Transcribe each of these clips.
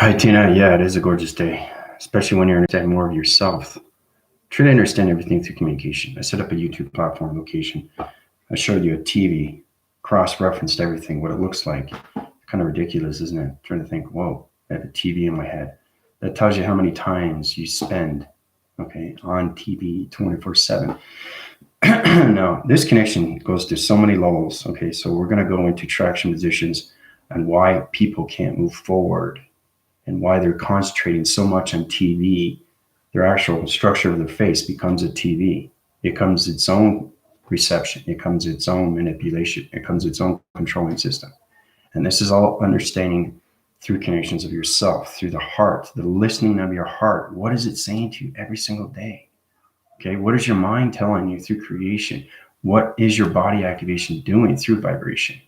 Hi, Tina. Yeah, it is a gorgeous day, especially when you're understanding more of yourself. Truly understand everything through communication. I set up a YouTube platform location. I showed you a TV, cross-referenced everything, what it looks like. Kind of ridiculous, isn't it? Trying to think, whoa, I have a TV in my head. That tells you how many times you spend, okay, on TV 24/7. Now, this connection goes to so many levels. Okay, so we're going to go into traction positions and why people can't move forward and why they're concentrating so much on TV. Their actual structure of their face becomes a TV. It becomes its own reception. It becomes its own manipulation. It becomes its own controlling system. And this is all understanding through connections of yourself, through the heart, the listening of your heart. What is it saying to you every single day? Okay, what is your mind telling you through creation? What is your body activation doing through vibration?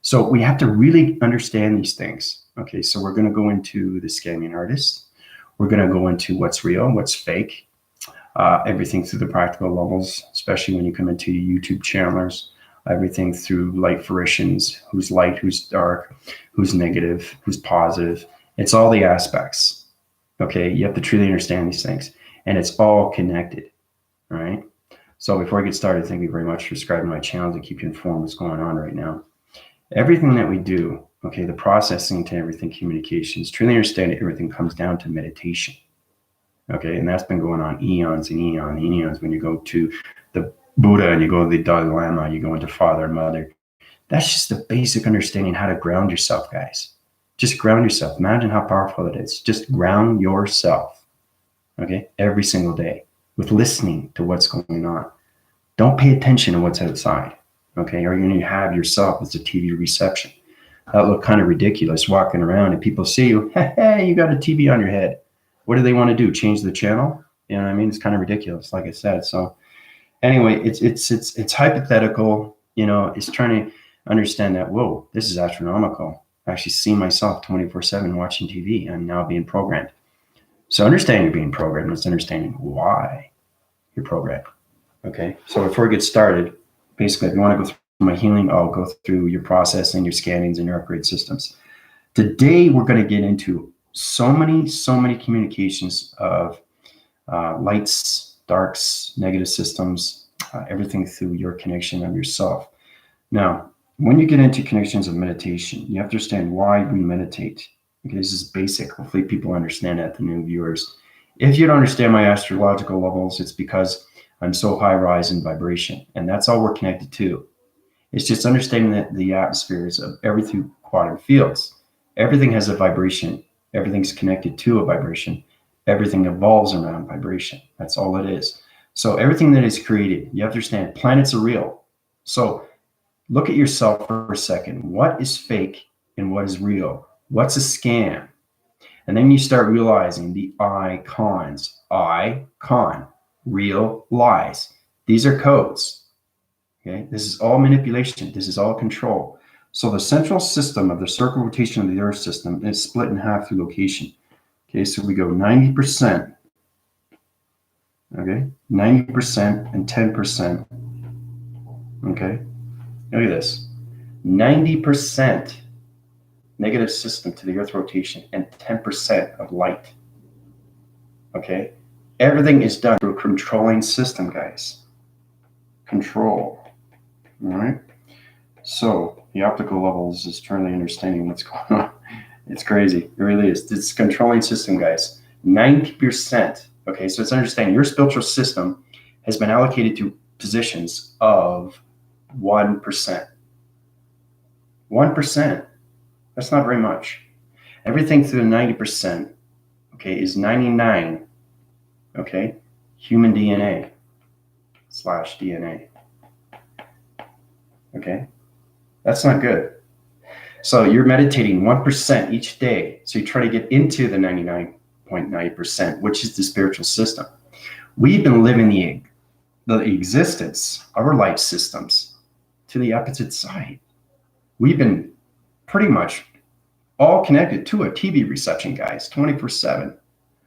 So we have to really understand these things. Okay, so we're going to go into the scamming artist. We're going to go into what's real, what's fake, everything through the practical levels, especially when you come into YouTube channelers, everything through light fruitions, who's light, who's dark, who's negative, who's positive. It's all the aspects. Okay, you have to truly understand these things, and it's all connected. All right. So before I get started, thank you very much for subscribing to my channel to keep you informed what's going on right now. Everything that we do, okay, the processing to everything, communications, truly understanding everything comes down to meditation. Okay, and that's been going on eons and eons and eons. When you go to the Buddha and you go to the Dalai Lama, you go into Father and Mother. That's just the basic understanding how to ground yourself, guys. Just ground yourself. Imagine how powerful it is. Just ground yourself, okay, every single day with listening to what's going on. Don't pay attention to what's outside. Okay, or you're going to have yourself as a TV reception. That look kind of ridiculous walking around and people see you, hey, you got a TV on your head. What do they want to do? Change the channel? You know what I mean? It's kind of ridiculous, like I said. So anyway, it's hypothetical. You know, it's trying to understand that, whoa, this is astronomical. I actually see myself 24/7 watching TV. I'm now being programmed. So understanding you're being programmed is understanding why you're programmed. Okay, so before we get started, basically, if you want to go through my healing, I'll go through your processing, your scannings, and your upgrade systems. Today, we're going to get into so many communications of lights, darks, negative systems, everything through your connection of yourself. Now, when you get into connections of meditation, you have to understand why we meditate. Okay, this is basic. Hopefully, people understand that, the new viewers. If you don't understand my astrological levels, it's because I'm so high rise in vibration, and that's all we're connected to. It's just understanding that the atmospheres of everything quantum fields. Everything has a vibration. Everything's connected to a vibration. Everything evolves around vibration. That's all it is. So everything that is created, you have to understand, planets are real. So look at yourself for a second. What is fake and what is real? What's a scam? And then you start realizing the icons. Icon. Real lies. These are codes. Okay, this is all manipulation. This is all control. So the central system of the circle rotation of the Earth system is split in half through location. Okay, so we go 90%. Okay, 90% and 10%. Okay, look at this. 90% negative system to the Earth rotation and 10% of light. Okay, everything is done through a controlling system, guys. Control. All right. So the optical levels is truly understanding what's going on. It's crazy. It really is. It's a controlling system, guys. 90%. Okay, so it's understanding your spiritual system has been allocated to positions of 1%. 1%. That's not very much. Everything through the 90%, okay, is 99, okay, human DNA / DNA. Okay, that's not good. So you're meditating 1% each day. So you try to get into the 99.9%, which is the spiritual system. We've been living the existence of our life systems to the opposite side. We've been pretty much all connected to a TV reception, guys, 24/7.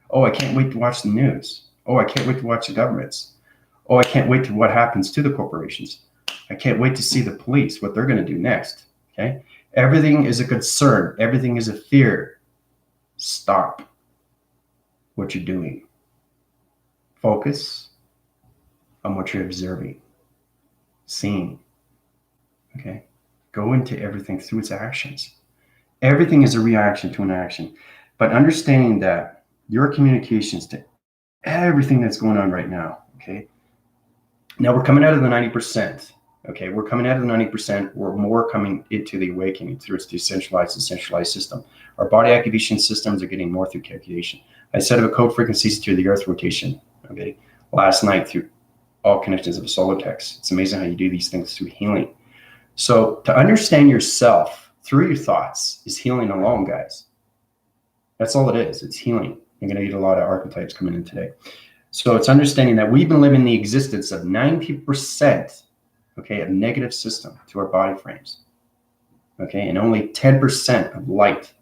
Oh, I can't wait to watch the news. Oh, I can't wait to watch the governments. Oh, I can't wait to what happens to the corporations. I can't wait to see the police, what they're going to do next. Okay. Everything is a concern. Everything is a fear. Stop what you're doing. Focus on what you're observing, seeing. Okay? Go into everything through its actions. Everything is a reaction to an action. But understanding that your communications to everything that's going on right now, okay? Now we're coming out of the 90%. Okay, we're coming out of the 90%. We're more coming into the awakening through its decentralized and centralized system. Our body activation systems are getting more through calculation. I set up a code frequencies through the earth rotation, okay, last night through all connections of a solar text. It's amazing how you do these things through healing. So to understand yourself through your thoughts is healing alone, guys. That's all it is. It's healing. You're going to get a lot of archetypes coming in today. So it's understanding that we've been living the existence of 90%, okay, of negative system to our body frames, okay, and only 10% of light,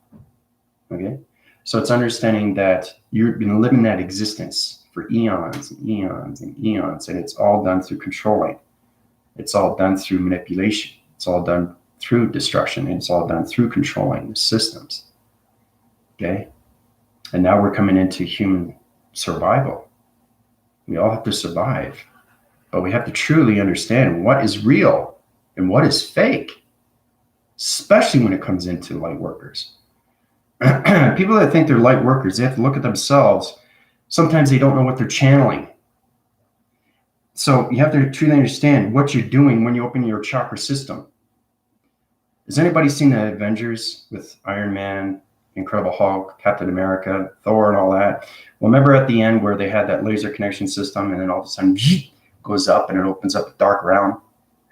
okay? So it's understanding that you've been living that existence for eons and eons and eons, and it's all done through controlling. It's all done through manipulation. It's all done through destruction, and it's all done through controlling the systems, okay? And now we're coming into human survival. We all have to survive, but we have to truly understand what is real and what is fake, especially when it comes into light workers. People that think they're light workers, they have to look at themselves. Sometimes they don't know what they're channeling. So you have to truly understand what you're doing when you open your chakra system. Has anybody seen the Avengers with Iron Man, Incredible Hulk, Captain America, Thor, and all that? Well, remember at the end where they had that laser connection system, and then all of a sudden goes up and it opens up a dark realm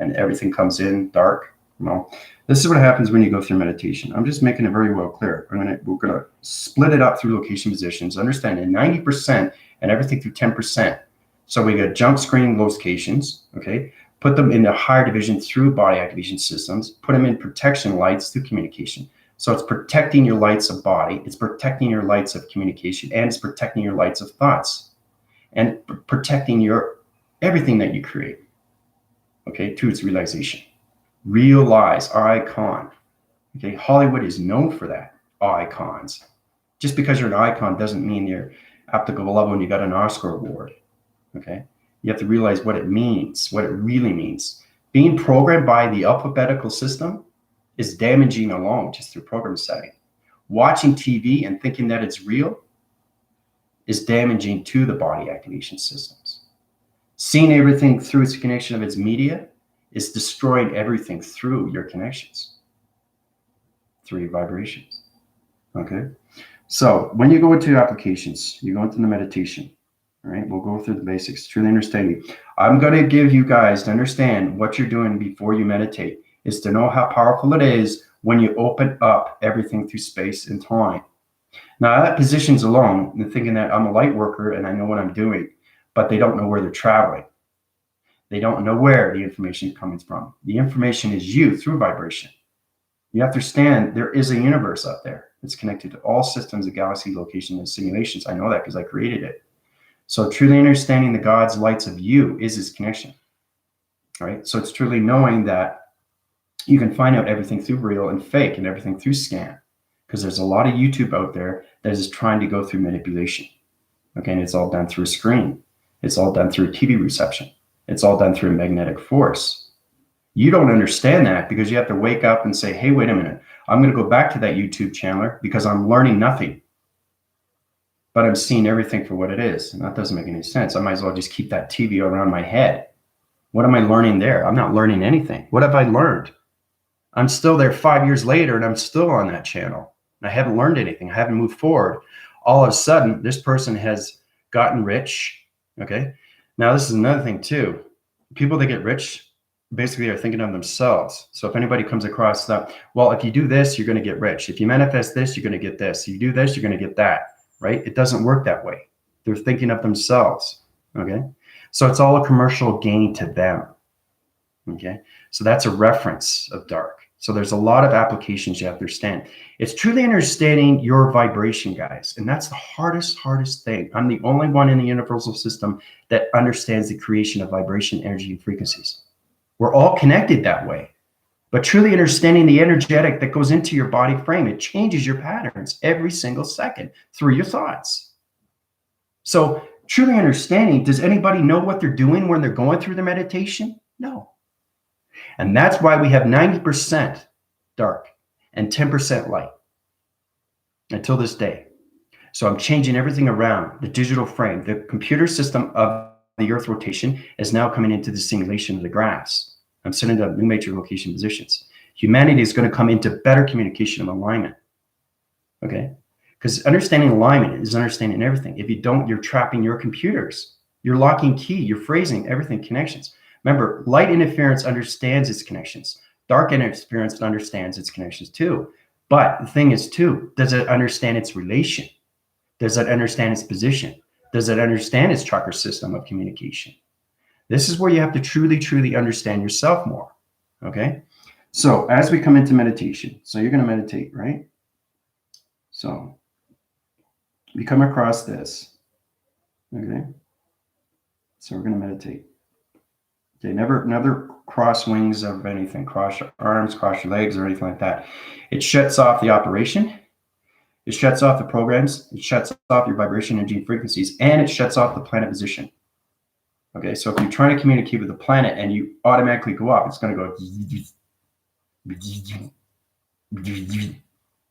and everything comes in dark? Well, this is what happens when you go through meditation. I'm just making it very well clear. We're gonna split it up through location positions, understanding 90% and everything through 10%. So we got jump screen locations, okay? Put them in the higher division through body activation systems, put them in protection lights through communication. So it's protecting your lights of body, it's protecting your lights of communication, and it's protecting your lights of thoughts, and protecting your everything that you create, okay, to its realization. Realize, icon, okay? Hollywood is known for that, icons. Just because you're an icon doesn't mean you're applicable level and you got an Oscar award, okay? You have to realize what it means, what it really means. Being programmed by the alphabetical system is damaging alone just through program setting. Watching TV and thinking that it's real is damaging to the body activation systems. Seeing everything through its connection of its media is destroying everything through your connections, through your vibrations, okay? So when you go into applications, you go into the meditation, all right? We'll go through the basics, truly understanding. I'm gonna give you guys to understand what you're doing before you meditate, is to know how powerful it is when you open up everything through space and time. Now that position's alone, they're thinking that I'm a light worker and I know what I'm doing, but they don't know where they're traveling. They don't know where the information is coming from. The information is you through vibration. You have to understand there is a universe out there that's connected to all systems of galaxy locations and simulations. I know that because I created it. So truly understanding the God's lights of you is his connection, right? So it's truly knowing that you can find out everything through real and fake and everything through scan, because there's a lot of YouTube out there that is trying to go through manipulation. Okay, and it's all done through a screen. It's all done through a TV reception. It's all done through a magnetic force. You don't understand that because you have to wake up and say, hey, wait a minute. I'm going to go back to that YouTube channel because I'm learning nothing, but I'm seeing everything for what it is. And that doesn't make any sense. I might as well just keep that TV around my head. What am I learning there? I'm not learning anything. What have I learned? I'm still there 5 years later and I'm still on that channel. And I haven't learned anything. I haven't moved forward. All of a sudden, this person has gotten rich. Okay. Now, this is another thing too. People that get rich basically are thinking of themselves. So if anybody comes across that, well, if you do this, you're going to get rich. If you manifest this, you're going to get this. If you do this, you're going to get that, right? It doesn't work that way. They're thinking of themselves. Okay. So it's all a commercial gain to them. Okay. So that's a reference of dark. So there's a lot of applications you have to understand. It's truly understanding your vibration, guys. And that's the hardest thing. I'm the only one in the universal system that understands the creation of vibration, energy, and frequencies. We're all connected that way. But truly understanding the energetic that goes into your body frame, it changes your patterns every single second through your thoughts. So truly understanding, does anybody know what they're doing when they're going through their meditation? No. And that's why we have 90% dark and 10% light until this day. So I'm changing everything around the digital frame. The computer system of the Earth rotation is now coming into the simulation of the graphs. I'm setting up new major location positions. Humanity is going to come into better communication and alignment. Okay? Because understanding alignment is understanding everything. If you don't, you're trapping your computers. You're locking key, you're phrasing everything, connections. Remember, light interference understands its connections. Dark interference understands its connections too. But the thing is too, does it understand its relation? Does it understand its position? Does it understand its chakra system of communication? This is where you have to truly, truly understand yourself more. Okay? So as we come into meditation, so you're going to meditate, right? So we come across this. Okay? So we're going to meditate. Okay, never cross wings of anything, cross your arms, cross your legs, or anything like that. It shuts off the operation. It shuts off the programs. It shuts off your vibration, energy, and frequencies, and it shuts off the planet position. Okay, so if you're trying to communicate with the planet and you automatically go up, it's going to go.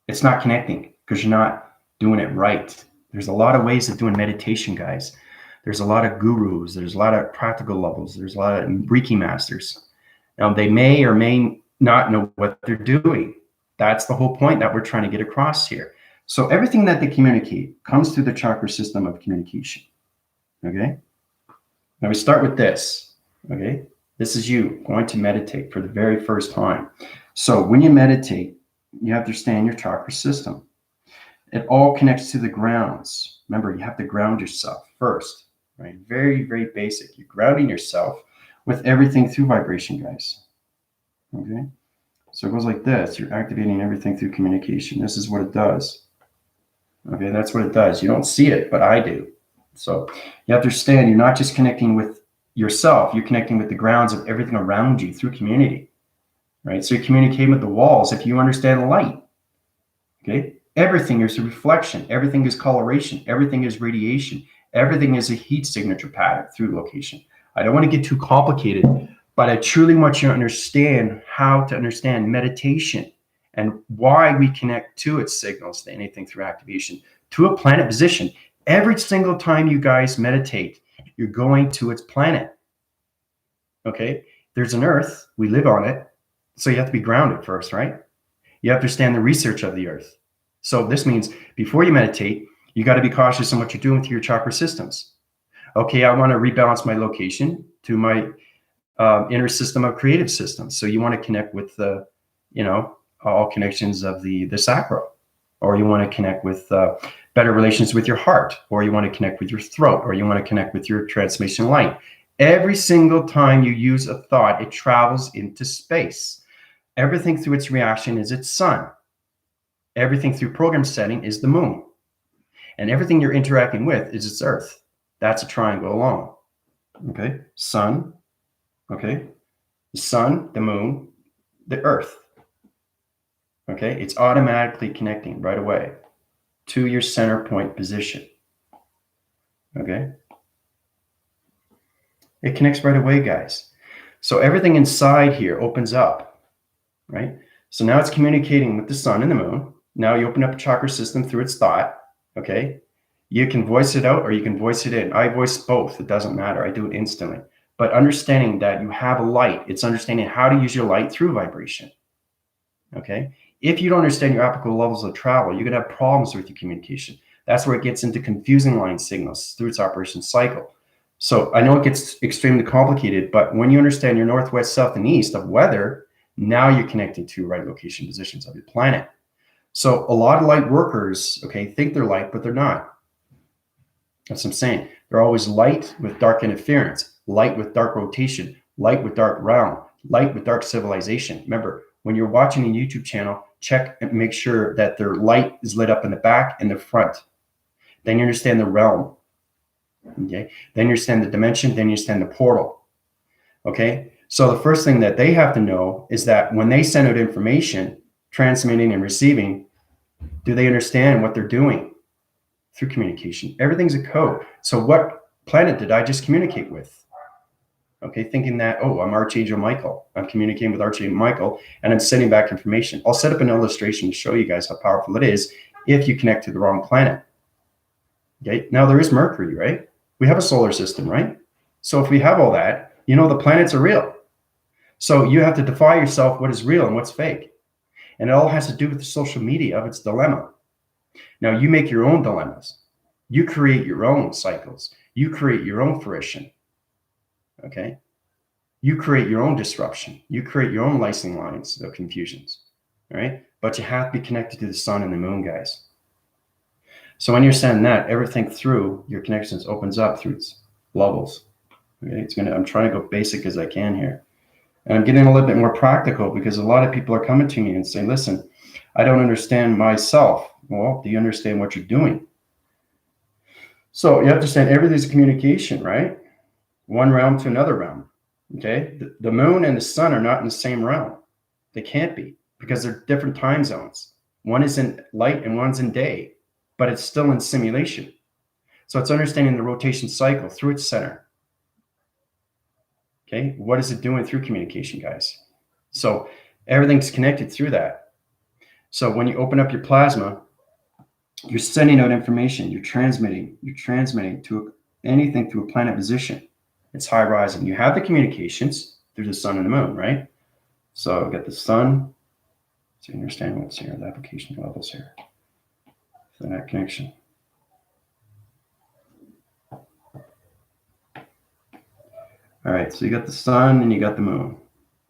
It's not connecting because you're not doing it right. There's a lot of ways of doing meditation, guys. There's a lot of gurus. There's a lot of practical levels. There's a lot of Reiki masters. Now, they may or may not know what they're doing. That's the whole point that we're trying to get across here. So everything that they communicate comes through the chakra system of communication. Okay? Now we start with this. Okay? This is you going to meditate for the very first time. So when you meditate, you have to understand your chakra system. It all connects to the grounds. Remember, you have to ground yourself first, right? Very, very basic. You're grounding yourself with everything through vibration, guys. Okay? So it goes like this. You're activating everything through communication. This is what it does. Okay, that's what it does. You don't see it, but I do. So you have to understand, you're not just connecting with yourself, you're connecting with the grounds of everything around you through community, right? So you're communicating with the walls if you understand light. Okay, everything is a reflection, everything is coloration, everything is radiation, everything is a heat signature pattern through location. I don't want to get too complicated, but I truly want you to understand how to understand meditation and why we connect to its signals, to anything through activation, to a planet position. Every single time you guys meditate, you're going to its planet. Okay? There's an Earth. We live on it. So you have to be grounded first, right? You have to understand the research of the Earth. So this means before you meditate, you got to be cautious on what you're doing with your chakra systems. Okay, I want to rebalance my location to my inner system of creative systems. So you want to connect with the, all connections of the sacral, or you want to connect with better relations with your heart, or you want to connect with your throat, or you want to connect with your transmission light. Every single time you use a thought, it travels into space. Everything through its reaction is its sun. Everything through program setting is the moon. And everything you're interacting with is its earth. That's a triangle alone. Okay? Sun. Okay? The sun, the moon, the earth. Okay? It's automatically connecting right away to your center point position. Okay? It connects right away, guys. So everything inside here opens up, right? So now it's communicating with the sun and the moon. Now you open up a chakra system through its thought, okay? You can voice it out or you can voice it in. I voice both. It doesn't matter. I do it instantly. But understanding that you have a light, it's understanding how to use your light through vibration, okay? If you don't understand your applicable levels of travel, you're going to have problems with your communication. That's where it gets into confusing line signals through its operation cycle. So I know it gets extremely complicated, but when you understand your northwest, south, and east of weather, now you're connected to right location positions of your planet. So a lot of light workers, okay, think they're light, but they're not. That's what I'm saying. They're always light with dark interference, light with dark rotation, light with dark realm, light with dark civilization. Remember, when you're watching a YouTube channel, check and make sure that their light is lit up in the back and the front. Then you understand the realm. Okay. Then you understand the dimension. Then you understand the portal. Okay. So the first thing that they have to know is that when they send out information, transmitting and receiving, do they understand what they're doing through communication? Everything's a code. So what planet did I just communicate with? Okay, thinking that, oh, I'm Archangel Michael. I'm communicating with Archangel Michael, and I'm sending back information. I'll set up an illustration to show you guys how powerful it is if you connect to the wrong planet. Okay, now there is Mercury, right? We have a solar system, right? So if we have all that, you know the planets are real. So you have to defy yourself what is real and what's fake. And it all has to do with the social media of its dilemma. Now you make your own dilemmas. You create your own cycles. You create your own fruition. Okay? You create your own disruption. You create your own licensing lines of confusions. All right? But you have to be connected to the sun and the moon, guys. So when you're sending that, everything through your connections opens up through its levels. Okay? I'm trying to go basic as I can here. And I'm getting a little bit more practical because a lot of people are coming to me and saying, listen, I don't understand myself. Well, do you understand what you're doing? So you have to understand everything's communication, right? One realm to another realm. Okay, the moon and the sun are not in the same realm. They can't be because they're different time zones. One is in light and one's in day, but it's still in simulation. So it's understanding the rotation cycle through its center. Okay, what is it doing through communication, guys? So everything's connected through that. So when you open up your plasma, you're sending out information, you're transmitting to anything through a planet position. It's high rising. You have the communications through the sun and the moon, right? So I've got the sun. So you understand what's here, the application levels here. So that connection. All right, so you got the sun and you got the moon.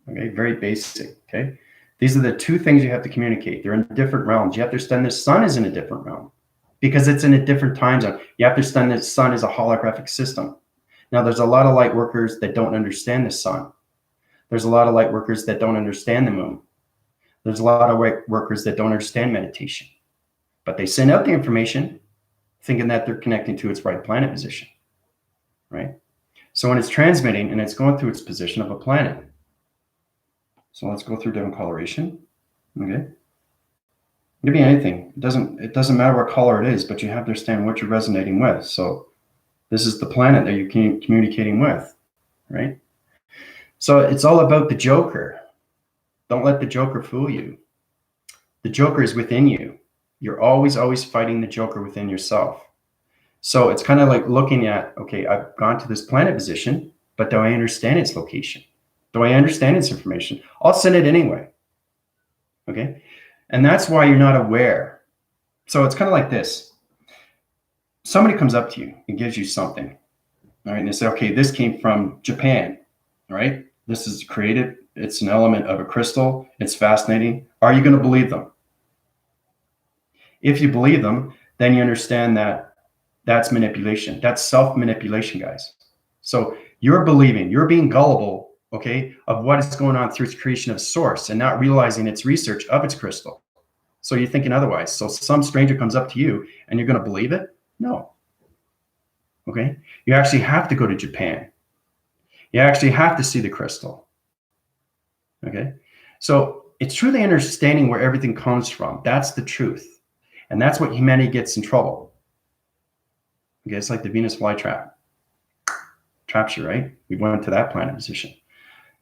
Okay, very basic, okay? These are the two things you have to communicate. They're in different realms. You have to understand the sun is in a different realm because it's in a different time zone. You have to understand that the sun is a holographic system. Now, there's a lot of light workers that don't understand the sun. There's a lot of light workers that don't understand the moon. There's a lot of workers that don't understand meditation. But they send out the information thinking that they're connecting to its right planet position, right? So when it's transmitting and it's going through its position of a planet. So let's go through different coloration, okay? It could be anything. It doesn't matter what color it is, but you have to understand what you're resonating with. So this is the planet that you're communicating with, right? So it's all about the Joker. Don't let the Joker fool you. The Joker is within you. You're always fighting the Joker within yourself. So it's kind of like looking at, okay, I've gone to this planet position, but do I understand its location? Do I understand its information? I'll send it anyway, okay? And that's why you're not aware. So it's kind of like this. Somebody comes up to you and gives you something, all right? And they say, okay, this came from Japan, right? This is created. It's an element of a crystal. It's fascinating. Are you going to believe them? If you believe them, then you understand that that's manipulation. That's self-manipulation, guys. So you're believing, you're being gullible, okay, of what is going on through its creation of source and not realizing its research of its crystal. So you're thinking otherwise. So some stranger comes up to you and you're going to believe it? No. Okay. You actually have to go to Japan. You actually have to see the crystal. Okay. So it's truly understanding where everything comes from. That's the truth. And that's what humanity gets in trouble. Okay. It's like the Venus flytrap. Traps you, right? We went to that planet position.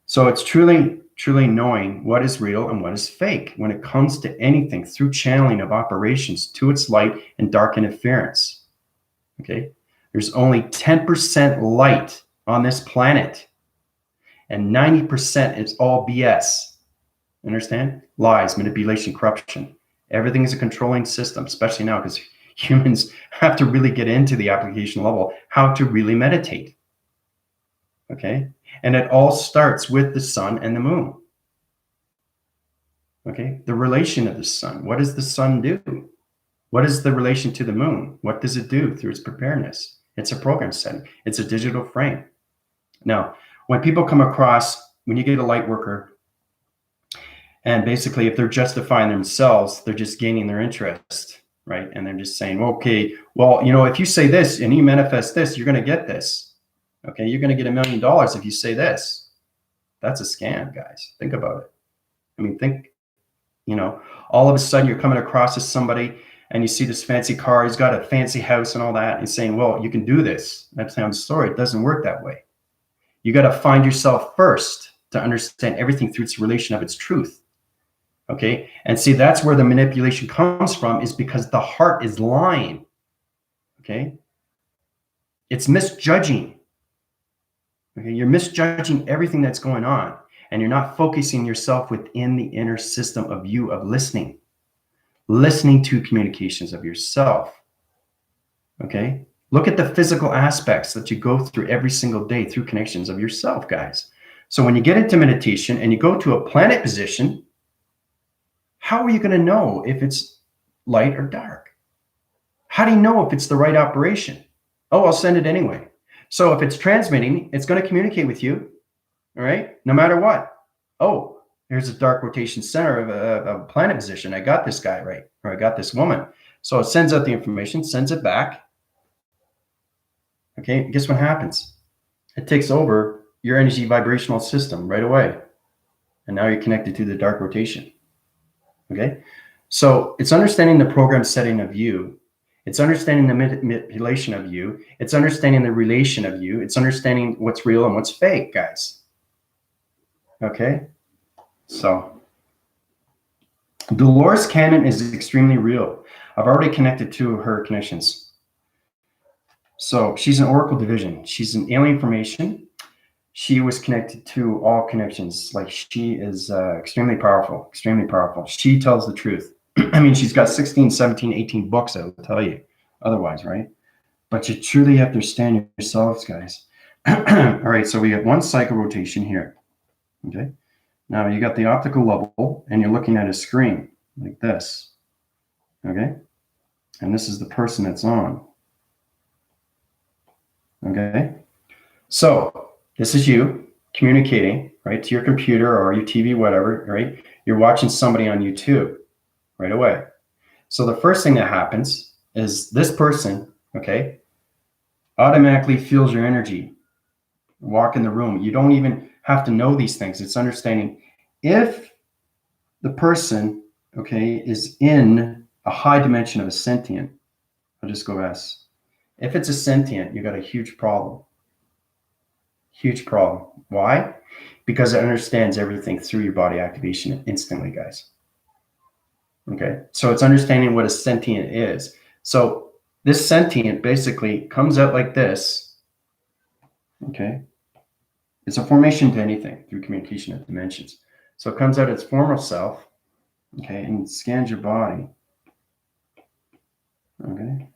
So it's truly knowing what is real and what is fake when it comes to anything through channeling of operations to its light and dark interference. Okay, there's only 10% light on this planet, and 90% is all BS. Understand? Lies, manipulation, corruption. Everything is a controlling system, especially now because humans have to really get into the application level, how to really meditate. Okay, and it all starts with the sun and the moon. Okay, the relation of the sun. What does the sun do? What is the relation to the moon? What does it do through its preparedness? It's a program setting. It's a digital frame. Now, when people come across, when you get a light worker, and basically if they're justifying themselves, they're just gaining their interest, right? And they're just saying, okay, well, you know, if you say this and you manifest this, you're going to get this. Okay, you're going to get $1 million if you say this. That's a scam, guys. Think about it. I mean, think, all of a sudden you're coming across as somebody and you see this fancy car, he's got a fancy house and all that, and he's saying, well, you can do this. That's how I'm sorry, it doesn't work that way. You got to find yourself first to understand everything through its relation of its truth. Okay. And see, that's where the manipulation comes from, is because the heart is lying. Okay. It's misjudging. Okay. You're misjudging everything that's going on, and you're not focusing yourself within the inner system of you, of listening to communications of yourself. Okay. Look at the physical aspects that you go through every single day through connections of yourself, guys. So when you get into meditation and you go to a planet position, how are you going to know if it's light or dark? How do you know if it's the right operation? Oh, I'll send it anyway. So if it's transmitting, it's going to communicate with you, all right, no matter what. Oh, here's a dark rotation center of a planet position. I got this guy right, or I got this woman. So it sends out the information, sends it back. Okay, guess what happens? It takes over your energy vibrational system right away. And now you're connected to the dark rotation. Okay, so it's understanding the program setting of you. It's understanding the manipulation of you. It's understanding the relation of you. It's understanding what's real and what's fake, guys. Okay, so Dolores Cannon is extremely real. I've already connected to her connections. So she's an Oracle division. She's an alien formation. She was connected to all connections. Like, she is extremely powerful, extremely powerful. She tells the truth. I mean, she's got 16, 17, 18 books, I will tell you otherwise, right? But you truly have to understand yourselves, guys. All right, so we have one cycle rotation here. Okay, now you got the optical level and you're looking at a screen like this. Okay, and this is the person that's on. Okay, so this is you communicating, right, to your computer or your TV, whatever, right? You're watching somebody on YouTube right away. So the first thing that happens is this person, okay, automatically feels your energy. Walk in the room. You don't even have to know these things. It's understanding if the person, okay, is in a high dimension of a sentient. I'll just go S. If it's a sentient, you got a huge problem. Huge problem. Why? Because it understands everything through your body activation instantly, guys. Okay, so it's understanding what a sentient is. So this sentient basically comes out like this. Okay, it's a formation to anything through communication of dimensions. So it comes out its former self, okay, and scans your body. Okay,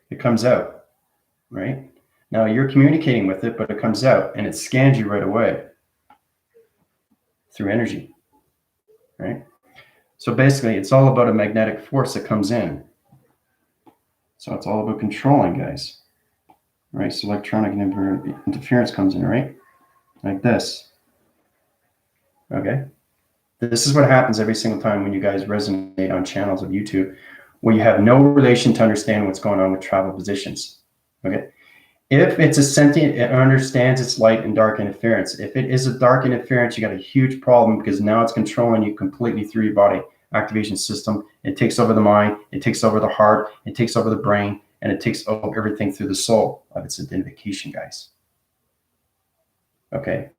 it comes out, right? Now you're communicating with it, but it comes out and it scans you right away through energy, right? So basically, it's all about a magnetic force that comes in. So it's all about controlling, guys. Right? So electronic interference comes in, right? Like this. Okay? This is what happens every single time when you guys resonate on channels of YouTube where you have no relation to understand what's going on with travel positions. Okay? If it's a sentient, it understands its light and dark interference. If it is a dark interference, you got a huge problem, because now it's controlling you completely through your body activation system. It takes over the mind, it takes over the heart, it takes over the brain, and it takes over everything through the soul of its identification, guys. Okay,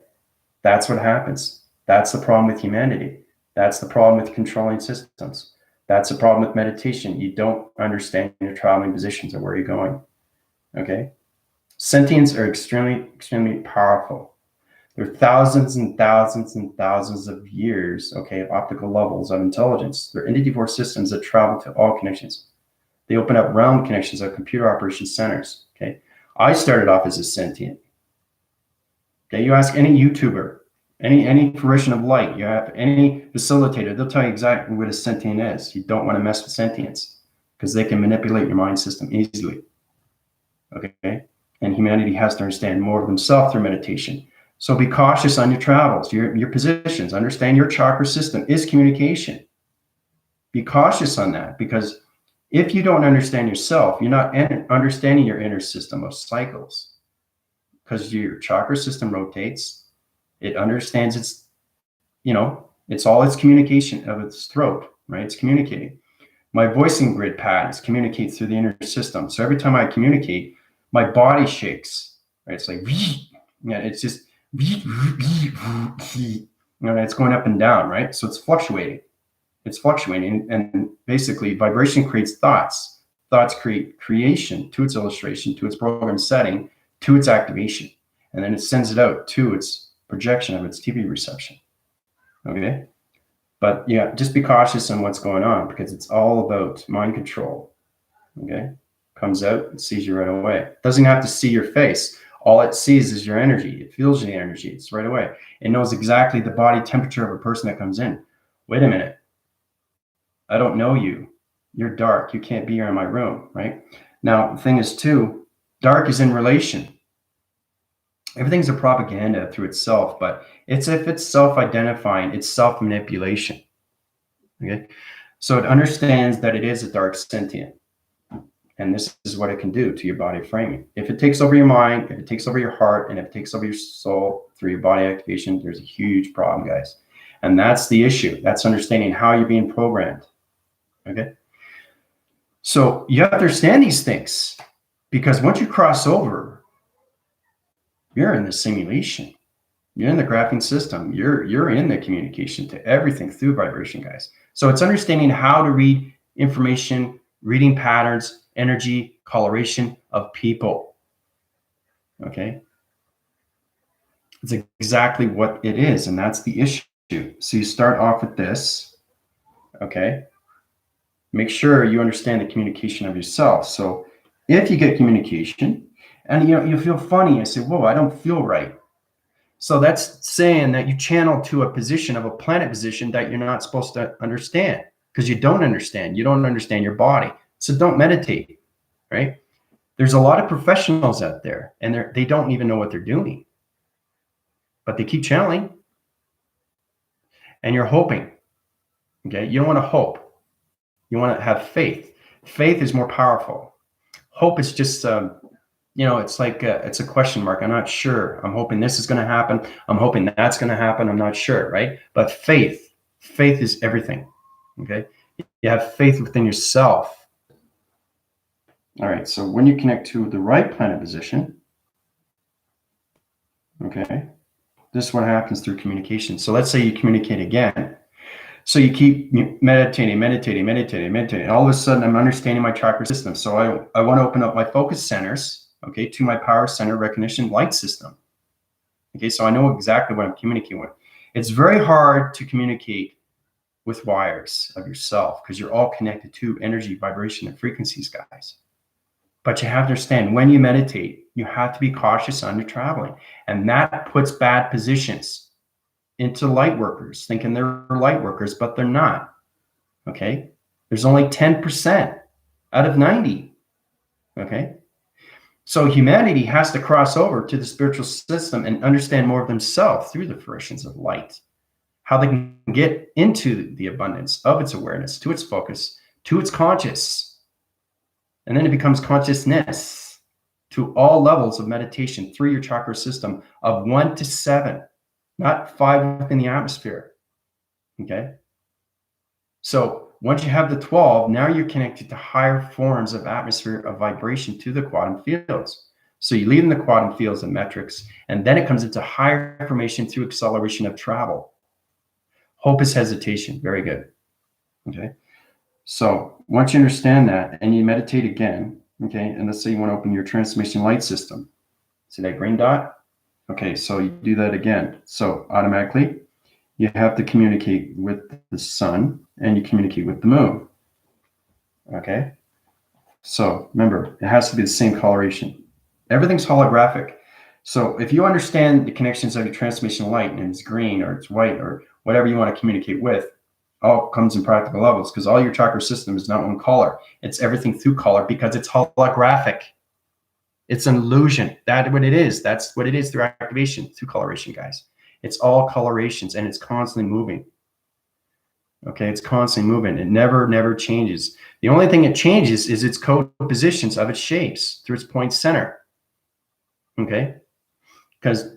that's what happens. That's the problem with humanity. That's the problem with controlling systems. That's the problem with meditation. You don't understand your traveling positions or where you're going. Okay. Sentients are extremely, extremely powerful. There are thousands and thousands and thousands of years, okay, of optical levels of intelligence. They're entity force systems that travel to all connections. They open up realm connections of computer operation centers, okay? I started off as a sentient. Okay, you ask any YouTuber, any fruition of light, you have any facilitator, they'll tell you exactly what a sentient is. You don't want to mess with sentients because they can manipulate your mind system easily, okay? And humanity has to understand more of themselves through meditation. So be cautious on your travels, your positions. Understand your chakra system is communication. Be cautious on that, because if you don't understand yourself, you're not understanding your inner system of cycles, because your chakra system rotates, It understands its, it's all its communication of its throat, right? It's communicating. My voicing grid patterns communicate through the inner system. So every time I communicate, my body shakes, right? It's like, it's just, it's going up and down, right? So it's fluctuating. And basically vibration creates thoughts. Thoughts create creation to its illustration, to its program setting, to its activation. And then it sends it out to its projection of its TV reception. Okay? But yeah, just be cautious on what's going on, because it's all about mind control. Okay? Comes out, it sees you right away. It doesn't have to see your face. All it sees is your energy. It feels your energy. It's right away. It knows exactly the body temperature of a person that comes in. Wait a minute. I don't know you. You're dark. You can't be here in my room, right? Now, the thing is too, dark is in relation. Everything's a propaganda through itself, but it's if it's self-identifying, it's self-manipulation. Okay? So it understands that it is a dark sentient. And this is what it can do to your body framing. If it takes over your mind, if it takes over your heart, and if it takes over your soul through your body activation, there's a huge problem, guys. And that's the issue. That's understanding how you're being programmed. Okay? So you have to understand these things, because once you cross over, you're in the simulation. You're in the graphing system. You're in the communication to everything through vibration, guys. So it's understanding how to read information, reading patterns, energy, coloration of people. Okay? It's exactly what it is, and that's the issue. So you start off with this, okay? Make sure you understand the communication of yourself. So if you get communication and you feel funny, I say, whoa, I don't feel right. So that's saying that you channel to a position of a planet position that you're not supposed to understand, because you don't understand. You don't understand your body. So don't meditate, right? There's a lot of professionals out there, and they don't even know what they're doing, but they keep channeling, and you're hoping. Okay, you don't want to hope. You want to have faith. Faith is more powerful. Hope is just, it's like it's a question mark. I'm not sure. I'm hoping this is going to happen. I'm hoping that's going to happen. I'm not sure, right? But faith is everything. Okay, you have faith within yourself. All right. So when you connect to the right planet position, okay, this is what happens through communication. So let's say you communicate again. So you keep meditating. All of a sudden, I'm understanding my chakra system. So I want to open up my focus centers, okay, to my power center recognition light system. Okay, so I know exactly what I'm communicating with. It's very hard to communicate with wires of yourself, because you're all connected to energy, vibration, and frequencies, guys. But you have to understand, when you meditate, you have to be cautious on your traveling. And that puts bad positions into light workers, thinking they're light workers, but they're not. Okay? There's only 10% out of 90. Okay? So humanity has to cross over to the spiritual system and understand more of themselves through the fruitions of light, how they can get into the abundance of its awareness, to its focus, to its conscious. And then it becomes consciousness to all levels of meditation through your chakra system of 1 to 7. Not 5 within the atmosphere. Okay? So once you have the 12, now you're connected to higher forms of atmosphere of vibration to the quantum fields. So you leave in the quantum fields and metrics, and then it comes into higher information through acceleration of travel. Hope is hesitation. Very good. Okay? So once you understand that and you meditate again, okay, and let's say you want to open your transformation light system. See that green dot? Okay, so you do that again. So automatically, you have to communicate with the sun and you communicate with the moon. Okay? So remember, it has to be the same coloration. Everything's holographic. So if you understand the connections of your transformation light, and it's green or it's white or whatever you want to communicate with, all comes in practical levels, because all your chakra system is not one color. It's everything through color, because it's holographic. It's an illusion. That's what it is. That's what it is through activation, through coloration, guys. It's all colorations, and it's constantly moving. Okay, it's constantly moving. It never changes. The only thing it changes is its code positions of its shapes through its point center. Okay, because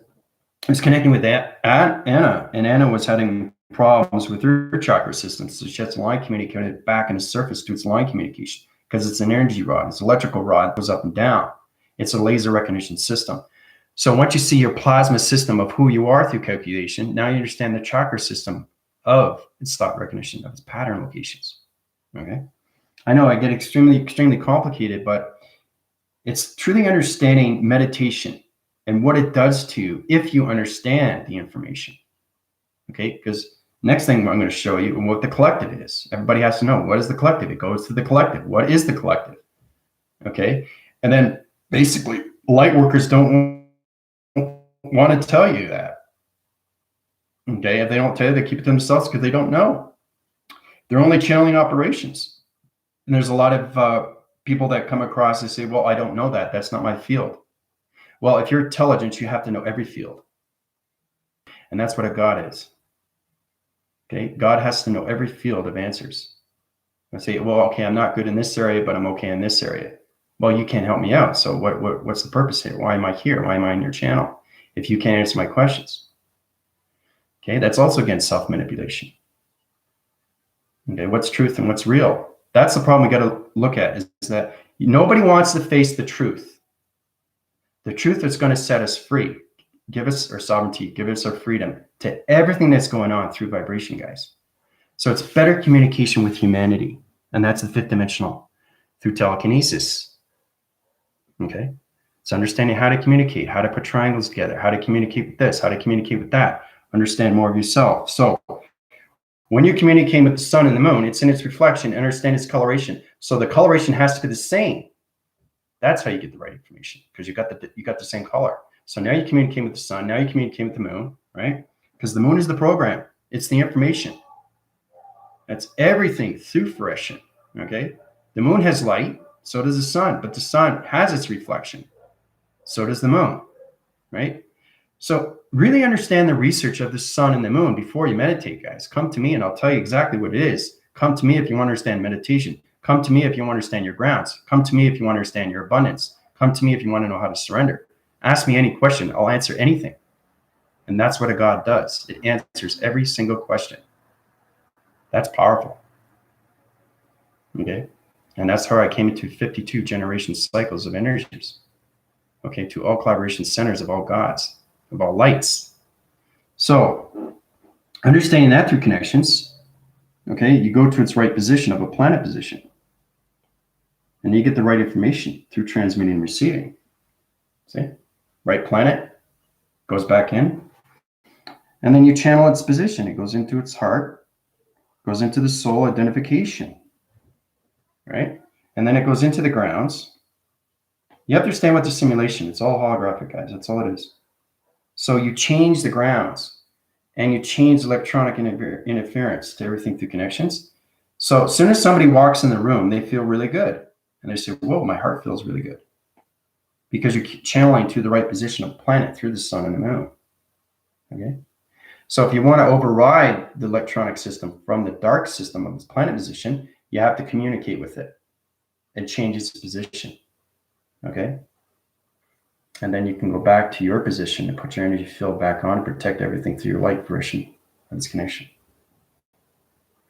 I was connecting with Anna, and Anna was having problems with her chakra system. So she has to line communicate it back in the surface to its line communication because it's an energy rod. It's an electrical rod, goes up and down. It's a laser recognition system. So once you see your plasma system of who you are through calculation, now you understand the chakra system of its thought recognition, of its pattern locations. Okay. I know I get extremely complicated, but it's truly understanding meditation and what it does to you if you understand the information. Okay, because next thing I'm going to show you what the collective is. Everybody has to know, what is the collective? It goes to the collective. What is the collective? Okay, and then basically light workers don't want to tell you that. Okay, if they don't tell you, they keep it to themselves because they don't know. They're only channeling operations. And there's a lot of people that come across and say, well, I don't know that. That's not my field. Well, if you're intelligent, you have to know every field. And that's what a God is. Okay, God has to know every field of answers. I say, well, okay, I'm not good in this area, but I'm okay in this area. Well, you can't help me out. So what's the purpose here? Why am I here? Why am I in your channel if you can't answer my questions? Okay, that's also, again, self-manipulation. Okay, what's truth and what's real? That's the problem we got to look at, is that nobody wants to face the truth. The truth that's going to set us free, give us our sovereignty, give us our freedom to everything that's going on through vibration, guys. So it's better communication with humanity. And that's the fifth dimensional through telekinesis. Okay. It's understanding how to communicate, how to put triangles together, how to communicate with this, how to communicate with that, understand more of yourself. So when you're communicating with the sun and the moon, it's in its reflection, understand its coloration. So the coloration has to be the same. That's how you get the right information, because you got the same color. So now you communicate with the sun, now you communicate with the moon, right? Because the moon is the program. It's the information. That's everything through fruition, okay? The moon has light, so does the sun, but the sun has its reflection. So does the moon, right? So really understand the research of the sun and the moon before you meditate, guys. Come to me and I'll tell you exactly what it is. Come to me if you want to understand meditation. Come to me if you want to understand your grounds. Come to me if you want to understand your abundance. Come to me if you want to know how to surrender. Ask me any question. I'll answer anything. And that's what a God does. It answers every single question. That's powerful. Okay? And that's how I came into 52 generation cycles of energies. Okay? To all collaboration centers of all gods, of all lights. So, understanding that through connections, okay, you go to its right position of a planet position. And you get the right information through transmitting and receiving. See? Right planet goes back in. And then you channel its position. It goes into its heart, goes into the soul identification. Right? And then it goes into the grounds. You have to understand what the simulation. It's all holographic, guys. That's all it is. So you change the grounds and you change electronic interference to everything through connections. So as soon as somebody walks in the room, they feel really good. And they say, whoa, my heart feels really good. Because you're channeling to the right position of planet through the sun and the moon. Okay? So if you want to override the electronic system from the dark system of its planet position, you have to communicate with it and change its position. Okay? And then you can go back to your position and put your energy field back on and protect everything through your light fruition of its connection.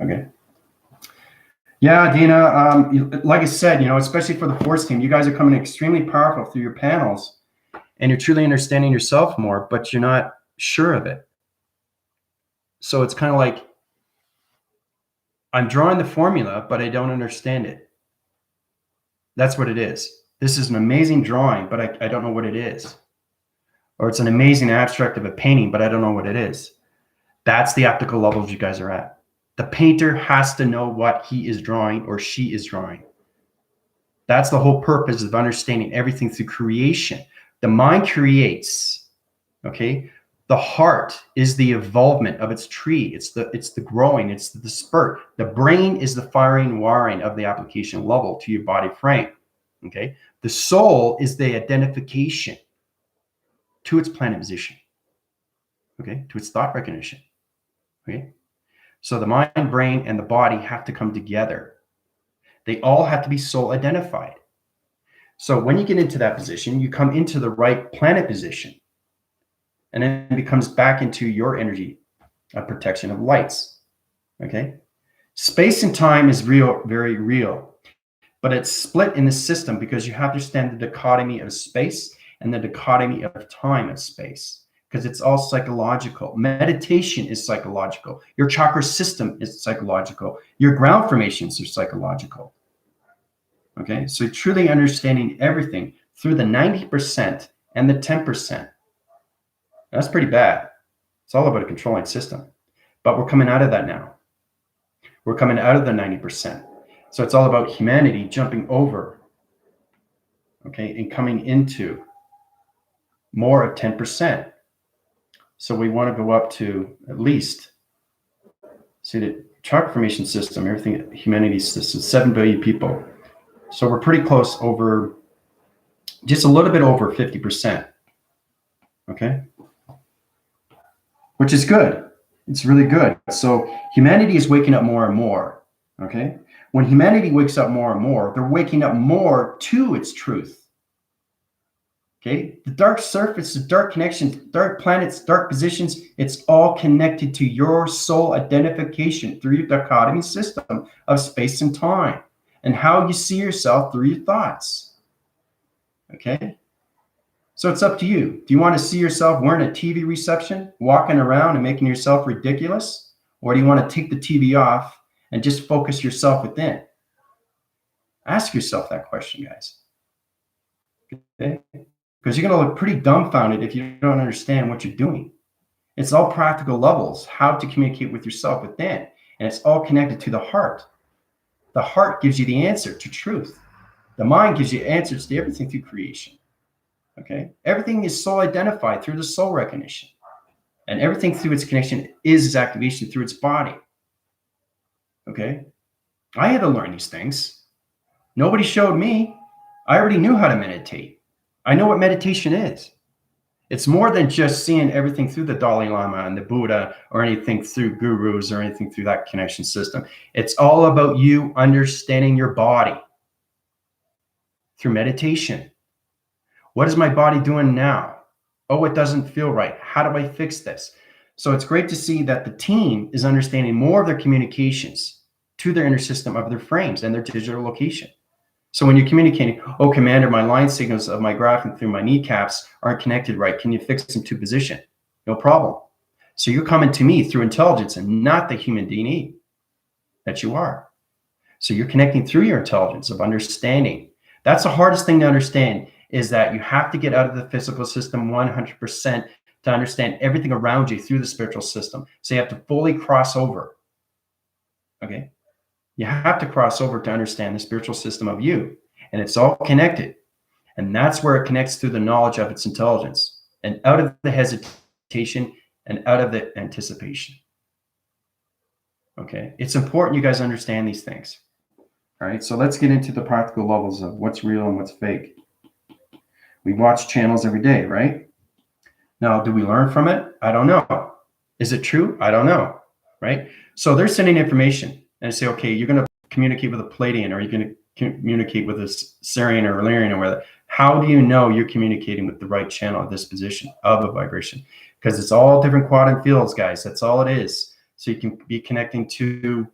Okay? Yeah, Dina, like I said, especially for the force team, you guys are coming extremely powerful through your panels and you're truly understanding yourself more, but you're not sure of it. So it's kind of like, I'm drawing the formula, but I don't understand it. That's what it is. This is an amazing drawing, but I don't know what it is. Or it's an amazing abstract of a painting, but I don't know what it is. That's the optical levels you guys are at. The painter has to know what he is drawing or she is drawing. That's the whole purpose of understanding everything through creation. The mind creates, okay? The heart is the evolvement of its tree. It's the growing, it's the spurt. The brain is the firing, wiring of the application level to your body frame, okay? The soul is the identification to its planet position, okay? To its thought recognition, okay? So the mind, brain, and the body have to come together. They all have to be soul identified. So when you get into that position, you come into the right planet position. and then it becomes back into your energy of protection of lights. Okay? Space and time is real, very real, but it's split in the system because you have to understand the dichotomy of space and the dichotomy of time and space, because it's all psychological. Meditation is psychological. Your chakra system is psychological. Your ground formations are psychological. Okay, so truly understanding everything through the 90% and the 10%. That's pretty bad. It's all about a controlling system. But we're coming out of that now. We're coming out of the 90%. So it's all about humanity jumping over, okay, and coming into more of 10%. So we want to go up to at least, see the chakra formation system, everything, humanity system, 7 billion people. So we're pretty close, over, just a little bit over 50%. Okay. Which is good. It's really good. So humanity is waking up more and more. Okay. When humanity wakes up more and more, they're waking up more to its truth. Okay. The dark surface, the dark connections, dark planets, dark positions, it's all connected to your soul identification through your dichotomy system of space and time and how you see yourself through your thoughts. Okay. So it's up to you. Do you want to see yourself wearing a TV reception, walking around and making yourself ridiculous? Or do you want to take the TV off and just focus yourself within? Ask yourself that question, guys. Okay? Because you're going to look pretty dumbfounded if you don't understand what you're doing. It's all practical levels, how to communicate with yourself within. And it's all connected to the heart. The heart gives you the answer to truth. The mind gives you answers to everything through creation. Okay, everything is soul identified through the soul recognition, and everything through its connection is its activation through its body. Okay, I had to learn these things. Nobody showed me. I already knew how to meditate. I know what meditation is. It's more than just seeing everything through the Dalai Lama and the Buddha or anything through gurus or anything through that connection system. It's all about you understanding your body through meditation. What is my body doing now? Oh, it doesn't feel right. How do I fix this? So it's great to see that the team is understanding more of their communications to their inner system of their frames and their digital location. So when you're communicating, oh, Commander, my line signals of my graphing through my kneecaps aren't connected right. Can you fix them to position? No problem. So you're coming to me through intelligence and not the human DNA that you are. So you're connecting through your intelligence of understanding. That's the hardest thing to understand, is that you have to get out of the physical system 100% to understand everything around you through the spiritual system. So you have to fully cross over. Okay? You have to cross over to understand the spiritual system of you. And it's all connected. And that's where it connects through the knowledge of its intelligence and out of the hesitation and out of the anticipation. Okay? It's important you guys understand these things. All right? So let's get into the practical levels of what's real and what's fake. We watch channels every day, right? Now, do we learn from it? I don't know. Is it true? I don't know, right? So they're sending information and say, okay, you're going to communicate with a Pleiadian, or you're going to communicate with a Sirian or Lyrian or whatever. How do you know you're communicating with the right channel at this position of a vibration? Because it's all different quantum fields, guys. That's all it is. So you can be connecting to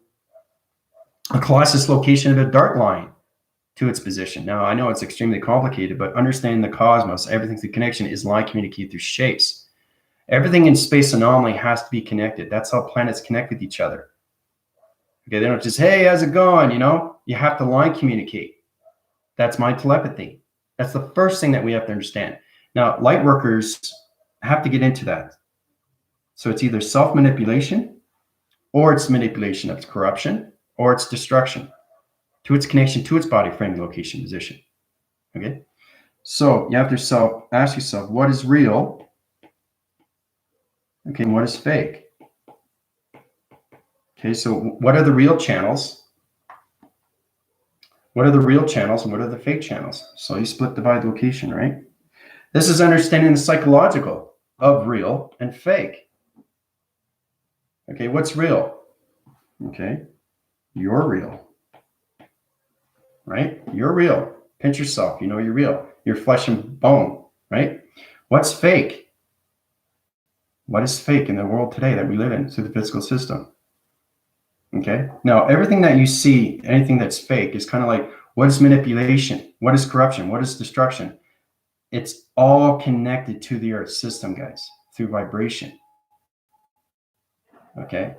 a Colossus location of a dark line to its position. Now, I know it's extremely complicated, but understanding the cosmos, everything through connection is line communicated through shapes. Everything in space anomaly has to be connected. That's how planets connect with each other. Okay, they don't just, hey, how's it going? You know, you have to line communicate. That's mind telepathy. That's the first thing that we have to understand. Now, light workers have to get into that. So it's either self-manipulation, or it's manipulation of corruption, or it's destruction to its connection to its body frame, location, position. Okay, so you have to ask yourself, what is real? Okay, and what is fake? Okay, so what are the real channels? What are the real channels and what are the fake channels? So you split, divide, location, right? This is understanding the psychological of real and fake. Okay, what's real? Okay, you're real. Right? You're real. Pinch yourself. You know you're real. You're flesh and bone, right? What's fake? What is fake in the world today that we live in through the physical system? Okay. Now, everything that you see, anything that's fake, is kind of like, what is manipulation? What is corruption? What is destruction? It's all connected to the earth system, guys, through vibration. Okay.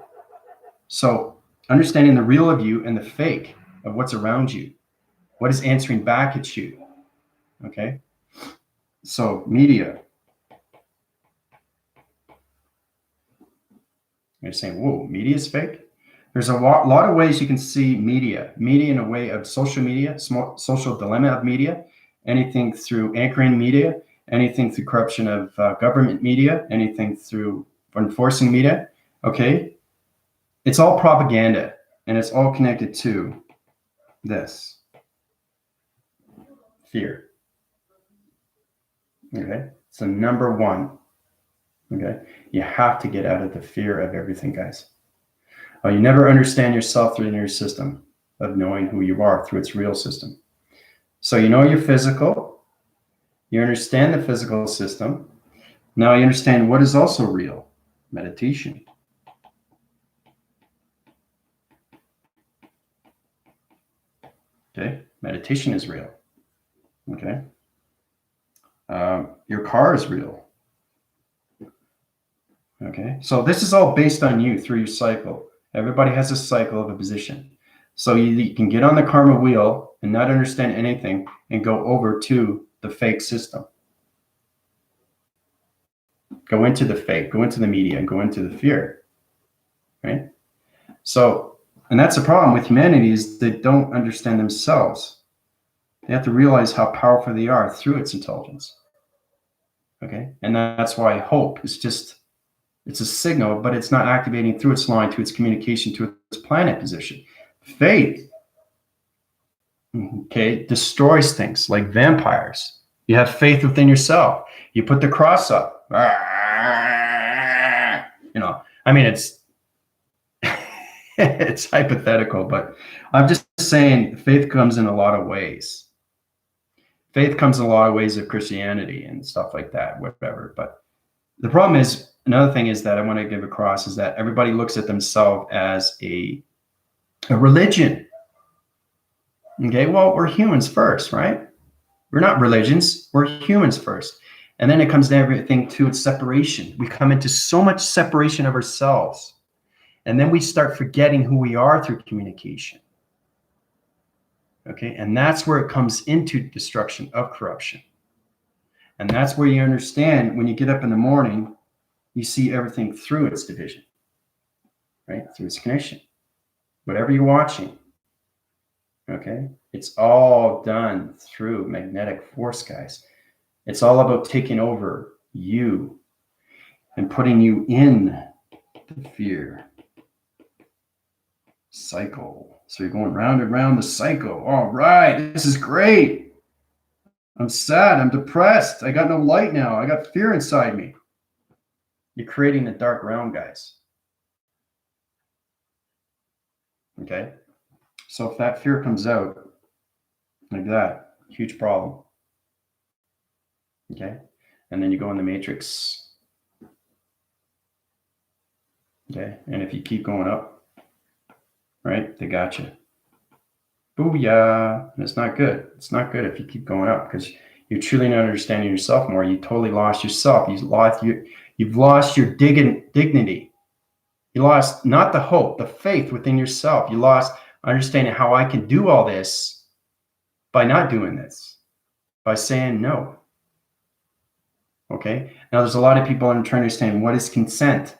So understanding the real of you and the fake of what's around you, what is answering back at you. Okay. So media. You're saying, whoa, media is fake? There's a lot of ways you can see media. Media in a way of social media, social dilemma of media, anything through anchoring media, anything through corruption of government media, anything through enforcing media. Okay. It's all propaganda, and it's all connected to this fear. Okay. So number one, okay, you have to get out of the fear of everything, guys. You never understand yourself through your system of knowing who you are through its real system. So you know you're physical. You understand the physical system. Now you understand what is also real. Meditation. Okay. Meditation is real. Okay. Your car is real. Okay. So this is all based on you through your cycle. Everybody has a cycle of a position. So you can get on the karma wheel and not understand anything and go over to the fake system. Go into the fake, go into the media, and go into the fear. Right? So, and that's the problem with humanity is they don't understand themselves. They have to realize how powerful they are through its intelligence. Okay. And that's why hope is just, it's a signal, but it's not activating through its line to its communication to its planet position. Faith, okay, destroys things like vampires. You have faith within yourself. You put the cross up. You know, I mean, it's it's hypothetical, but I'm just saying faith comes in a lot of ways. Faith comes in a lot of ways of Christianity and stuff like that, whatever. But the problem is, another thing is that I want to give across is that everybody looks at themselves as a religion. Okay, well, we're humans first, right? We're not religions, we're humans first. And then it comes to everything to its separation. We come into so much separation of ourselves. And then we start forgetting who we are through communication. Okay, and that's where it comes into destruction of corruption. And that's where you understand when you get up in the morning, you see everything through its division, right? Through its connection. Whatever you're watching, okay, it's all done through magnetic force, guys. It's all about taking over you and putting you in the fear cycle. So you're going round and round the cycle. All right, this is great. I'm sad. I'm depressed. I got no light now. I got fear inside me. You're creating a dark realm, guys. Okay. So if that fear comes out like that, huge problem. Okay. And then you go in the matrix. Okay. And if you keep going up, right, they got you. Booyah. And it's not good. It's not good if you keep going up because you're truly not understanding yourself more. You totally lost yourself. You've lost your dignity. You lost not the hope, the faith within yourself. You lost understanding how I can do all this by not doing this, by saying no. Okay. Now there's a lot of people trying to understand what is consent.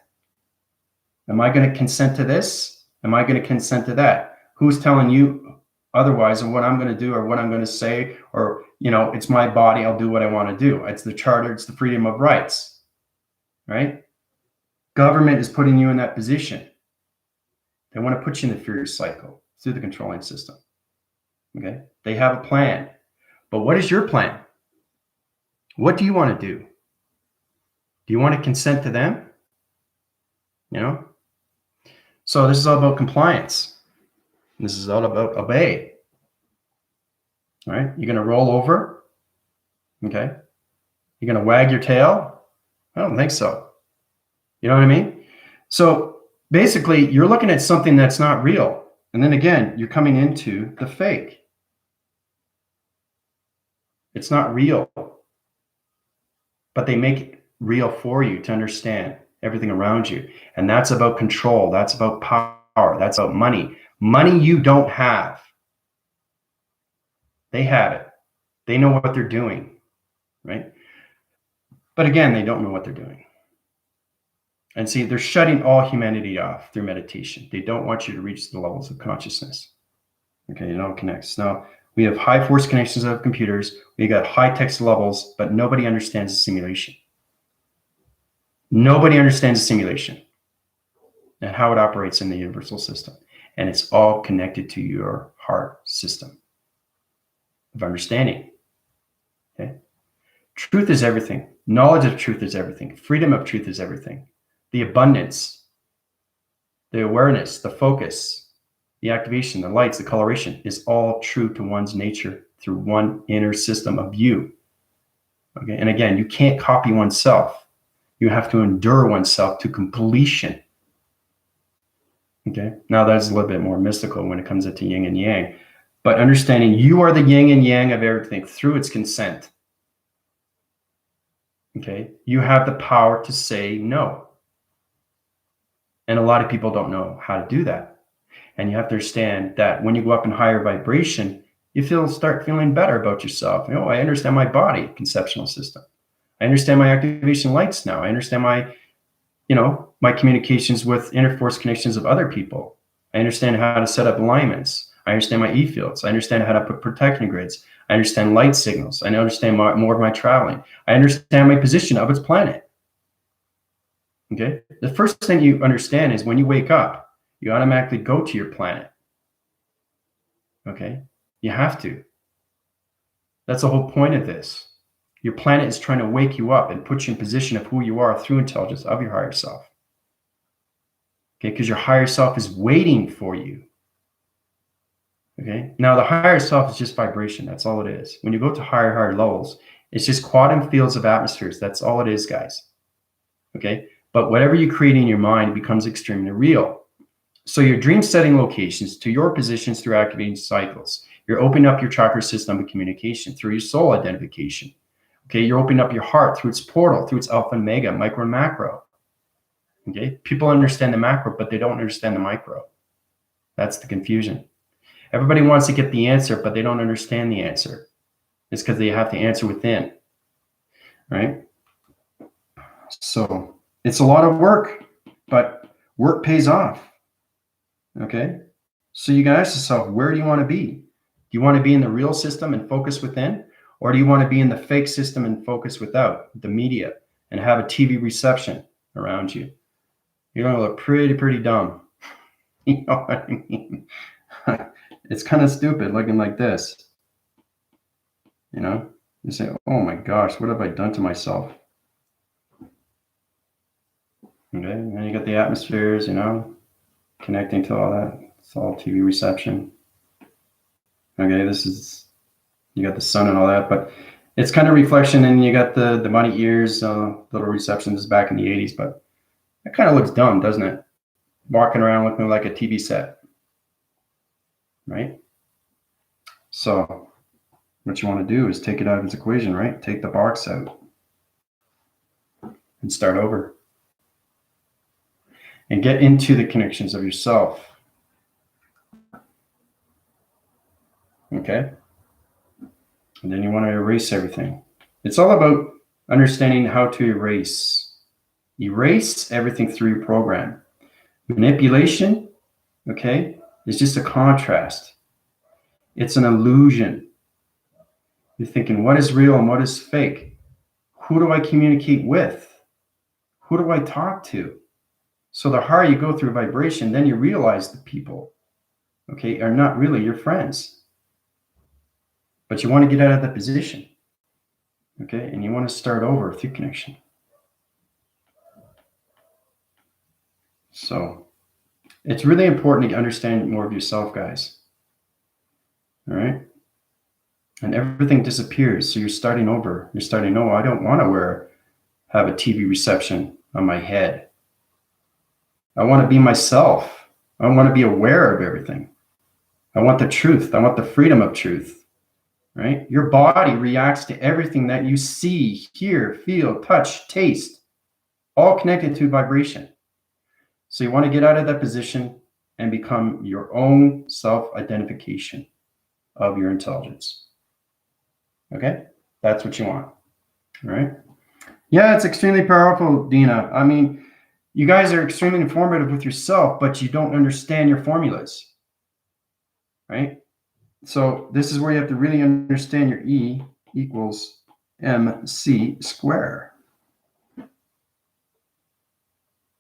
Am I going to consent to this? Am I going to consent to that? Who's telling you otherwise of what I'm going to do or what I'm going to say? Or, you know, it's my body. I'll do what I want to do. It's the charter. It's the freedom of rights, right? Government is putting you in that position. They want to put you in the fear cycle through the controlling system. Okay. They have a plan, but what is your plan? What do you want to do? Do you want to consent to them? You know? So this is all about compliance. This is all about obey. All right. You're going to roll over. Okay. You're going to wag your tail. I don't think so. You know what I mean? So basically, you're looking at something that's not real. And then again, you're coming into the fake. It's not real. But they make it real for you to understand everything around you. And that's about control. That's about power. That's about money. Money you don't have. They have it. They know what they're doing, right? But again, they don't know what they're doing. And see, they're shutting all humanity off through meditation. They don't want you to reach the levels of consciousness. Okay, it all connects. Now, we have high force connections of computers. We got high text levels, but nobody understands the simulation. Nobody understands the simulation and how it operates in the universal system. And it's all connected to your heart system of understanding. Okay? Truth is everything. Knowledge of truth is everything. Freedom of truth is everything. The abundance, the awareness, the focus, the activation, the lights, the coloration is all true to one's nature through one inner system of you. Okay? And again, you can't copy oneself. You have to endure oneself to completion. Okay. Now that's a little bit more mystical when it comes to yin and yang, but understanding you are the yin and yang of everything through its consent. Okay. You have the power to say no. And a lot of people don't know how to do that. And you have to understand that when you go up in higher vibration, you start feeling better about yourself. I understand my body conceptual system. I understand my activation lights now. I understand my communications with inner force connections of other people. I understand how to set up alignments. I understand my E-fields. I understand how to put protection grids. I understand light signals. I understand more of my traveling. I understand my position of its planet. Okay. The first thing you understand is when you wake up, you automatically go to your planet. Okay. You have to. That's the whole point of this. Your planet is trying to wake you up and put you in position of who you are through intelligence of your higher self. Okay, because your higher self is waiting for you. Okay, now the higher self is just vibration. That's all it is. When you go to higher levels, it's just quantum fields of atmospheres. That's all it is, guys. Okay, but whatever you create in your mind becomes extremely real. So your dream setting locations to your positions through activating cycles. You're opening up your chakra system of communication through your soul identification. Okay, you're opening up your heart through its portal, through its alpha and mega, micro and macro. Okay, people understand the macro, but they don't understand the micro. That's the confusion. Everybody wants to get the answer, but they don't understand the answer. It's because they have to answer within, right? So it's a lot of work, but work pays off. Okay, so you can ask yourself, where do you want to be? Do you want to be in the real system and focus within? Or do you want to be in the fake system and focus without the media and have a TV reception around you? You're going to look pretty dumb. You know what I mean? It's kind of stupid looking like this. You say, oh my gosh, what have I done to myself? Okay, and you got the atmospheres, connecting to all that. It's all TV reception. Okay, you got the sun and all that, but it's kind of reflection, and you got the bunny ears, little receptions back in the 80s, but it kind of looks dumb, doesn't it? Walking around looking like a TV set, right? So what you want to do is take it out of its equation, right? Take the box out and start over and get into the connections of yourself. Okay? And then you want to erase everything. It's all about understanding how to erase. Erase everything through your program. Manipulation, okay, is just a contrast. It's an illusion. You're thinking, what is real and what is fake? Who do I communicate with? Who do I talk to? So the higher you go through vibration, then you realize the people, okay, are not really your friends. But you want to get out of that position, okay? And you want to start over through connection. So it's really important to understand more of yourself, guys. All right? And everything disappears. So you're starting over. You're starting, no, I don't want to have a TV reception on my head. I want to be myself. I want to be aware of everything. I want the truth. I want the freedom of truth, right? Your body reacts to everything that you see, hear, feel, touch, taste, all connected to vibration. So you want to get out of that position and become your own self-identification of your intelligence. Okay? That's what you want. All right? Yeah, it's extremely powerful, Dina. I mean, you guys are extremely informative with yourself, but you don't understand your formulas. Right? So this is where you have to really understand your E equals MC square.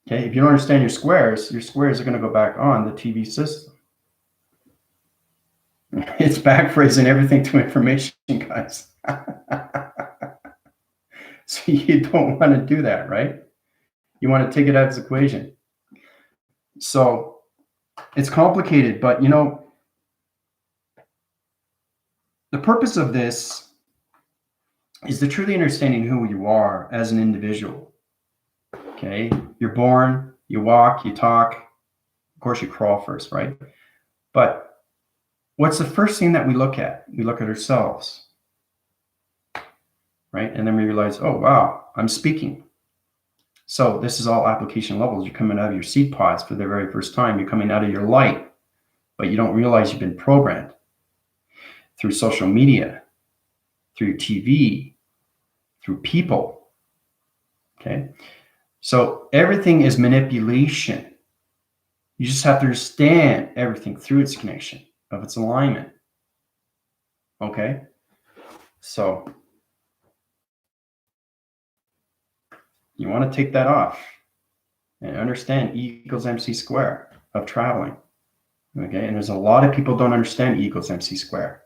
Okay, if you don't understand your squares are going to go back on the TV system. It's backphrasing everything to information, guys. So you don't want to do that, right? You want to take it out as equation. So it's complicated, but you know, the purpose of this is the truly understanding who you are as an individual. Okay, you're born, you walk, you talk. Of course, you crawl first, right? But what's the first thing that we look at? We look at ourselves, right? And then we realize, oh, wow, I'm speaking. So this is all application levels. You're coming out of your seed pods for the very first time. You're coming out of your light, but you don't realize you've been programmed through social media, through TV, through people. Okay. So everything is manipulation. You just have to understand everything through its connection of its alignment. Okay. So you want to take that off and understand E equals MC square of traveling. Okay. And there's a lot of people don't understand E equals MC square.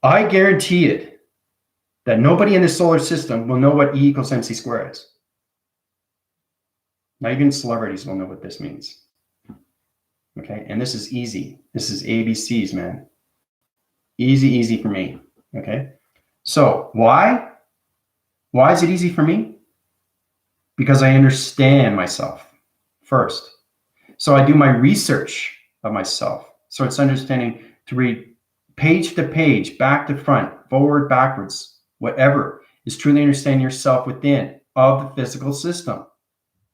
I guarantee it that nobody in the solar system will know what E equals MC square is. Not even celebrities will know what this means. Okay. And this is easy. This is ABCs, man. Easy for me. Okay. So why? Why is it easy for me? Because I understand myself first. So I do my research of myself. So it's understanding to read page to page, back to front, forward, backwards, whatever is truly understanding yourself within of the physical system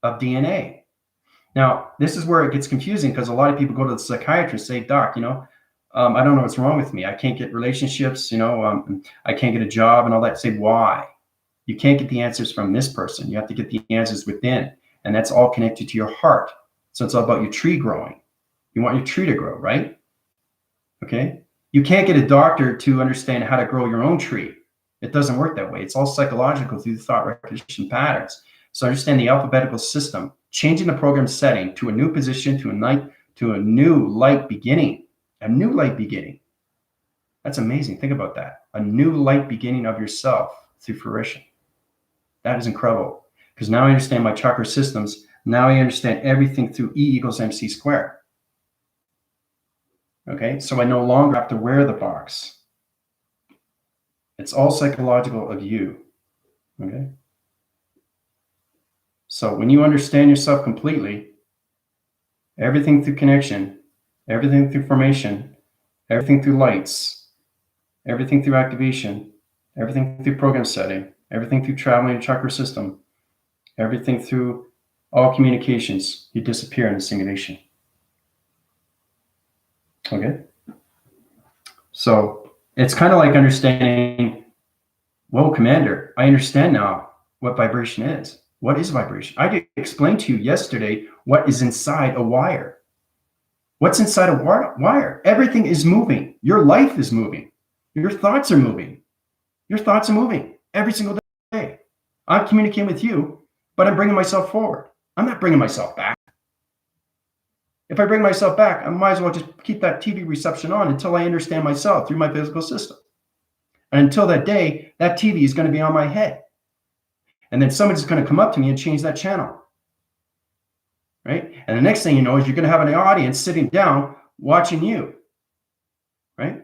of DNA. Now, this is where it gets confusing because a lot of people go to the psychiatrist and say, doc, you know, I don't know what's wrong with me. I can't get relationships, you know, I can't get a job and all that. Say, why? You can't get the answers from this person. You have to get the answers within. And that's all connected to your heart. So it's all about your tree growing. You want your tree to grow, right? Okay. You can't get a doctor to understand how to grow your own tree. It doesn't work that way. It's all psychological through the thought recognition patterns. So understand the alphabetical system, changing the program setting to a new position, to a new light beginning, a new light beginning. That's amazing. Think about that. A new light beginning of yourself through fruition. That is incredible because now I understand my chakra systems. Now I understand everything through E equals MC square. Okay, so I no longer have to wear the box. It's all psychological of you. Okay. So when you understand yourself completely, everything through connection, everything through formation, everything through lights, everything through activation, everything through program setting, everything through traveling chakra system, everything through all communications, you disappear in the simulation. Okay. So it's kind of like understanding, whoa, Commander, I understand now what vibration is. What is vibration? I did explain to you yesterday what is inside a wire. What's inside a wire? Everything is moving. Your life is moving. Your thoughts are moving. Your thoughts are moving every single day. I'm communicating with you, but I'm bringing myself forward. I'm not bringing myself back. If I bring myself back, I might as well just keep that TV reception on until I understand myself through my physical system. And until that day, that TV is going to be on my head. And then somebody's going to come up to me and change that channel. Right? And the next thing you know is you're going to have an audience sitting down watching you. Right?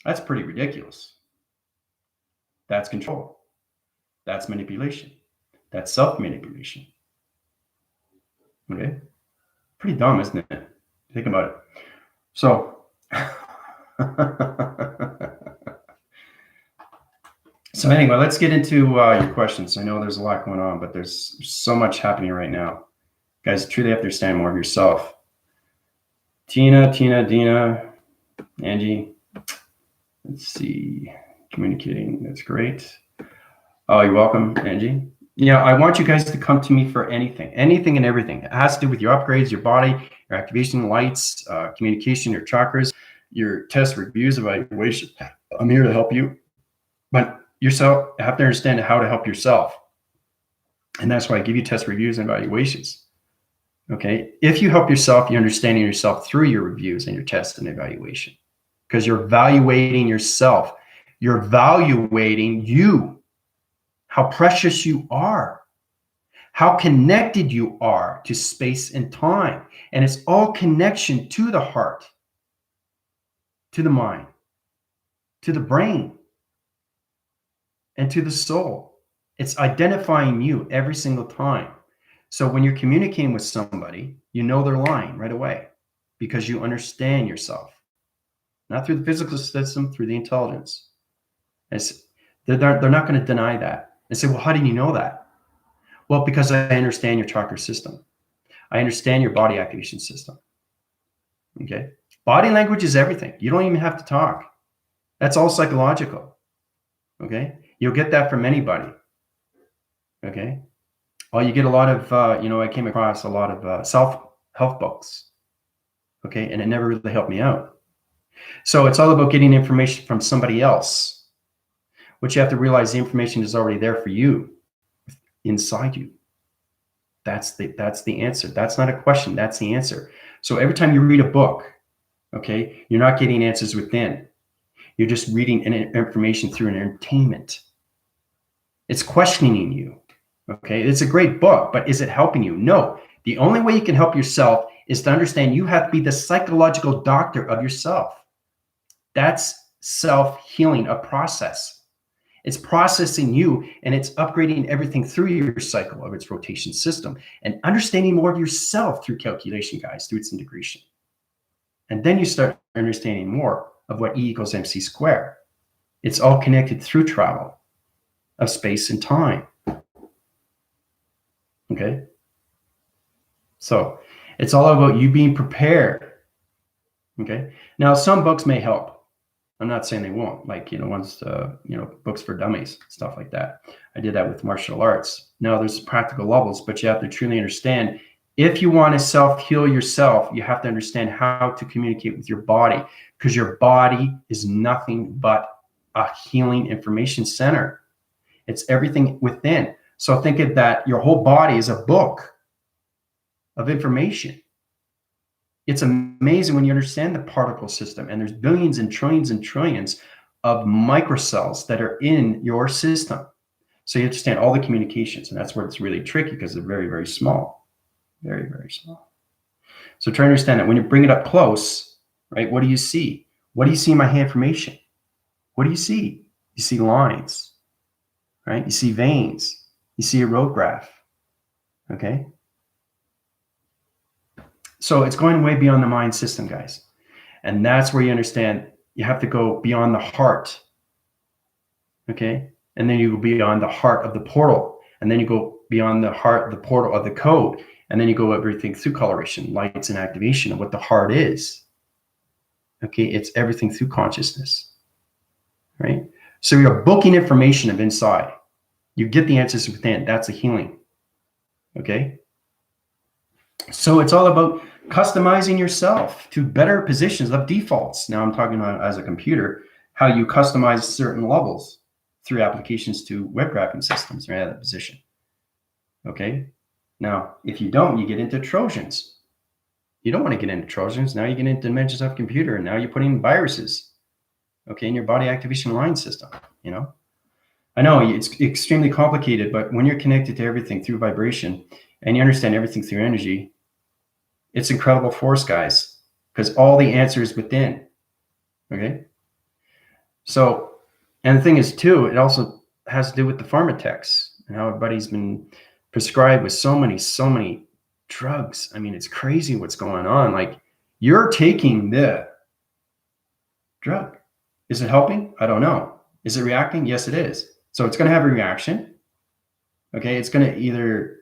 That's pretty ridiculous. That's control. That's manipulation. That's self-manipulation. Okay. Pretty dumb, isn't it? Think about it. So, so anyway, let's get into your questions. I know there's a lot going on, but there's so much happening right now. Guys, truly have to understand more of yourself. Tina, Dina, Angie. Let's see. Communicating. That's great. Oh, you're welcome, Angie. Yeah, I want you guys to come to me for anything and everything. It has to do with your upgrades, your body, your activation lights, communication, your chakras, your test reviews, evaluation. I'm here to help you. But yourself have to understand how to help yourself. And that's why I give you test reviews and evaluations. Okay. If you help yourself, you're understanding yourself through your reviews and your tests and evaluation. Because you're evaluating yourself. You're evaluating you, how precious you are, how connected you are to space and time. And it's all connection to the heart, to the mind, to the brain, and to the soul. It's identifying you every single time. So when you're communicating with somebody, you know they're lying right away because you understand yourself, not through the physical system, through the intelligence. They're not going to deny that. They say, well, how do you know that? Well, because I understand your chakra system. I understand your body activation system. Okay. Body language is everything. You don't even have to talk. That's all psychological. Okay. You'll get that from anybody. Okay. Well, you get a lot of, I came across a lot of self-help books. Okay. And it never really helped me out. So it's all about getting information from somebody else. What you have to realize, the information is already there for you, inside you. That's the answer. That's not a question. That's the answer. So every time you read a book, okay, you're not getting answers within. You're just reading information through an entertainment. It's questioning you. Okay, it's a great book, but is it helping you? No. The only way you can help yourself is to understand you have to be the psychological doctor of yourself. That's self-healing, a process. It's processing you, and it's upgrading everything through your cycle of its rotation system and understanding more of yourself through calculation, guys, through its integration. And then you start understanding more of what E equals MC squared. It's all connected through travel of space and time. Okay? So it's all about you being prepared. Okay? Now, some books may help. I'm not saying they won't, like, ones, books for dummies, stuff like that. I did that with martial arts. Now there's practical levels, but you have to truly understand, if you want to self-heal yourself, you have to understand how to communicate with your body, because your body is nothing but a healing information center. It's everything within. So think of that, your whole body is a book of information. It's amazing when you understand the particle system, and there's billions and trillions of microcells that are in your system. So you understand all the communications, and that's where it's really tricky, because they're very, very small, very, very small. So try to understand that when you bring it up close, right? What do you see? What do you see in my hand formation? What do you see? You see lines, right? You see veins. You see a road graph, okay? So it's going way beyond the mind system, guys. And that's where you understand you have to go beyond the heart, okay? And then you go beyond the heart of the portal. And then you go beyond the heart, the portal of the code. And then you go everything through coloration, lights, and activation of what the heart is. Okay, it's everything through consciousness, right? So you're booking information of inside. You get the answers within. That's a healing, okay? So it's all about customizing yourself to better positions of defaults. Now I'm talking about as a computer, how you customize certain levels through applications to web graphing systems right at that position. Okay. Now, if you don't, you get into Trojans. You don't want to get into Trojans. Now you get into dimensions of computer, and now you're putting viruses, okay, in your body activation line system, I know it's extremely complicated, but when you're connected to everything through vibration and you understand everything through energy, it's incredible force, guys, because all the answers within, okay? So, and the thing is too, it also has to do with the pharmatex and how everybody's been prescribed with so many drugs. I mean, it's crazy what's going on. Like, you're taking the drug. Is it helping? I don't know. Is it reacting? Yes, it is. So it's going to have a reaction. Okay. It's going to either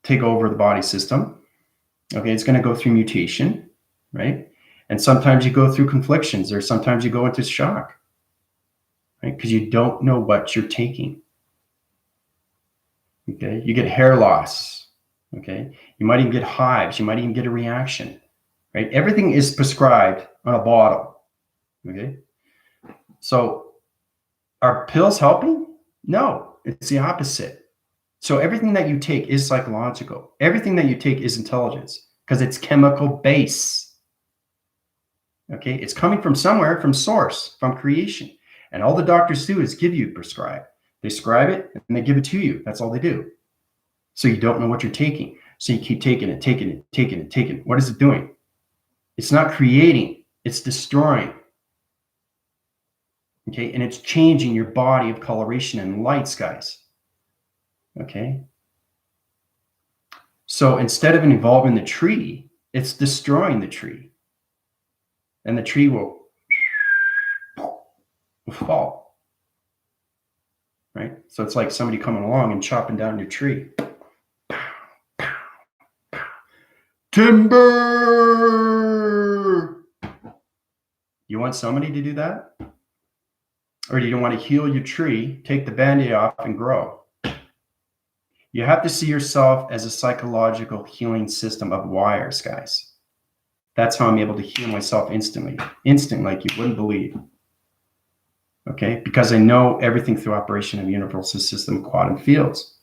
take over the body system. Okay. It's going to go through mutation, right? And sometimes you go through conflictions, or sometimes you go into shock, right? Because you don't know what you're taking. Okay. You get hair loss. Okay. You might even get hives. You might even get a reaction, right? Everything is prescribed on a bottle. Okay. So are pills helping? No, it's the opposite. So everything that you take is psychological. Everything that you take is intelligence, because it's chemical base. Okay. It's coming from somewhere, from source, from creation. And all the doctors do is give you prescribe. They scribe it and they give it to you. That's all they do. So you don't know what you're taking. So you keep taking it, taking it, taking it, taking it. What is it doing? It's not creating, it's destroying. Okay. And it's changing your body of coloration and lights, guys. Okay. So instead of involving the tree, it's destroying the tree. And the tree will fall. Right? So it's like somebody coming along and chopping down your tree. Timber! You want somebody to do that? Or do you want to heal your tree, take the Band-Aid off, and grow? You have to see yourself as a psychological healing system of wires, guys. That's how I'm able to heal myself instantly. Instant, like you wouldn't believe. Okay? Because I know everything through operation of universal system of quantum fields.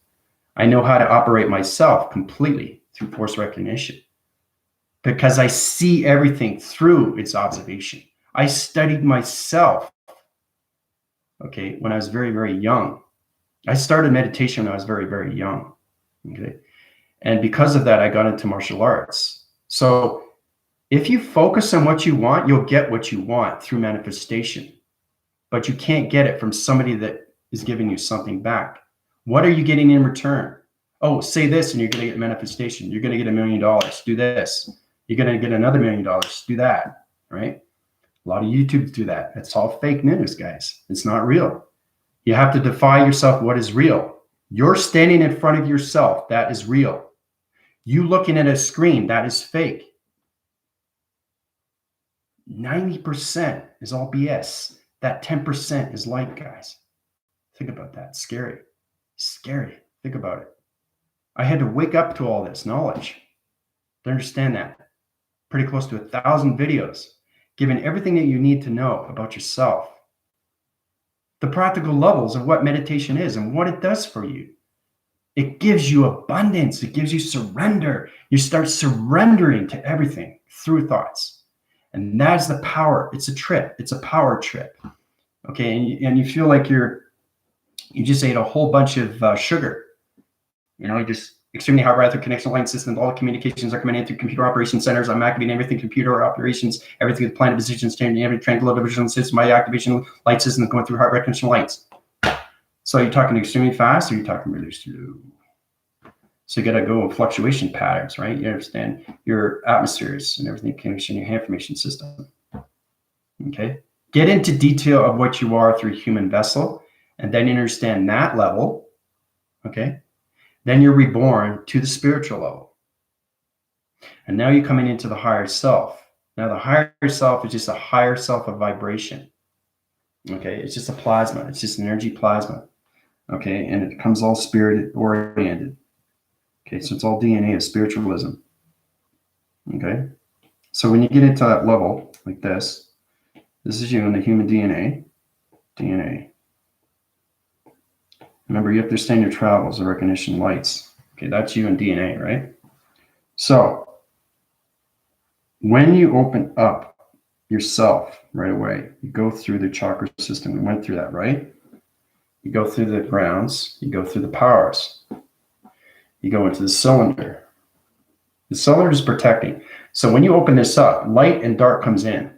I know how to operate myself completely through force recognition. Because I see everything through its observation. I studied myself, okay, when I was very, very young. I started meditation when I was very, very young, okay? And because of that, I got into martial arts. So if you focus on what you want, you'll get what you want through manifestation. But you can't get it from somebody that is giving you something back. What are you getting in return? Oh, say this and you're going to get manifestation. You're going to get $1 million. Do this. You're going to get another $1 million. Do that, right? A lot of YouTubers do that. It's all fake news, guys. It's not real. You have to define yourself what is real. You're standing in front of yourself. That is real. You looking at a screen, that is fake. 90% is all BS. That 10% is light, guys. Think about that. Scary. Scary. Think about it. I had to wake up to all this knowledge to understand that. Pretty close to 1,000 videos, given everything that you need to know about yourself. The practical levels of what meditation is and what it does for you. It gives you abundance. It gives you surrender. You start surrendering to everything through thoughts. And that's the power. It's a trip. It's a power trip. Okay. And you feel like you just ate a whole bunch of sugar. You know, you just extremely high rather connection line systems. All the communications are coming in through computer operation centers. I'm activating everything, computer operations, everything with planet positions, changing every triangular division system. My activation light system is going through heart recognition lights. So you're talking extremely fast, or you're talking really slow. So you got to go with fluctuation patterns, right? You understand your atmospheres and everything connection, your information system. Okay. Get into detail of what you are through human vessel, and then you understand that level. Okay. Then you're reborn to the spiritual level. And now you're coming into the higher self. Now the higher self is just a higher self of vibration. Okay, it's just a plasma. It's just an energy plasma. Okay, and it comes all spirit oriented. Okay, so it's all DNA of spiritualism. Okay, so when you get into that level like this is you in the human DNA. Remember, you have to understand your travels, the recognition lights. Okay, that's you in DNA, right? So when you open up yourself right away, you go through the chakra system. We went through that, right? You go through the grounds, you go through the powers. You go into the cylinder. The cylinder is protecting. So when you open this up, light and dark comes in.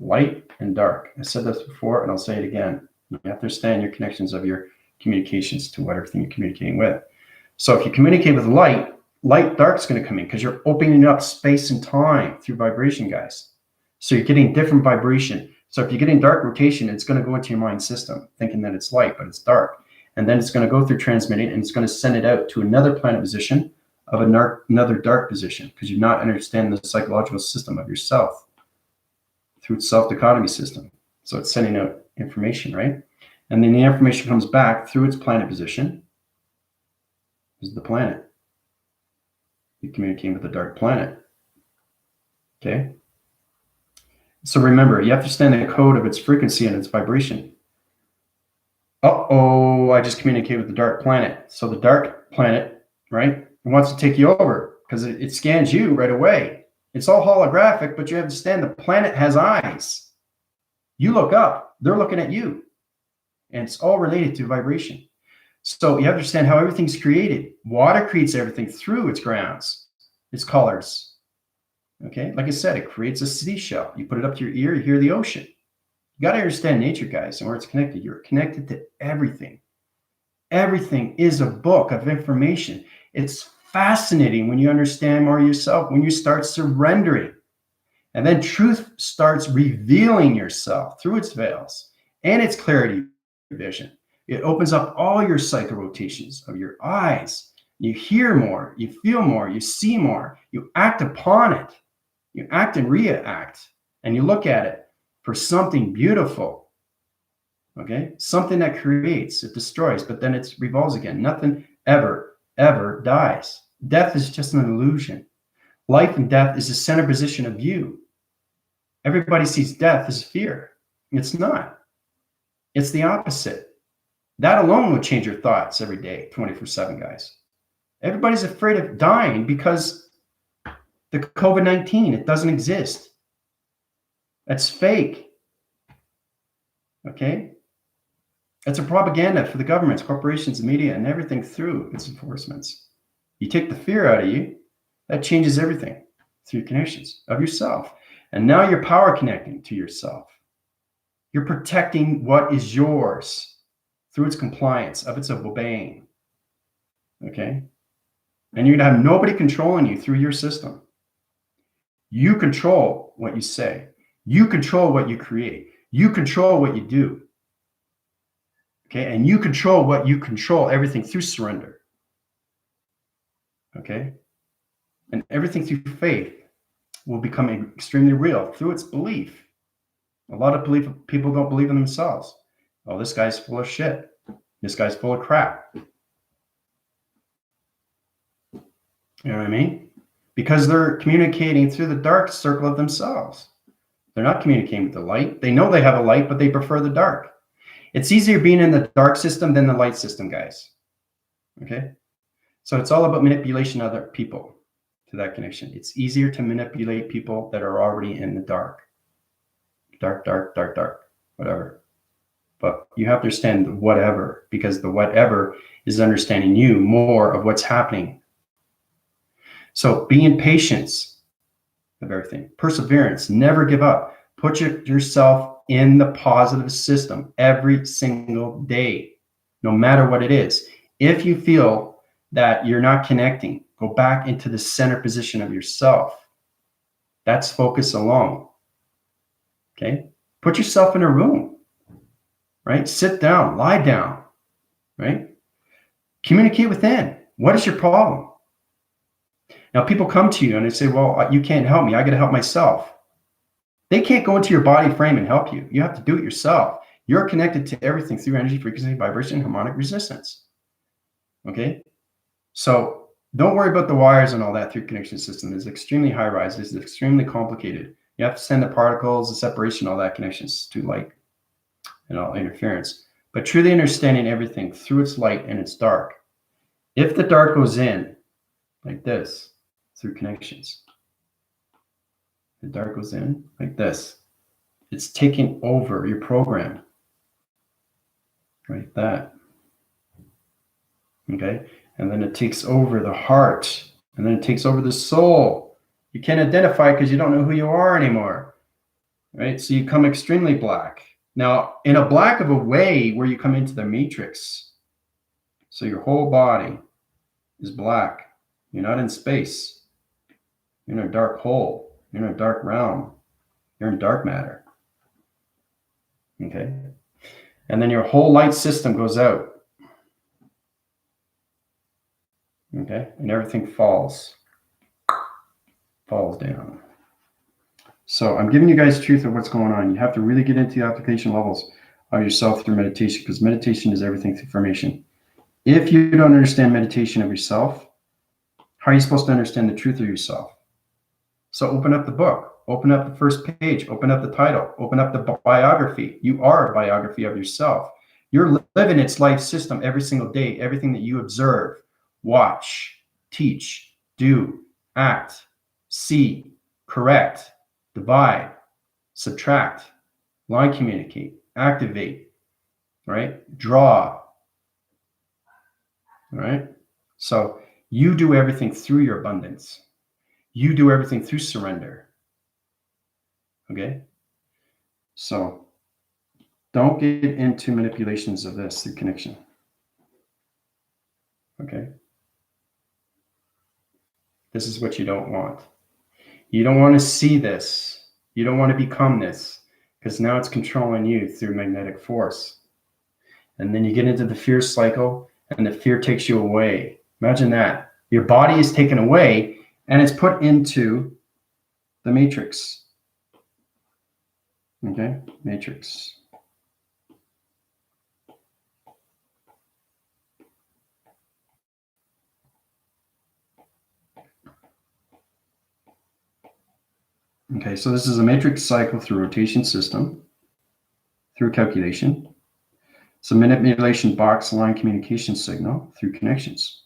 Light and dark. I said this before and I'll say it again. You have to understand your connections of your communications to what everything you're communicating with. So if you communicate with light, light dark's going to come in because you're opening up space and time through vibration, guys. So you're getting different vibration. So if you're getting dark rotation, it's going to go into your mind system thinking that it's light, but it's dark. And then it's going to go through transmitting, and it's going to send it out to another planet position of another dark position, because you're not understanding the psychological system of yourself through its self-dichotomy system. So it's sending out information, right? And then the information comes back through its planet position. This is the planet. You're communicating with the dark planet. Okay? So remember, you have to understand the code of its frequency and its vibration. Uh-oh, I just communicated with the dark planet. So the dark planet, right, wants to take you over because it scans you right away. It's all holographic, but you have to understand the planet has eyes. You look up, they're looking at you. And it's all related to vibration. So you have to understand how everything's created. Water creates everything through its grounds, its colors. Okay, like I said, it creates a seashell. You put it up to your ear, you hear the ocean. You got to understand nature, guys, and where it's connected. You're connected to everything. Everything is a book of information. It's fascinating when you understand more yourself, when you start surrendering. And then truth starts revealing yourself through its veils and its clarity vision. It opens up all your cycle rotations of your eyes. You hear more, you feel more, you see more, you act upon it. You act and react, and you look at it for something beautiful. Okay? Something that creates, it destroys, but then it revolves again. Nothing ever, ever dies. Death is just an illusion. Life and death is the center position of you. Everybody sees death as fear. It's not. It's the opposite. That alone would change your thoughts every day, 24/7, guys. Everybody's afraid of dying because the COVID-19, it doesn't exist. That's fake. Okay? It's a propaganda for the governments, corporations, the media, and everything through its enforcements. You take the fear out of you, that changes everything through connections of yourself. And now you're power connecting to yourself. You're protecting what is yours through its compliance, of its obeying. Okay? And you're going to have nobody controlling you through your system. You control what you say. You control what you create. You control what you do. Okay? And you control what you control, everything through surrender. Okay? And everything through faith will become extremely real through its belief. A lot of people don't believe in themselves. Oh, this guy's full of shit. This guy's full of crap. You know what I mean? Because they're communicating through the dark circle of themselves. They're not communicating with the light. They know they have a light, but they prefer the dark. It's easier being in the dark system than the light system, guys. Okay? So it's all about manipulation of other people to that connection. It's easier to manipulate people that are already in the dark. Dark, dark, dark, dark, whatever. But you have to understand the whatever, because the whatever is understanding you more of what's happening. So be in patience of everything. Perseverance, never give up. Put yourself in the positive system every single day, no matter what it is. If you feel that you're not connecting, go back into the center position of yourself. That's focus alone. Okay? Put yourself in a room, right? Sit down, lie down, right? Communicate within. What is your problem? Now, people come to you and they say, well, you can't help me. I got to help myself. They can't go into your body frame and help you. You have to do it yourself. You're connected to everything through energy, frequency, vibration, harmonic resistance. Okay? So don't worry about the wires and all that through connection system. It's extremely high rise. It's extremely complicated. You have to send the particles, the separation, all that connections to light and all interference. But truly understanding everything through its light and its dark. If the dark goes in like this, through connections, the dark goes in like this, it's taking over your program. Like that. Okay? And then it takes over the heart. And then it takes over the soul. You can't identify because you don't know who you are anymore. Right? So you come extremely black. Now, in a black of a way where you come into the matrix. So your whole body is black. You're not in space. You're in a dark hole. You're in a dark realm. You're in dark matter. Okay? And then your whole light system goes out. Okay? And everything falls down. So I'm giving you guys truth of what's going on. You have to really get into the application levels of yourself through meditation, because meditation is everything through formation. If you don't understand meditation of yourself, how are you supposed to understand the truth of yourself? So open up the book, open up the first page, open up the title, open up the biography. You are a biography of yourself. You're living its life system every single day, everything that you observe, watch, teach, do, act, see, correct, divide, subtract, line communicate, activate, right? Draw, all right? So you do everything through your abundance. You do everything through surrender, okay? So don't get into manipulations of this through connection, okay? This is what you don't want. You don't want to see this. You don't want to become this, because now it's controlling you through magnetic force. And then you get into the fear cycle, and the fear takes you away. Imagine that. Your body is taken away, and it's put into the matrix. Okay? Matrix. Okay, so this is a matrix cycle through rotation system, through calculation. It's a manipulation box line communication signal through connections.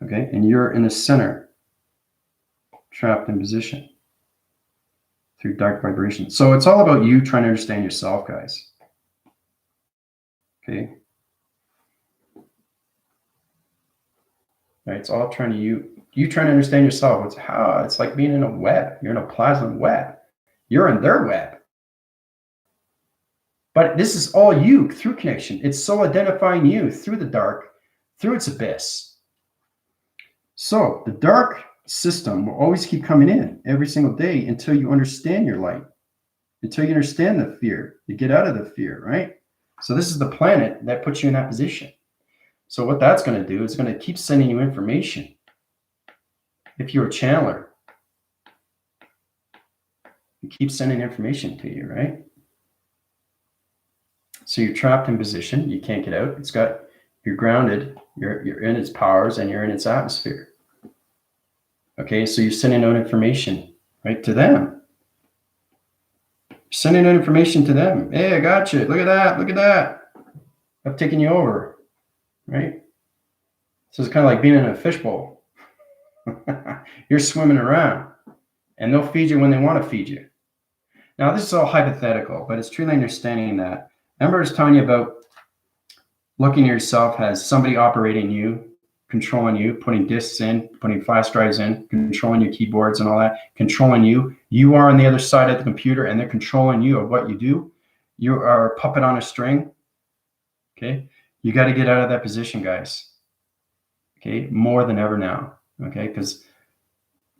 Okay, and you're in the center, trapped in position through dark vibration. So it's all about you trying to understand yourself, guys. Okay. Right, it's all trying to you trying to understand yourself. It's like being in a web. You're in a plasma web. You're in their web. But this is all you through connection. It's so identifying you through the dark, through its abyss. So the dark system will always keep coming in every single day until you understand your light, until you understand the fear. You get out of the fear, right? So this is the planet that puts you in that position. So what that's going to do is going to keep sending you information. If you're a channeler, it keeps sending information to you, right? So you're trapped in position. You can't get out. You're grounded. You're in its powers and you're in its atmosphere. Okay, so you're sending out information, right, to them. You're sending out information to them. Hey, I got you. Look at that. Look at that. I've taken you over, right? So it's kind of like being in a fishbowl. You're swimming around, and they'll feed you when they want to feed you. Now, this is all hypothetical, but it's truly understanding that. Remember I was telling you about looking at yourself as somebody operating you, controlling you, putting discs in, putting flash drives in, controlling your keyboards and all that, controlling you. You are on the other side of the computer, and they're controlling you of what you do. You are a puppet on a string, okay? You got to get out of that position, guys, okay? More than ever now, okay? Because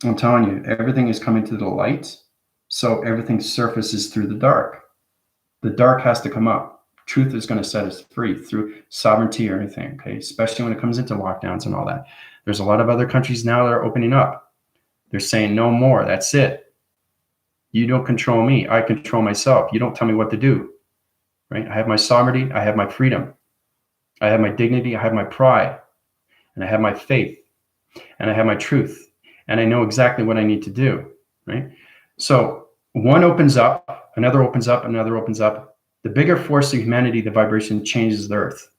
I'm telling you, everything is coming to the light, so everything surfaces through the dark. The dark has to come up. Truth is going to set us free through sovereignty or anything, okay? Especially when it comes into lockdowns and all that. There's a lot of other countries now that are opening up. They're saying no more. That's it. You don't control me. I control myself. You don't tell me what to do, right? I have my sovereignty. I have my freedom. I have my dignity. I have my pride. And I have my faith. And I have my truth. And I know exactly what I need to do, right? So one opens up, another opens up, another opens up. The bigger force of humanity, the vibration changes the earth.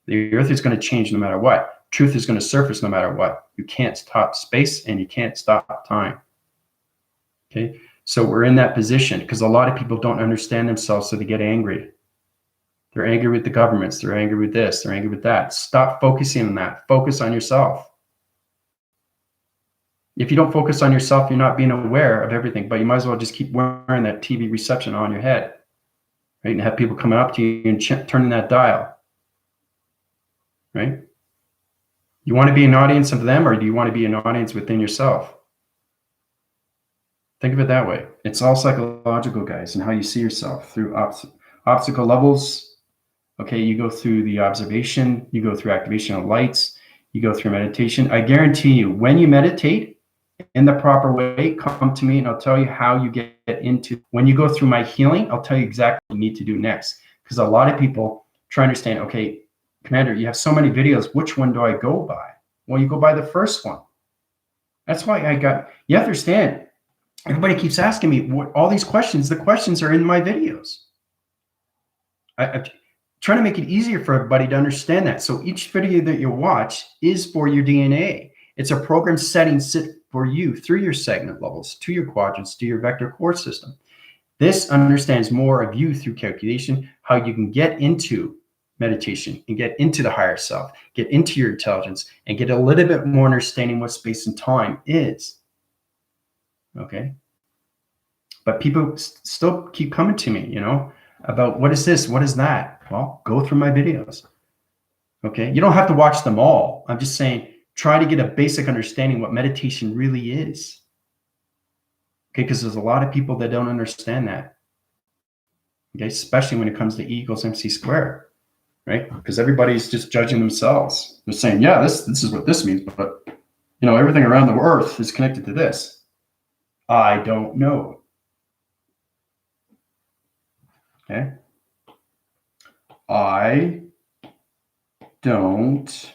The earth is going to change no matter what. Truth is going to surface no matter what. You can't stop space and you can't stop time. Okay? So we're in that position because a lot of people don't understand themselves, so they get angry. They're angry with the governments. They're angry with this. They're angry with that. Stop focusing on that. Focus on yourself. If you don't focus on yourself, you're not being aware of everything, but you might as well just keep wearing that TV reception on your head, right? And have people coming up to you and turning that dial, right? You want to be an audience of them, or do you want to be an audience within yourself? Think of it that way. It's all psychological, guys, and how you see yourself through obstacle levels. Okay, you go through the observation, you go through activation of lights, you go through meditation. I guarantee you, when you meditate in the proper way, come to me and I'll tell you how you get into. When you go through my healing, I'll tell you exactly what you need to do next. Because a lot of people try to understand, okay, Commander, you have so many videos. Which one do I go by? Well, you go by the first one. That's why you have to understand. Everybody keeps asking me all these questions. The questions are in my videos. I'm trying to make it easier for everybody to understand that. So each video that you watch is for your DNA. It's a program setting for you through your segment levels, to your quadrants, to your vector core system. This understands more of you through calculation, how you can get into meditation and get into the higher self, get into your intelligence, and get a little bit more understanding what space and time is. Okay. But people still keep coming to me, about what is this? What is that? Well, go through my videos. Okay. You don't have to watch them all. I'm just saying, try to get a basic understanding what meditation really is. Okay. Because there's a lot of people that don't understand that. Okay. Especially when it comes to E equals MC squared, right? Because everybody's just judging themselves. They're saying, yeah, this is what this means, but everything around the earth is connected to this. I don't know. Okay. I don't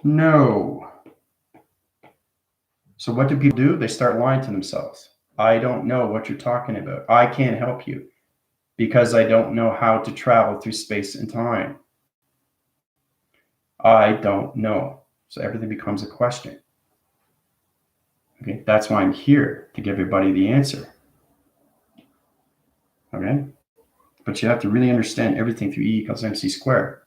know. So what do people do? They start lying to themselves. I don't know what you're talking about. I can't help you because I don't know how to travel through space and time. I don't know. So everything becomes a question. Okay, that's why I'm here, to give everybody the answer. Okay, but you have to really understand everything through E equals MC squared.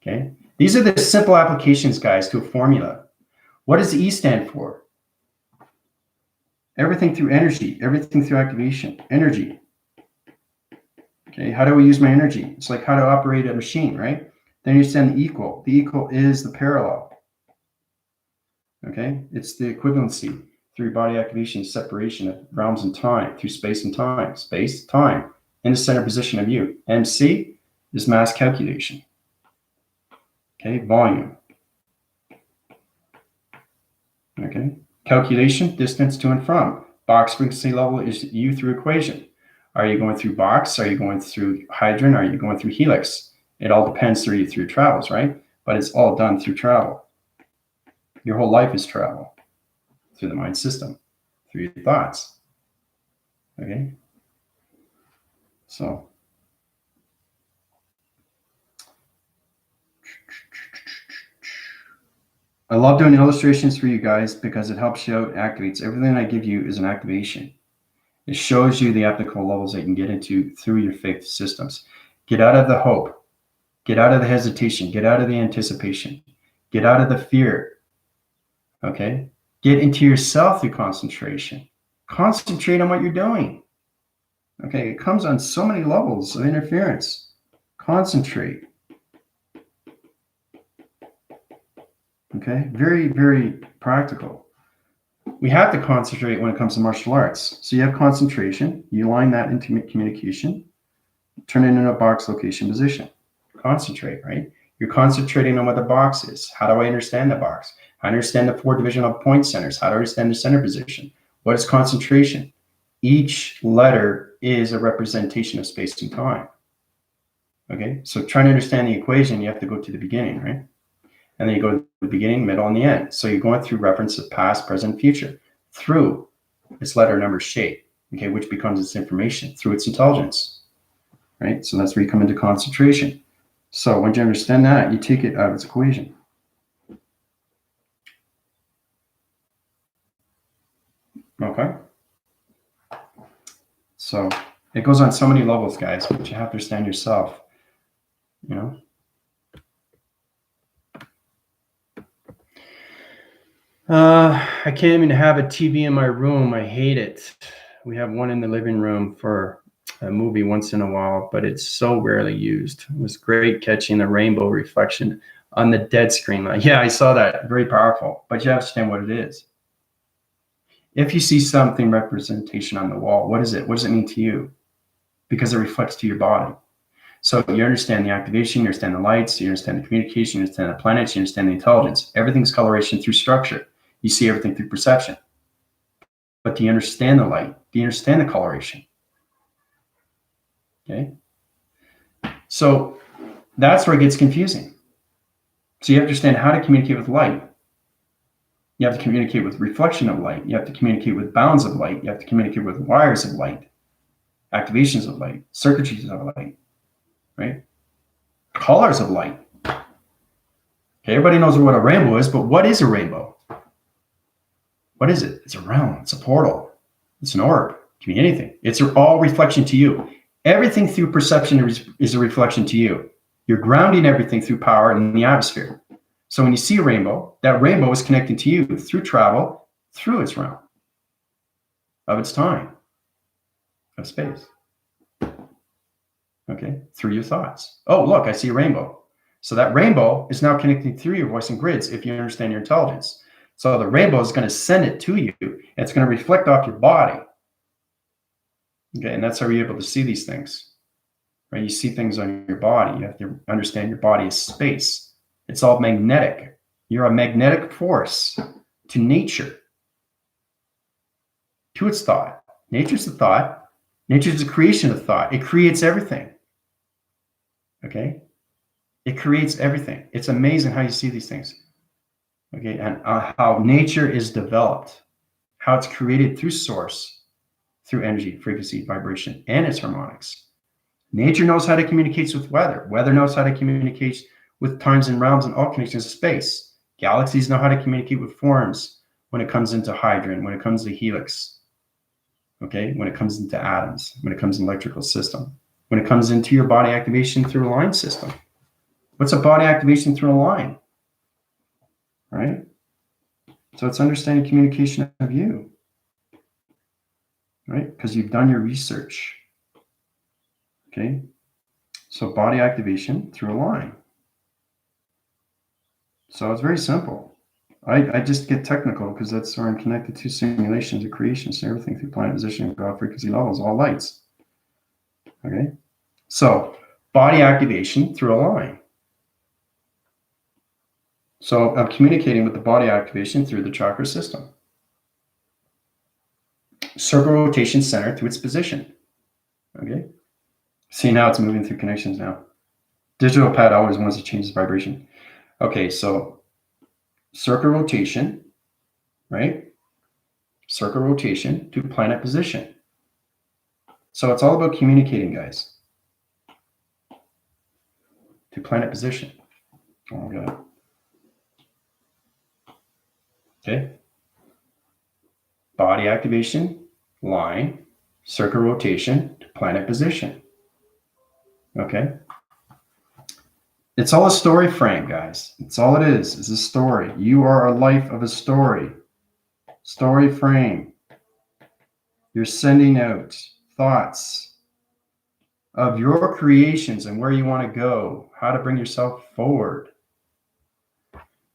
Okay, these are the simple applications, guys, to a formula. What does E stand for? Everything through energy, everything through activation, energy. Okay, how do we use my energy? It's like how to operate a machine, right? Then you send the equal. The equal is the parallel. Okay, it's the equivalency through body activation, separation of realms and time, through space and time, in the center position of you. MC is mass calculation. Okay, volume. Okay, calculation, distance to and from. Box frequency level is U through equation. Are you going through box? Are you going through hydrogen? Are you going through helix? It all depends through travels, right? But it's all done through travel. Your whole life is travel through the mind system, through your thoughts. Okay? So, I love doing illustrations for you guys because it helps you out, activates. Everything I give you is an activation. It shows you the applicable levels that you can get into through your faith systems. Get out of the hope. Get out of the hesitation. Get out of the anticipation. Get out of the fear. Okay? Get into yourself through concentration. Concentrate on what you're doing. Okay? It comes on so many levels of interference. Concentrate. Okay? Very, very practical. We have to concentrate when it comes to martial arts. So you have concentration. You line that into communication. Turn it into a box location position. Concentrate, right? You're concentrating on what the box is. How do I understand the box? I understand the 4 divisional point centers. How do I understand the center position? What is concentration? Each letter is a representation of space and time. Okay, so trying to understand the equation, you have to go to the beginning, right? And then you go to the beginning, middle, and the end. So you're going through reference of past, present, future through its letter, number, shape, okay, which becomes its information through its intelligence, right? So that's where you come into concentration. So once you understand that, you take it out of its equation. Okay. So it goes on so many levels, guys, but you have to understand yourself, I can't even have a TV in my room. I hate it. We have one in the living room for a movie once in a while, but it's so rarely used. It was great catching the rainbow reflection on the dead screen. Like, yeah, I saw that. Very powerful. But you understand what it is. If you see something representation on the wall, what is it? What does it mean to you? Because it reflects to your body. So you understand the activation, you understand the lights, you understand the communication, you understand the planets, you understand the intelligence. Everything's coloration through structure. You see everything through perception. But do you understand the light? Do you understand the coloration? Okay. So that's where it gets confusing. So you have to understand how to communicate with light. You have to communicate with reflection of light. You have to communicate with bounds of light. You have to communicate with wires of light, activations of light, circuitries of light, right? Colors of light. Okay, everybody knows what a rainbow is, but what is a rainbow? What is it? It's a realm. It's a portal. It's an orb. It can be anything. It's all reflection to you. Everything through perception is a reflection to you. You're grounding everything through power in the atmosphere. So when you see a rainbow, that rainbow is connecting to you through travel, through its realm, of its time, of space. Okay, through your thoughts. Oh, look, I see a rainbow. So that rainbow is now connecting through your voice and grids if you understand your intelligence. So the rainbow is going to send it to you. And it's going to reflect off your body. Okay, and that's how you're able to see these things. Right? You see things on your body. You have to understand your body is space. It's all magnetic. You're a magnetic force to nature, to its thought. Nature's the thought. Nature's the creation of thought. It creates everything. Okay? It creates everything. It's amazing how you see these things. Okay, and how nature is developed, how it's created through source, through energy, frequency, vibration, and its harmonics. Nature knows how to communicate with weather. Weather knows how to communicate with times and realms and all connections of space. Galaxies know how to communicate with forms when it comes into hydrogen, when it comes to helix, okay, when it comes into atoms, when it comes in electrical system, when it comes into your body activation through a line system. What's a body activation through a line? Right? So it's understanding communication of you, right? Because you've done your research. Okay? So body activation through a line. So it's very simple. I just get technical because that's where I'm connected to simulations of creations and everything through planet position, God frequency levels, all lights. Okay? So body activation through a line. So I'm communicating with the body activation through the chakra system. Circle rotation center to its position. Okay? See, now it's moving through connections now. Digital pad always wants to change its vibration. Okay, so circle rotation, right? Circle rotation to planet position. So it's all about communicating, guys. To planet position. Oh my God. Okay. Body activation, line, circle rotation to planet position. Okay. It's all a story frame, guys. It's all it is a story. You are a life of a story. Story frame. You're sending out thoughts of your creations and where you want to go, how to bring yourself forward.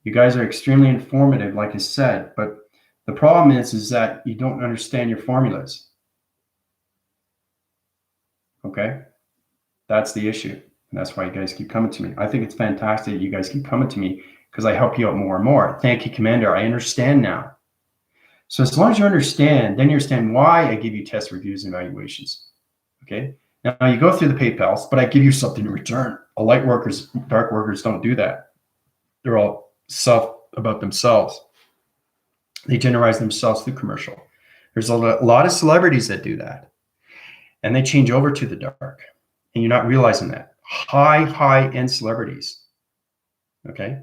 You guys are extremely informative, like I said, but the problem is that you don't understand your formulas. Okay? That's the issue. And that's why you guys keep coming to me. I think it's fantastic that you guys keep coming to me because I help you out more and more. Thank you, Commander. I understand now. So as long as you understand, then you understand why I give you test reviews and evaluations. Okay? Now you go through the PayPals, but I give you something in return. Light workers, dark workers don't do that. They're all about themselves. They generate themselves through commercial. There's a lot of celebrities that do that. And they change over to the dark. And you're not realizing that. High-end celebrities. Okay?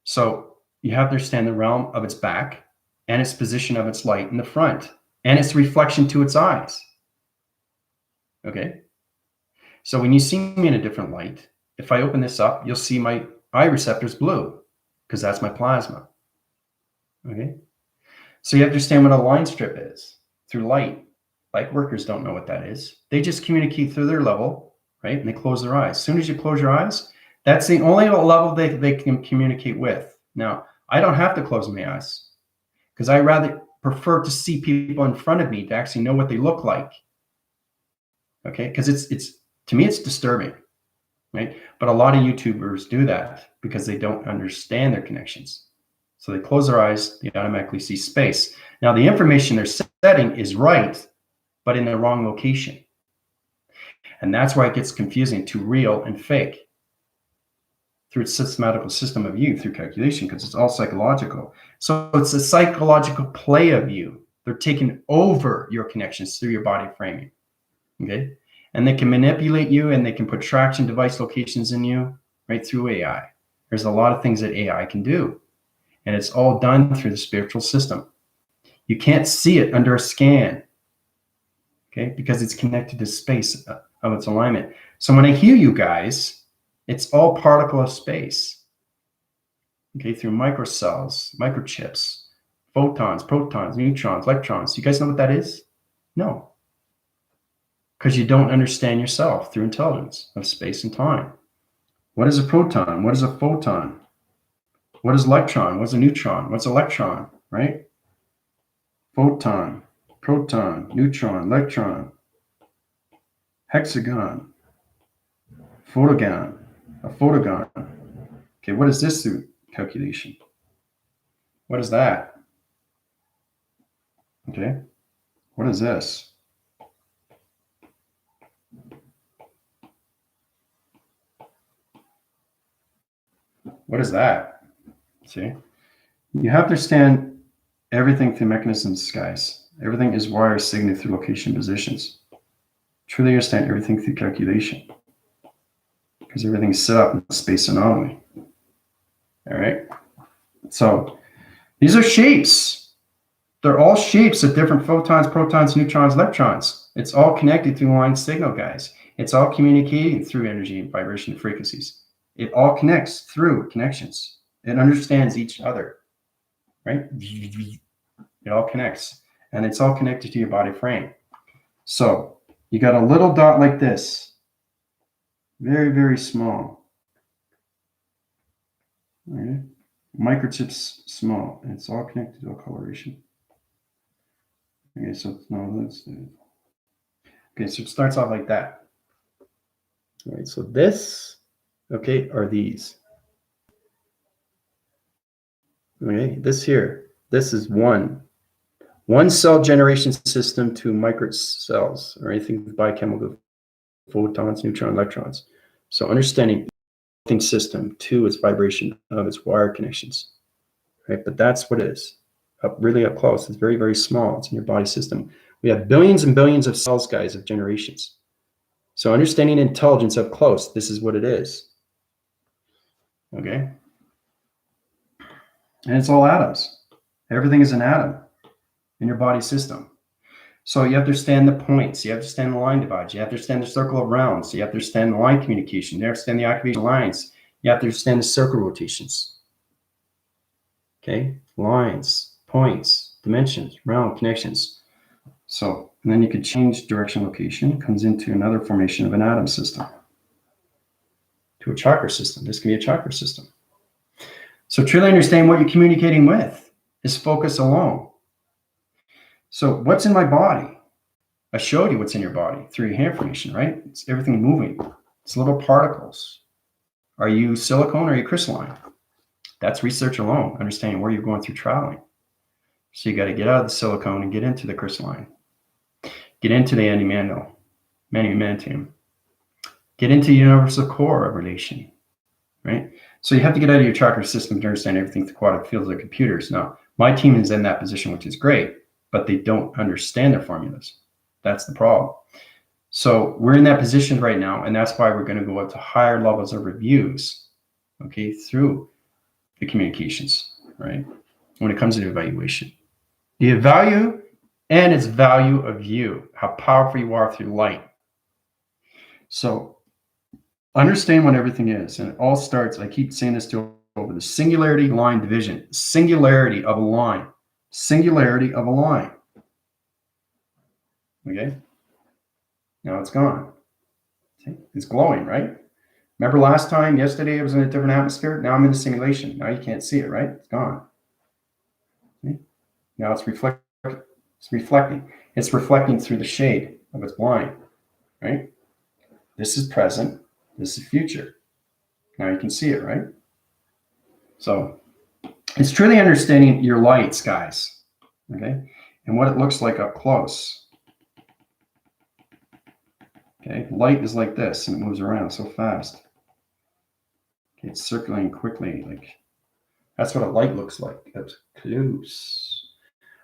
So you have to understand the realm of its back and its position of its light in the front and its reflection to its eyes. Okay? So when you see me in a different light, if I open this up, you'll see my eye receptors blue because that's my plasma. Okay? So you have to understand what a line strip is through light. Light workers don't know what that is. They just communicate through their level, right? And they close their eyes. As soon as you close your eyes, That's the only level they can communicate with. Now, I don't have to close my eyes because I rather prefer to see people in front of me to actually know what they look like. Okay, because it's to me it's disturbing, right? But a lot of YouTubers do that because they don't understand their connections. So they close their eyes, they automatically see space. Now the information they're setting is right, but in the wrong location. And that's why it gets confusing to real and fake through its systematical system of you, through calculation, because it's all psychological. So it's a psychological play of you. They're taking over your connections through your body framing. Okay. And they can manipulate you and they can put traction device locations in you right through AI. There's a lot of things that AI can do. And it's all done through the spiritual system. You can't see it under a scan. Okay, because it's connected to space of its alignment. So when I hear you guys, it's all particle of space. Okay, through microcells, microchips, photons, protons, neutrons, electrons. You guys know what that is? No. Because you don't understand yourself through intelligence of space and time. What is a proton? What is a photon? What is electron? What's a neutron? What's electron, right? Photon, proton, neutron, electron, hexagon, photogon, a photogon. Okay, what is this through calculation? What is that? Okay, what is this? What is that? See, you have to understand everything through mechanisms, guys. Everything is wire signal through location positions. Truly understand everything through calculation, because everything is set up in space anomaly. All right. So these are shapes. They're all shapes of different photons, protons, neutrons, electrons. It's all connected through line signal, guys. It's all communicating through energy and vibration and frequencies. It all connects through connections. It understands each other, right? It all connects, and it's all connected to your body frame. So you got a little dot like this, very, very small. All right. Microchips small, and it's all connected to a coloration. Okay, so no, let's okay, so it starts off like that. All right, so this, okay, are these. Okay, this here, this is one cell generation system to microcells or anything with biochemical photons, neutrons, electrons. So understanding system to its vibration of its wire connections, right? But that's what it is. Really up close. It's very, very small. It's in your body system. We have billions and billions of cells, guys, of generations. So understanding intelligence up close, this is what it is. Okay? And it's all atoms. Everything is an atom in your body system. So you have to understand the points. You have to understand the line divides. You have to understand the circle of rounds. You have to understand the line communication. You have to understand the activation lines. You have to understand the circle rotations. Okay? Lines, points, dimensions, round connections. So, and then you could change direction location, comes into another formation of an atom system to a chakra system. This can be a chakra system. So truly understand what you're communicating with is focus alone. So what's in my body? I showed you what's in your body through your hand formation, right? It's everything moving. It's little particles. Are you silicone or are you crystalline? That's research alone, understanding where you're going through traveling. So you got to get out of the silicone and get into the crystalline. Get into the animantium. Get into the universal core of relation, right? So you have to get out of your chakra system to understand everything through quantum fields of computers. Now, my team is in that position, which is great, but they don't understand their formulas. That's the problem. So we're in that position right now, and that's why we're going to go up to higher levels of reviews, okay, through the communications, right? When it comes to evaluation. The value and its value of you, how powerful you are through light. So understand what everything is, and it all starts, I keep saying this to over, the singularity line division, singularity of a line, singularity of a line. Okay, now it's gone. See? It's glowing, right? Remember last time, yesterday, I was in a different atmosphere. Now I'm in the simulation. Now you can't see it, right? It's gone. Okay? Now it's reflecting. It's reflecting. It's reflecting through the shade of its blind, right? This is present. This is future. Now you can see it, right? So it's truly understanding your lights, guys, okay? And what it looks like up close. Okay, light is like this, and it moves around so fast. Okay, it's circling quickly, like that's what a light looks like up close.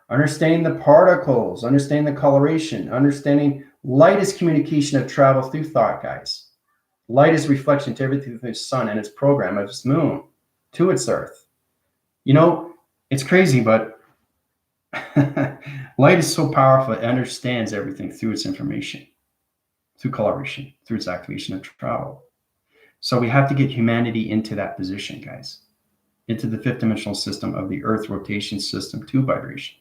Understanding the particles, understanding the coloration, understanding light is communication of travel through thought, guys. Light is reflection to everything through the sun and its program of its moon to its earth. You know, it's crazy, but light is so powerful, it understands everything through its information, through coloration, through its activation of travel. So we have to get humanity into that position, guys, into the fifth dimensional system of the Earth rotation system to vibration,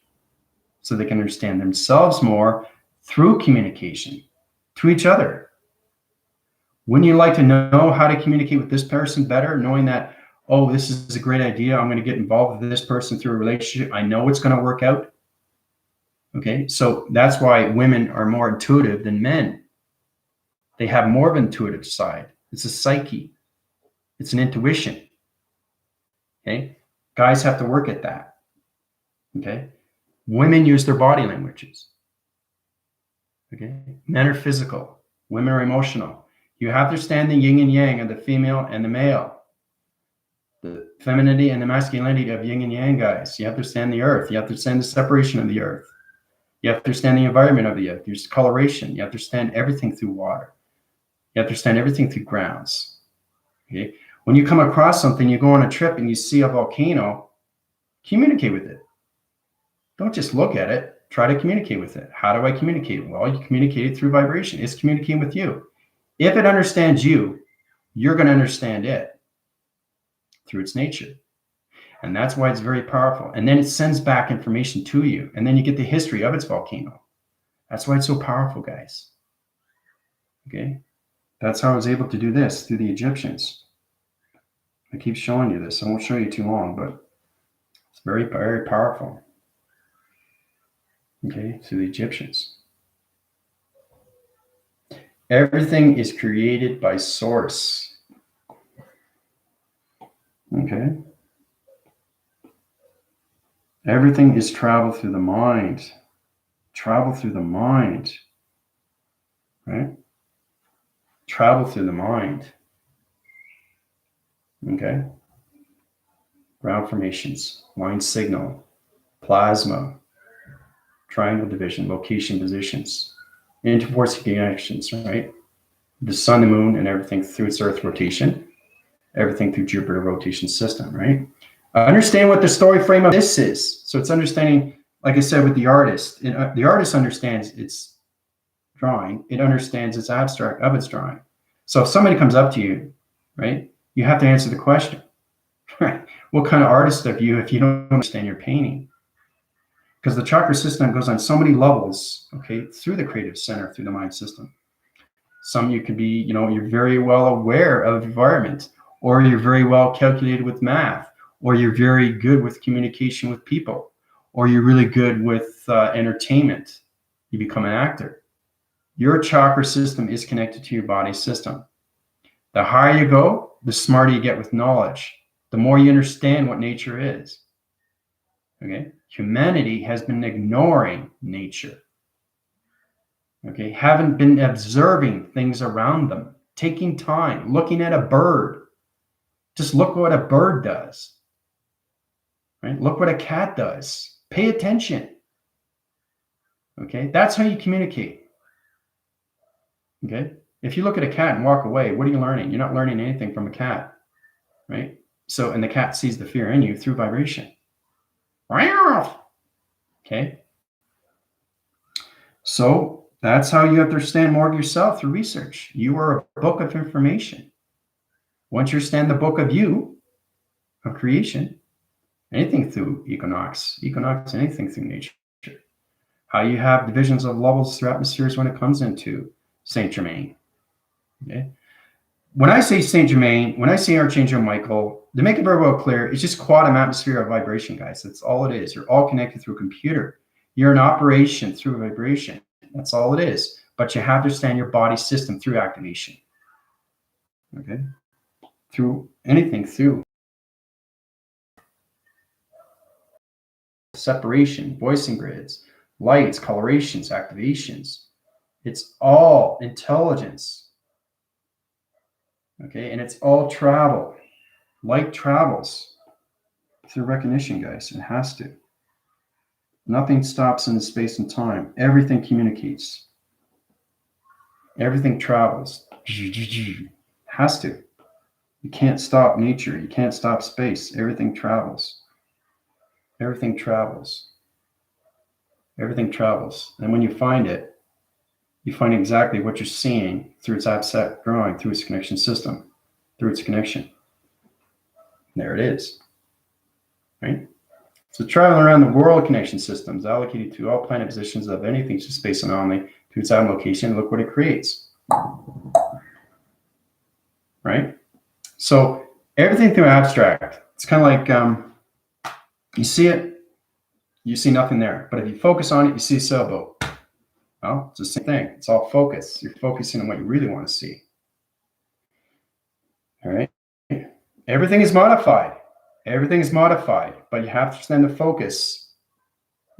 so they can understand themselves more through communication to each other. Wouldn't you like to know how to communicate with this person better, knowing that, oh, this is a great idea, I'm going to get involved with this person through a relationship, I know it's going to work out? Okay, so that's why women are more intuitive than men. They have more of an intuitive side. It's a psyche. It's an intuition. Okay, guys have to work at that. Okay, women use their body languages. Okay, men are physical. Women are emotional. You have to understand the yin and yang of the female and the male. The femininity and the masculinity of yin and yang, guys. You have to understand the earth. You have to understand the separation of the earth. You have to understand the environment of the earth. There's coloration. You have to understand everything through water. You have to understand everything through grounds. Okay? When you come across something, you go on a trip and you see a volcano, communicate with it. Don't just look at it. Try to communicate with it. How do I communicate? Well, you communicate it through vibration. It's communicating with you. If it understands you, you're going to understand it through its nature. And that's why it's very powerful. And then it sends back information to you. And then you get the history of its volcano. That's why it's so powerful, guys. Okay? That's how I was able to do this through the Egyptians. I keep showing you this. I won't show you too long, but it's very, very powerful. Okay? Through the Egyptians. Everything is created by source. Okay? Everything is travel through the mind. Travel through the mind. Right? Travel through the mind. Okay? Ground formations, line signal, plasma, triangle division, location positions, interforce connections, right? The sun, the moon, and everything through its Earth rotation, everything through Jupiter rotation system, right? Understand what the story frame of this is. So it's understanding, like I said, with the artist. The artist understands its drawing. It understands its abstract of its drawing. So if somebody comes up to you, right, you have to answer the question, right? What kind of artist are you if you don't understand your painting? Because the chakra system goes on so many levels, okay, through the creative center, through the mind system. Some you could be, you're very well aware of environment, or you're very well calculated with math, or you're very good with communication with people, or you're really good with entertainment. You become an actor. Your chakra system is connected to your body system. The higher you go, the smarter you get with knowledge, the more you understand what nature is. Okay? Humanity has been ignoring nature. Okay? Haven't been observing things around them, taking time, looking at a bird. Just look what a bird does. Right? Look what a cat does. Pay attention. Okay? That's how you communicate. Okay? If you look at a cat and walk away, what are you learning? You're not learning anything from a cat. Right? So, and the cat sees the fear in you through vibration. Okay? So that's how you understand more of yourself through research. You are a book of information. Once you understand the book of you, of creation, anything through equinox, anything through nature, how you have divisions of levels through atmospheres when it comes into Saint Germain. Okay? when I say Saint Germain, when I say Archangel Michael, to make it very well clear, it's just quantum atmosphere of vibration, guys. That's all it is. You're all connected through a computer. You're in operation through vibration. That's all it is. But you have to understand your body system through activation. Okay? Through anything, through separation, voicing grids, lights, colorations, activations. It's all intelligence. Okay? And it's all travel. Light travels through recognition, guys. It has to. Nothing stops in the space and time. Everything communicates. Everything travels. Has to. You can't stop nature. You can't stop space. Everything travels. Everything travels. Everything travels. And when you find it, you find exactly what you're seeing through its abstract drawing, through its connection system, through its connection. There it is. Right? So traveling around the world connection systems allocated to all planet positions of anything to space anomaly to its atom location, look what it creates. Right? So everything through abstract, it's kind of like you see it, you see nothing there. But if you focus on it, you see a sailboat. Well, it's the same thing. It's all focus. You're focusing on what you really want to see. All right? Everything is modified. Everything is modified, but you have to understand the focus.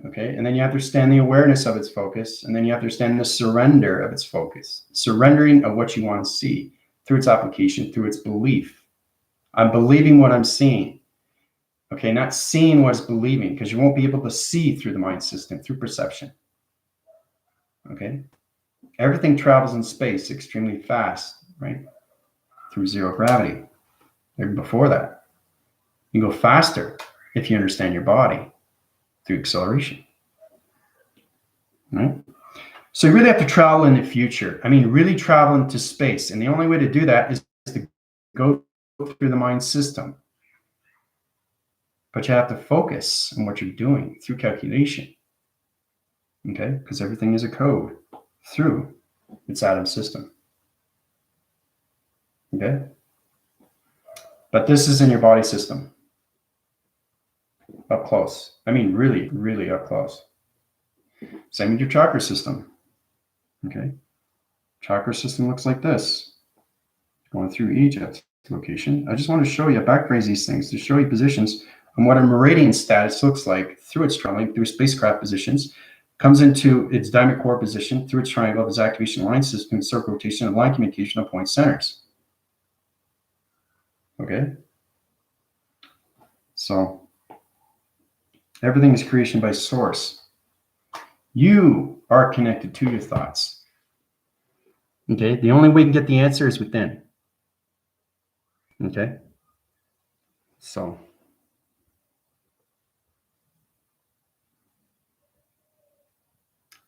Okay? And then you have to understand the awareness of its focus. And then you have to understand the surrender of its focus. Surrendering of what you want to see through its application, through its belief. I'm believing what I'm seeing. Okay, not seeing what's believing, because you won't be able to see through the mind system, through perception. Okay? Everything travels in space extremely fast, right? Through zero gravity. Even before that. You go faster if you understand your body through acceleration. Right? So you really have to travel in the future. I mean, really travel into space. And the only way to do that is to go through the mind system. But you have to focus on what you're doing through calculation. Okay? Because everything is a code through its atom system. Okay? But this is in your body system. Up close. I mean, really, really up close. Same with your chakra system. Okay? Chakra system looks like this. Going through Egypt location. I just want to show you, backtrace these things to show you positions and what a meridian status looks like through its traveling, through spacecraft positions, comes into its diamond core position, through its triangle, its activation line system, circle rotation, and line communication of point centers. Okay? So, everything is creation by source. You are connected to your thoughts. Okay? The only way you can get the answer is within. Okay? So,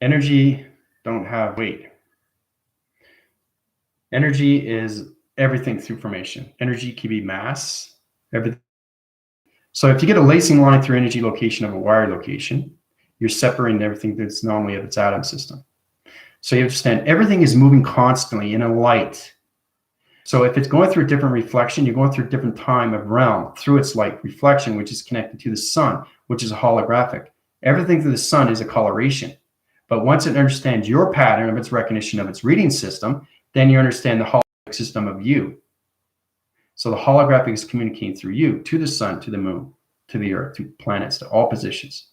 energy don't have weight. Energy is everything through formation. Energy can be mass, everything. So if you get a lacing line through energy location of a wire location, you're separating everything that's normally of its atom system. So you understand everything is moving constantly in a light. So if it's going through a different reflection, you're going through a different time of realm through its light reflection, which is connected to the sun, which is a holographic. Everything through the sun is a coloration. But once it understands your pattern of its recognition of its reading system, then you understand the holographic system of you. So the holographic is communicating through you to the sun, to the moon, to the earth, to planets, to all positions,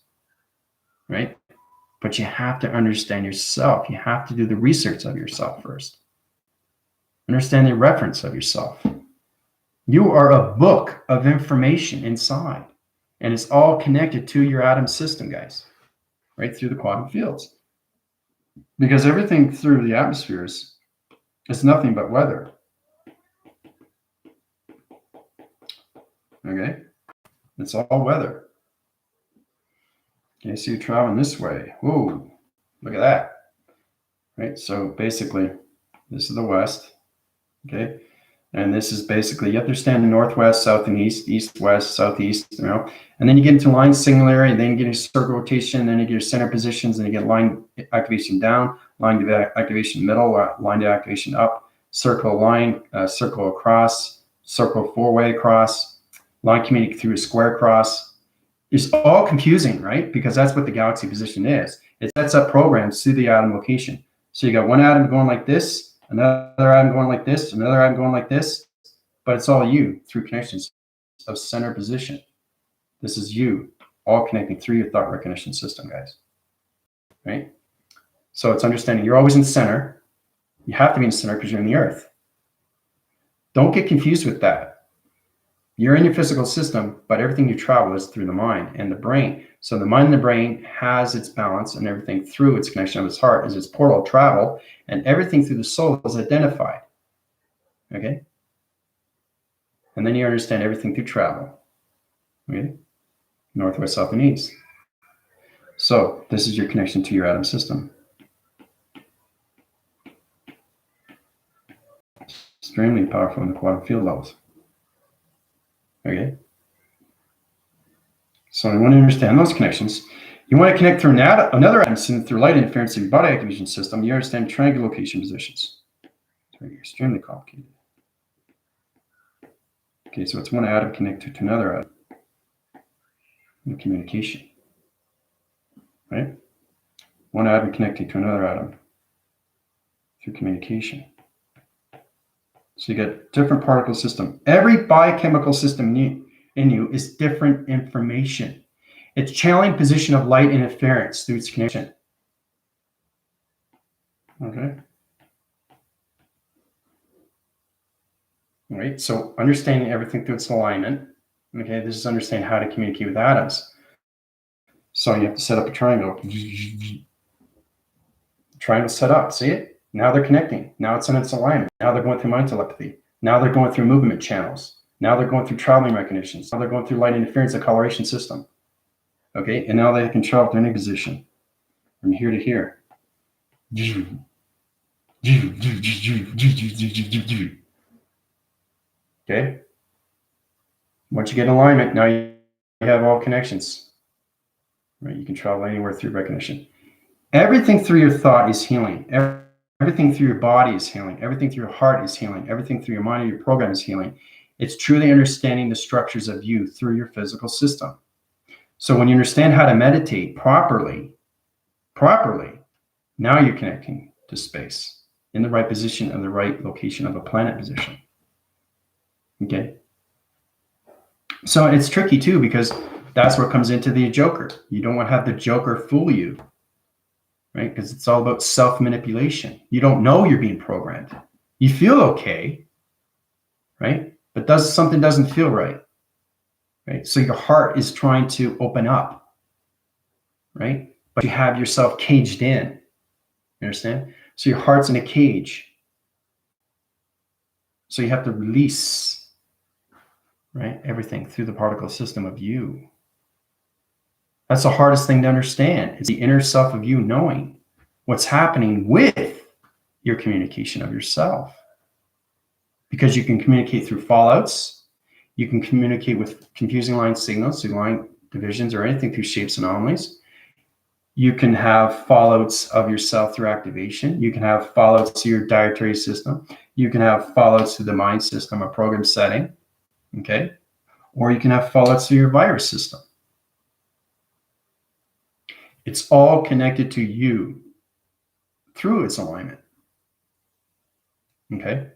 right? But you have to understand yourself. You have to do the research of yourself first. Understand the reference of yourself. You are a book of information inside, and it's all connected to your atom system, guys, right through the quantum fields. Because everything through the atmospheres is nothing but weather. Okay? It's all weather. Okay, so you're traveling this way. Whoa, look at that. Right? So basically, this is the west. Okay? And this is basically, you understand the northwest, south, and east, east, west, southeast, you know. And then you get into line singularity, and then you get into circle rotation, then you get your center positions, and you get line activation down, line activation middle, line activation up, circle line, circle across, circle four-way across, line communicating through a square across. It's all confusing, right? Because that's what the galaxy position is. It sets up programs through the atom location. So you got one atom going like this, another atom going like this, another atom going like this, but it's all you through connections of center position. This is you, all connecting through your thought recognition system, guys, right? So it's understanding you're always in center. You have to be in center because you're in the earth. Don't get confused with that. You're in your physical system, but everything you travel is through the mind and the brain. So the mind and the brain has its balance, and everything through its connection of its heart is its portal of travel, and everything through the soul is identified. Okay? And then you understand everything through travel. Okay? North, west, south, and east. So this is your connection to your atom system. Extremely powerful in the quantum field levels. Okay? So you want to understand those connections. You want to connect through another atom system through light interference of your body activation system. You understand triangle location positions. It's extremely complicated. Okay, so it's one atom connected to another atom in communication, right? One atom connecting to another atom through communication. So you get different particle system. Every biochemical system in you is different information. It's channeling position of light interference through its connection. Okay. All right. So understanding everything through its alignment. Okay. This is understanding how to communicate with atoms. So you have to set up a triangle. Triangle set up. See it? Now they're connecting. Now it's in its alignment. Now they're going through mind telepathy. Now they're going through movement channels. Now they're going through traveling recognitions. Now they're going through light interference, the coloration system. Okay, and now they can travel to any position from here to here. Okay. Once you get in alignment, now you have all connections. Right? You can travel anywhere through recognition. Everything through your thought is healing. Everything through your body is healing. Everything through your heart is healing. Everything through your mind and your program is healing. It's truly understanding the structures of you through your physical system. So when you understand how to meditate properly, now you're connecting to space in the right position and the right location of a planet position. Okay. So it's tricky too, because that's where it comes into the Joker. You don't want to have the Joker fool you. Right? Because it's all about self-manipulation. You don't know you're being programmed. You feel okay, right? But something doesn't feel right, right? So your heart is trying to open up, right? But you have yourself caged in. You understand? So your heart's in a cage. So you have to release, right? Everything through the particle system of you. That's the hardest thing to understand. It's the inner self of you knowing what's happening with your communication of yourself. Because you can communicate through fallouts. You can communicate with confusing line signals, through line divisions, or anything through shapes and anomalies. You can have fallouts of yourself through activation. You can have fallouts to your dietary system. You can have fallouts to the mind system, a program setting. Okay? Or you can have fallouts to your virus system. It's all connected to you through its alignment. Okay?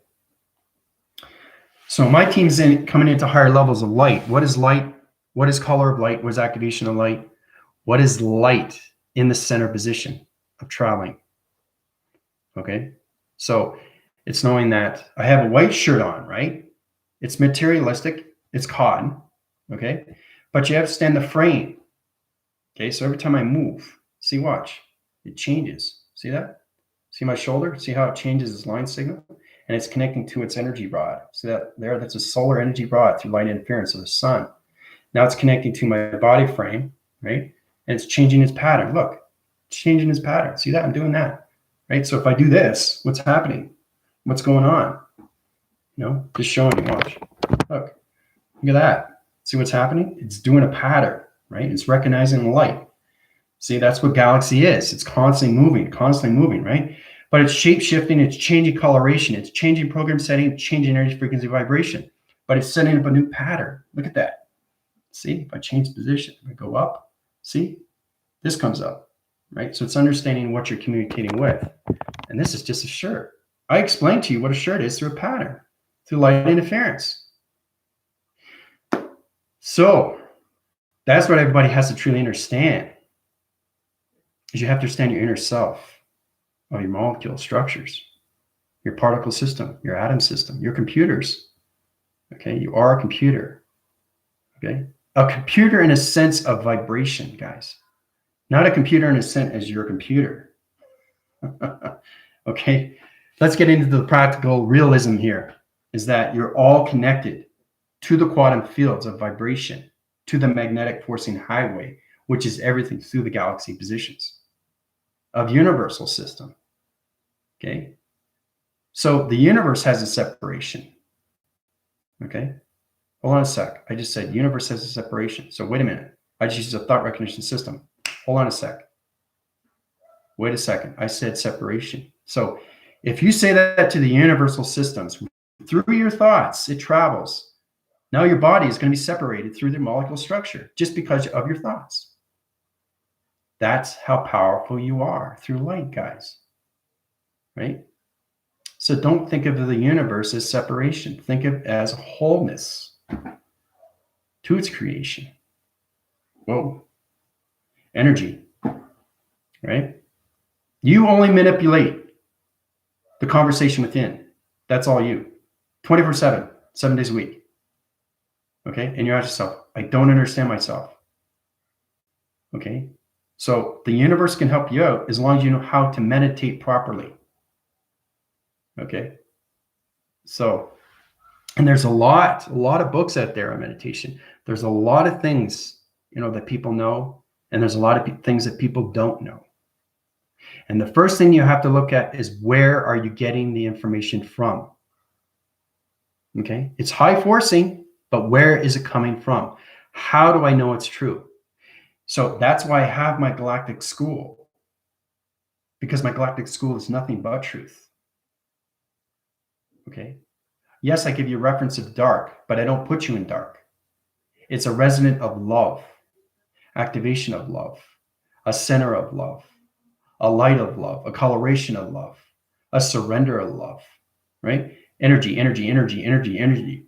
So my team's coming into higher levels of light. What is light? What is color of light? What is activation of light? What is light in the center position of traveling? Okay? So it's knowing that I have a white shirt on, right? It's materialistic. It's cotton. Okay? But you have to stand the frame. Okay, so every time I move, see, watch, it changes. See that? See my shoulder? See how it changes its line signal? And it's connecting to its energy rod. See that there? That's a solar energy rod through light interference of the sun. Now it's connecting to my body frame, right? And it's changing its pattern. Look, it's changing its pattern. See that? I'm doing that, right? So if I do this, what's happening? What's going on? You know, just showing you, watch. Look at that. See what's happening? It's doing a pattern. Right? It's recognizing the light. See, that's what galaxy is. It's constantly moving, right? But it's shape-shifting, it's changing coloration, it's changing program setting, changing energy, frequency, vibration. But it's setting up a new pattern. Look at that. See, if I change position, if I go up, see, this comes up, right? So it's understanding what you're communicating with. And this is just a shirt. I explained to you what a shirt is through a pattern, through light interference. So that's what everybody has to truly understand, is you have to understand your inner self of your molecule structures, your particle system, your atom system, your computers. Okay, you are a computer. Okay, a computer in a sense of vibration, guys. Not a computer in a sense as your computer. Okay, let's get into the practical realism here, is that you're all connected to the quantum fields of vibration, to the magnetic forcing highway, which is everything through the galaxy positions of universal system. Okay, so the universe has a separation. Okay, hold on a sec. I just said universe has a separation. So wait a minute. I just used a thought recognition system. Hold on a sec. Wait a second. I said separation. So if you say that to the universal systems through your thoughts, it travels. Now your body is going to be separated through the molecular structure just because of your thoughts. That's how powerful you are through light, guys. Right? So don't think of the universe as separation. Think of it as wholeness to its creation. Whoa. Energy. Right? You only manipulate the conversation within. That's all you. 24/7, 7 days a week. Okay? And you ask yourself, I don't understand myself. Okay? So the universe can help you out as long as you know how to meditate properly. Okay? So, and there's a lot of books out there on meditation. There's a lot of things, that people know, and there's a lot of things that people don't know. And the first thing you have to look at is, where are you getting the information from? Okay? It's high forcing, but where is it coming from? How do I know it's true? So that's why I have my galactic school, because my galactic school is nothing but truth. Okay? Yes, I give you reference of dark, but I don't put you in dark. It's a resonant of love, activation of love, a center of love, a light of love, a coloration of love, a surrender of love, right? Energy, energy, energy, energy, energy,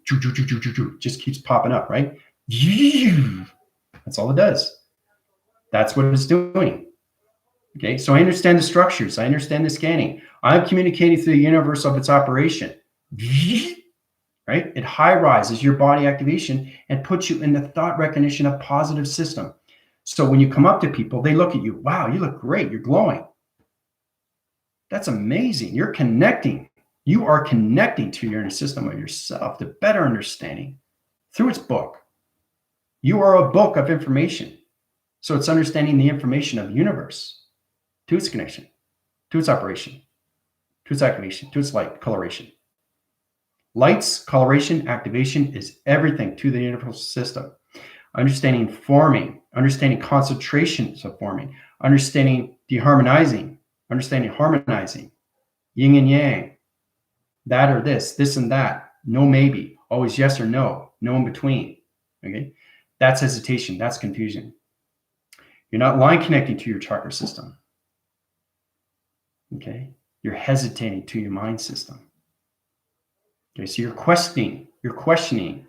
just keeps popping up, right? That's all it does. That's what it's doing. Okay, so I understand the structures. I understand the scanning. I'm communicating through the universe of its operation. Right? It high rises your body activation and puts you in the thought recognition of positive system. So when you come up to people, they look at you. Wow, you look great. You're glowing. That's amazing. You're connecting. You are connecting to your inner system of yourself, to better understanding through its book. You are a book of information. So it's understanding the information of the universe to its connection, to its operation, to its activation, to its light, coloration. Light's coloration, activation is everything to the universal system. Understanding forming, understanding concentrations of forming, understanding deharmonizing, understanding harmonizing, yin and yang, that or this and that, no maybe, always yes or no, no in between. Okay, that's hesitation, that's confusion. You're not line connecting to your chakra system. Okay, you're hesitating to your mind system. Okay, so you're questioning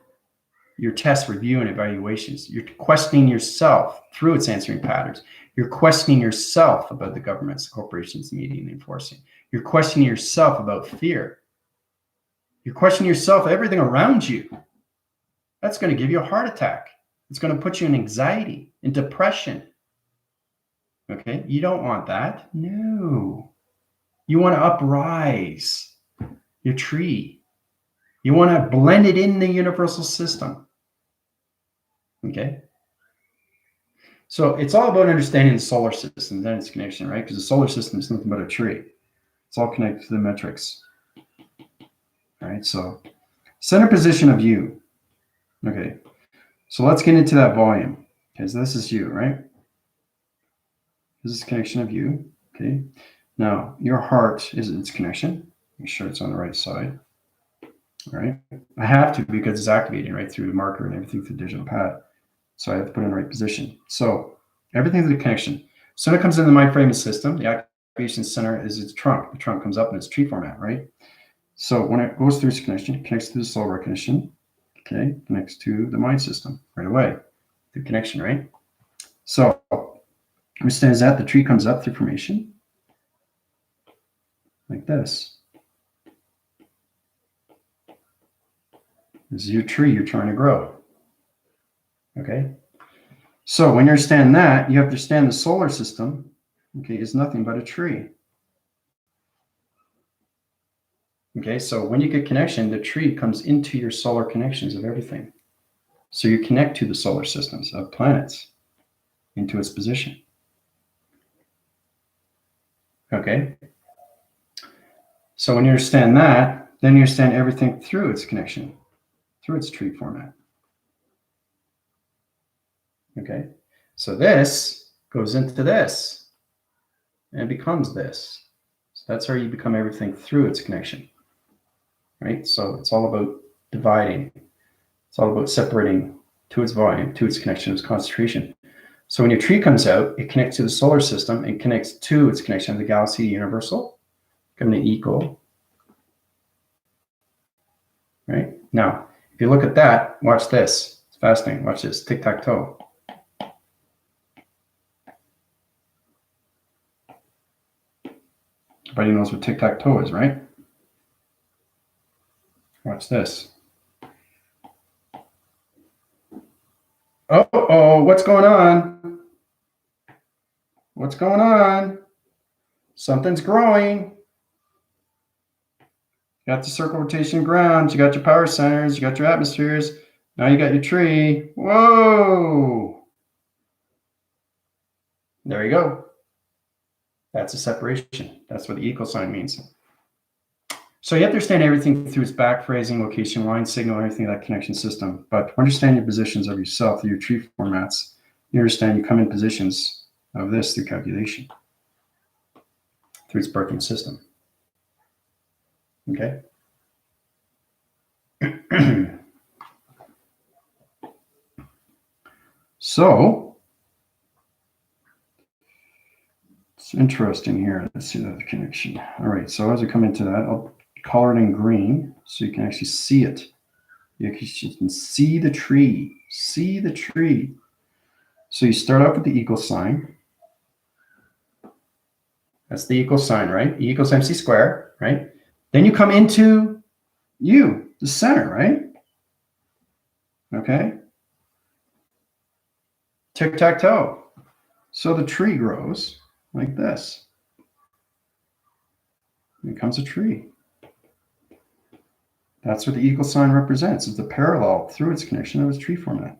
your test, review, and evaluations. You're questioning yourself through its answering patterns. You're questioning yourself about the governments, the corporations, media, and enforcing. You're questioning yourself about fear. You're questioning yourself, everything around you. That's going to give you a heart attack. It's going to put you in anxiety, in depression. Okay, you don't want that. No. You want to uprise your tree. You want to blend it in the universal system. Okay? So it's all about understanding the solar system and its connection, right? Because the solar system is nothing but a tree. It's all connected to the metrics. All right, so center position of you. Okay, so let's get into that volume. Okay, so this is you, right? This is connection of you. Okay, Now, your heart is its connection. Make sure it's on the right side. All right. I have to because it's activating right through the marker and everything through the digital pad. So I have to put it in the right position. So everything's a connection. So when it comes into the MindFrame system, the activation center is its trunk. The trunk comes up in its tree format, right? So when it goes through its connection, it connects to the soul recognition, okay, connects to the mind system right away. The connection, right? So understands that the tree comes up through formation like this. This is your tree you're trying to grow. Okay. So when you understand that, you have to understand the solar system, okay, is nothing but a tree. Okay, so when you get connection, the tree comes into your solar connections of everything. So you connect to the solar systems of planets into its position. Okay. So when you understand that, then you understand everything through its connection, through its tree format. Okay. So this goes into this and becomes this. So that's how you become everything through its connection. Right? So it's all about dividing. It's all about separating to its volume, to its connection, its concentration. So when your tree comes out, it connects to the solar system and connects to its connection of the galaxy universal, becoming equal. Right? Now, if you look at that, watch this. It's fascinating. Watch this. Tic-tac-toe. Everybody knows what tic-tac-toe is, right? Watch this. Oh, what's going on? What's going on? Something's growing. You got the circle rotation ground. You got your power centers. You got your atmospheres. Now you got your tree. Whoa. There you go. That's a separation. That's what the equal sign means. So you have to understand everything through its back phrasing, location, line, signal, everything of that connection system. But to understand your positions of yourself through your tree formats, you understand you come in positions of this through calculation, through its birthing system. Okay? So, it's interesting here. Let's see that connection. All right, so as I come into that, I'll color it in green so you can actually see it. You can see the tree. See the tree. So you start off with the equal sign. That's the equal sign, right? E equals MC squared, right? Then you come into you, the center, right? Okay. Tic-tac-toe. So the tree grows like this. It becomes a tree. That's what the equal sign represents. It's the parallel through its connection of its tree format.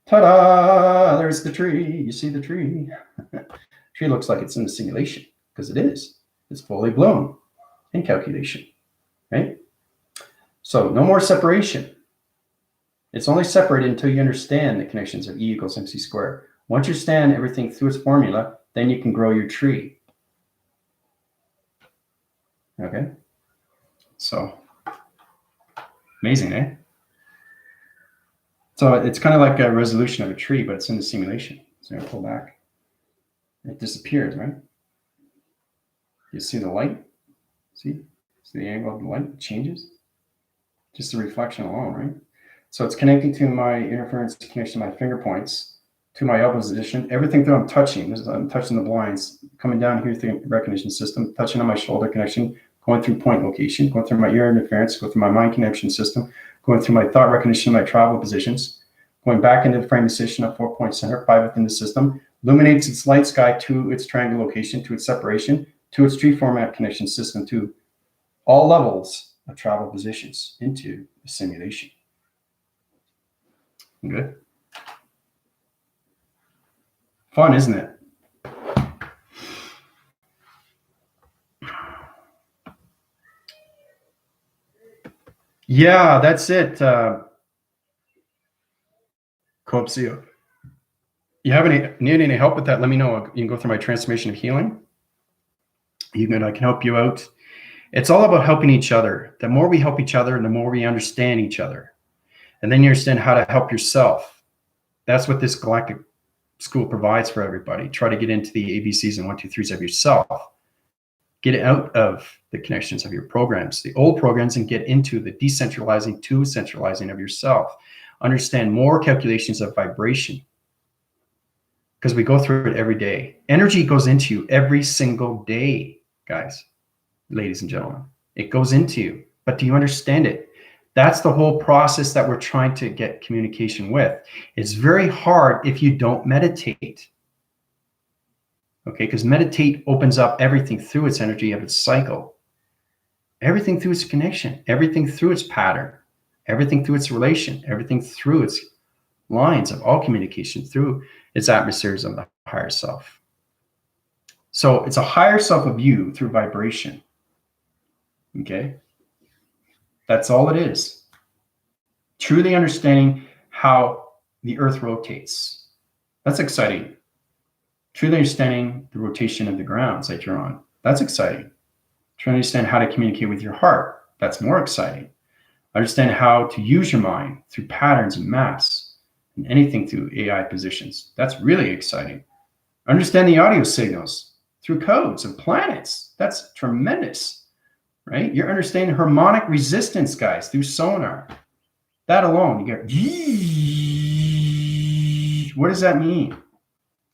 Ta-da! There's the tree. You see the tree. Tree looks like it's in the simulation because it is. It's fully blown in calculation, right? So no more separation. It's only separated until you understand the connections of E equals MC squared. Once you understand everything through its formula, then you can grow your tree. Okay? So, amazing, eh? So it's kind of like a resolution of a tree, but it's in the simulation. So I'm going to pull back. It disappears, right? You see the light? See the angle of the light? It changes. Just the reflection alone, right? So it's connecting to my interference connection, my finger points, to my elbows addition. Everything that I'm touching, I'm touching the blinds, coming down here through the recognition system, touching on my shoulder connection, going through point location, going through my ear interference, going through my mind connection system, going through my thought recognition, my travel positions, going back into the frame position of 4-point center, 5 within the system, illuminates its light sky to its triangle location, to its separation, to its tree format connection system, to all levels of travel positions into the simulation. Good. Fun, isn't it? Yeah, that's it. You need any help with that? Let me know. You can go through my transformation of healing. I can help you out. It's all about helping each other. The more we help each other, the more we understand each other. And then you understand how to help yourself. That's what this galactic school provides for everybody. Try to get into the ABCs and 1, 2, 3s of yourself. Get out of the connections of your programs, the old programs, and get into the decentralizing to centralizing of yourself. Understand more calculations of vibration, because we go through it every day. Energy goes into you every single day, guys, ladies and gentlemen. It goes into you, but do you understand it? That's the whole process that we're trying to get communication with. It's very hard if you don't meditate. Okay, because meditate opens up everything through its energy of its cycle, everything through its connection, everything through its pattern, everything through its relation, everything through its lines of all communication, through its atmospheres of the higher self. So it's a higher self of you through vibration. Okay, that's all it is. Truly understanding how the earth rotates. That's exciting. Truly understanding the rotation of the grounds that you're on. That's exciting. Trying to understand how to communicate with your heart. That's more exciting. Understand how to use your mind through patterns and maps and anything through AI positions. That's really exciting. Understand the audio signals through codes of planets. That's tremendous, right? You're understanding harmonic resistance, guys, through sonar. That alone, you get, what does that mean?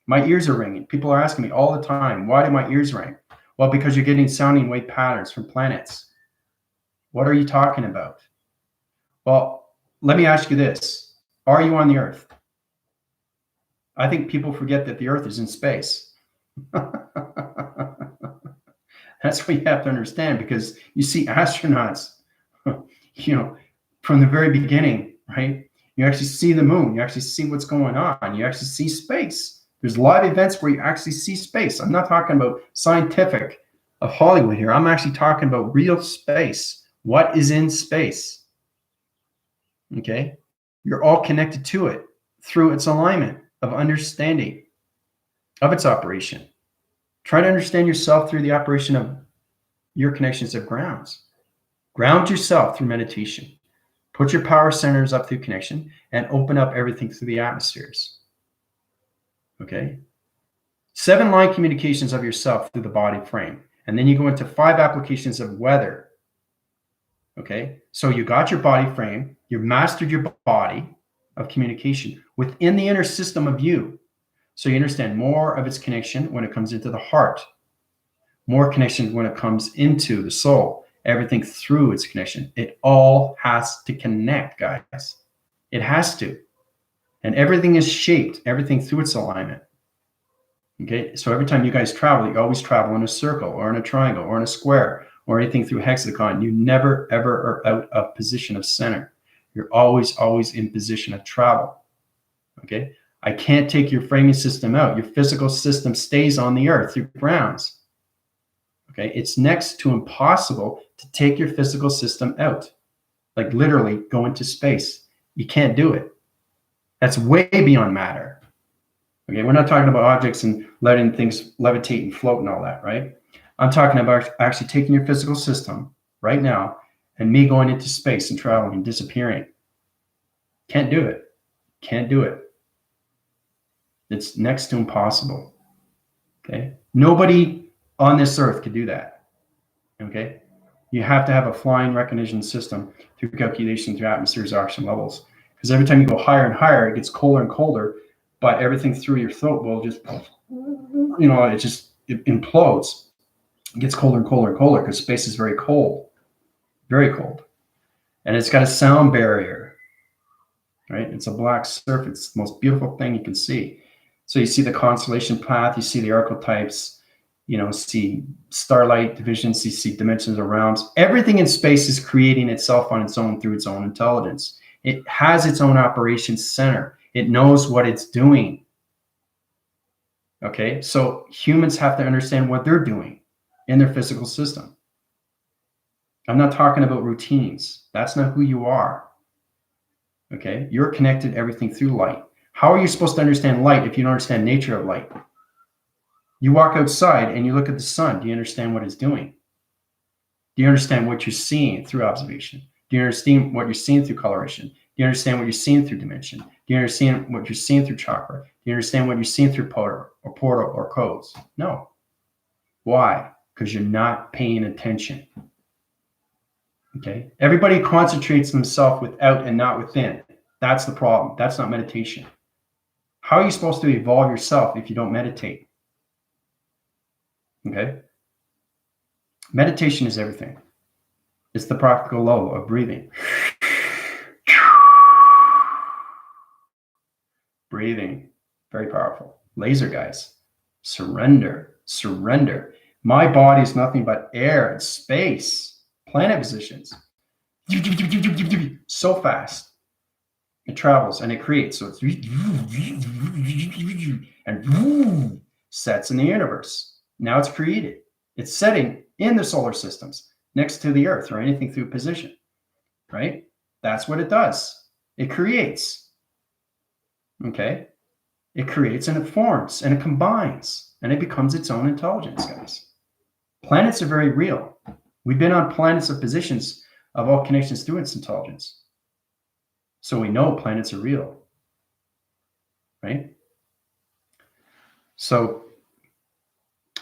My ears are ringing. People are asking me all the time, why do my ears ring? Well, because you're getting sounding wave patterns from planets. What are you talking about? Well, let me ask you this. Are you on the Earth? I think people forget that the Earth is in space. That's what you have to understand, because you see astronauts, from the very beginning, right? You actually see the moon. You actually see what's going on. You actually see space. There's live events where you actually see space. I'm not talking about scientific of Hollywood here. I'm actually talking about real space. What is in space? Okay? You're all connected to it through its alignment of understanding of its operation. Try to understand yourself through the operation of your connections of grounds. Ground yourself through meditation. Put your power centers up through connection and open up everything through the atmospheres. Okay? 7-line communications of yourself through the body frame. And then you go into 5 applications of weather. Okay? So you got your body frame. You've mastered your body of communication within the inner system of you. So you understand more of its connection when it comes into the heart. More connection when it comes into the soul. Everything through its connection. It all has to connect, guys. It has to. And everything is shaped, everything through its alignment. Okay, so every time you guys travel, you always travel in a circle or in a triangle or in a square or anything through hexagon. You never, ever are out of position of center. You're always, always in position of travel. Okay, I can't take your framing system out. Your physical system stays on the earth through grounds. Okay, it's next to impossible to take your physical system out. Like literally go into space. You can't do it. That's way beyond matter. Okay, we're not talking about objects and letting things levitate and float and all that, right? I'm talking about actually taking your physical system right now and me going into space and traveling and disappearing. Can't do it. Can't do it. It's next to impossible. Okay? Nobody on this earth could do that. Okay? You have to have a flying recognition system through calculation, through atmospheres, oxygen levels. Because every time you go higher and higher, it gets colder and colder, but everything through your throat will just, it implodes. It gets colder and colder and colder because space is very cold, and it's got a sound barrier, right? It's a black surface. It's the most beautiful thing you can see. So you see the constellation path, you see the archetypes, see starlight divisions, you see dimensions of realms. Everything in space is creating itself on its own through its own intelligence. It has its own operations center. It knows what it's doing. Okay, so humans have to understand what they're doing in their physical system. I'm not talking about routines. That's not who you are. Okay, you're connected everything through light. How are you supposed to understand light if you don't understand nature of light? You walk outside and you look at the sun. Do you understand what it's doing? Do you understand what you're seeing through observation? Do you understand what you're seeing through coloration? Do you understand what you're seeing through dimension? Do you understand what you're seeing through chakra? Do you understand what you're seeing through portal or codes? No. Why? Because you're not paying attention. Okay? Everybody concentrates themselves without and not within. That's the problem. That's not meditation. How are you supposed to evolve yourself if you don't meditate? Okay? Meditation is everything. It's the practical law of breathing. Breathing. Very powerful. Laser, guys. Surrender. Surrender. My body is nothing but air and space. Planet positions. So fast. It travels and it creates. So it's and sets in the universe. Now it's created. It's setting in the solar systems next to the Earth or anything through position, right? That's what it does. It creates. Okay? It creates and it forms and it combines and it becomes its own intelligence, guys. Planets are very real. We've been on planets of positions of all connections through its intelligence. So we know planets are real, right? So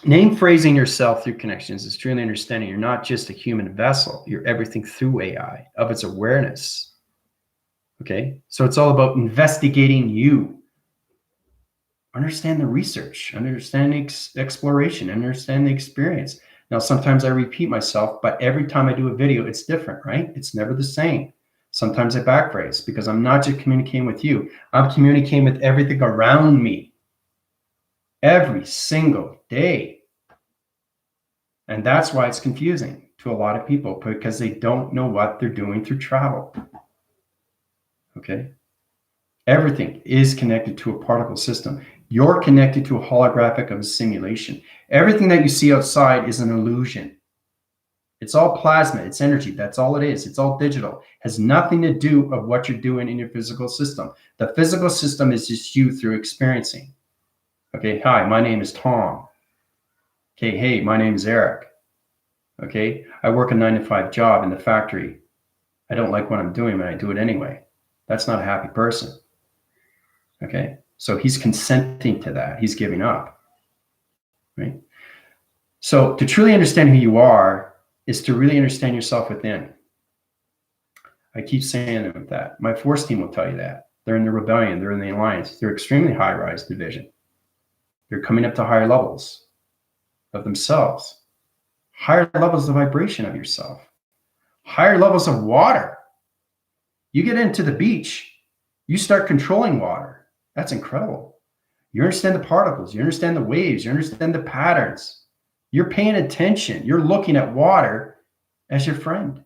name phrasing yourself through connections is truly understanding you're not just a human vessel. You're everything through AI, of its awareness. Okay? So it's all about investigating you. Understand the research, understand the exploration, understand the experience. Now, sometimes I repeat myself, but every time I do a video, it's different, right? It's never the same. Sometimes I backphrase because I'm not just communicating with you. I'm communicating with everything around me every single day. And that's why it's confusing to a lot of people, because they don't know what they're doing through travel. Okay? Everything is connected to a particle system. You're connected to a holographic of a simulation. Everything that you see outside is an illusion. It's all plasma. It's energy. That's all it is. It's all digital. It has nothing to do with what you're doing in your physical system. The physical system is just you through experiencing. Okay, hi, my name is Tom. Okay, hey, my name is Eric. Okay, I work a 9-to-5 job in the factory. I don't like what I'm doing, but I do it anyway. That's not a happy person. Okay, so he's consenting to that. He's giving up, right? So to truly understand who you are is to really understand yourself within. I keep saying that. My force team will tell you that. They're in the rebellion. They're in the alliance. They're extremely high-rise division. They're coming up to higher levels of themselves, higher levels of vibration of yourself, higher levels of water. You get into the beach, you start controlling water. That's incredible. You understand the particles, you understand the waves, you understand the patterns. You're paying attention. You're looking at water as your friend.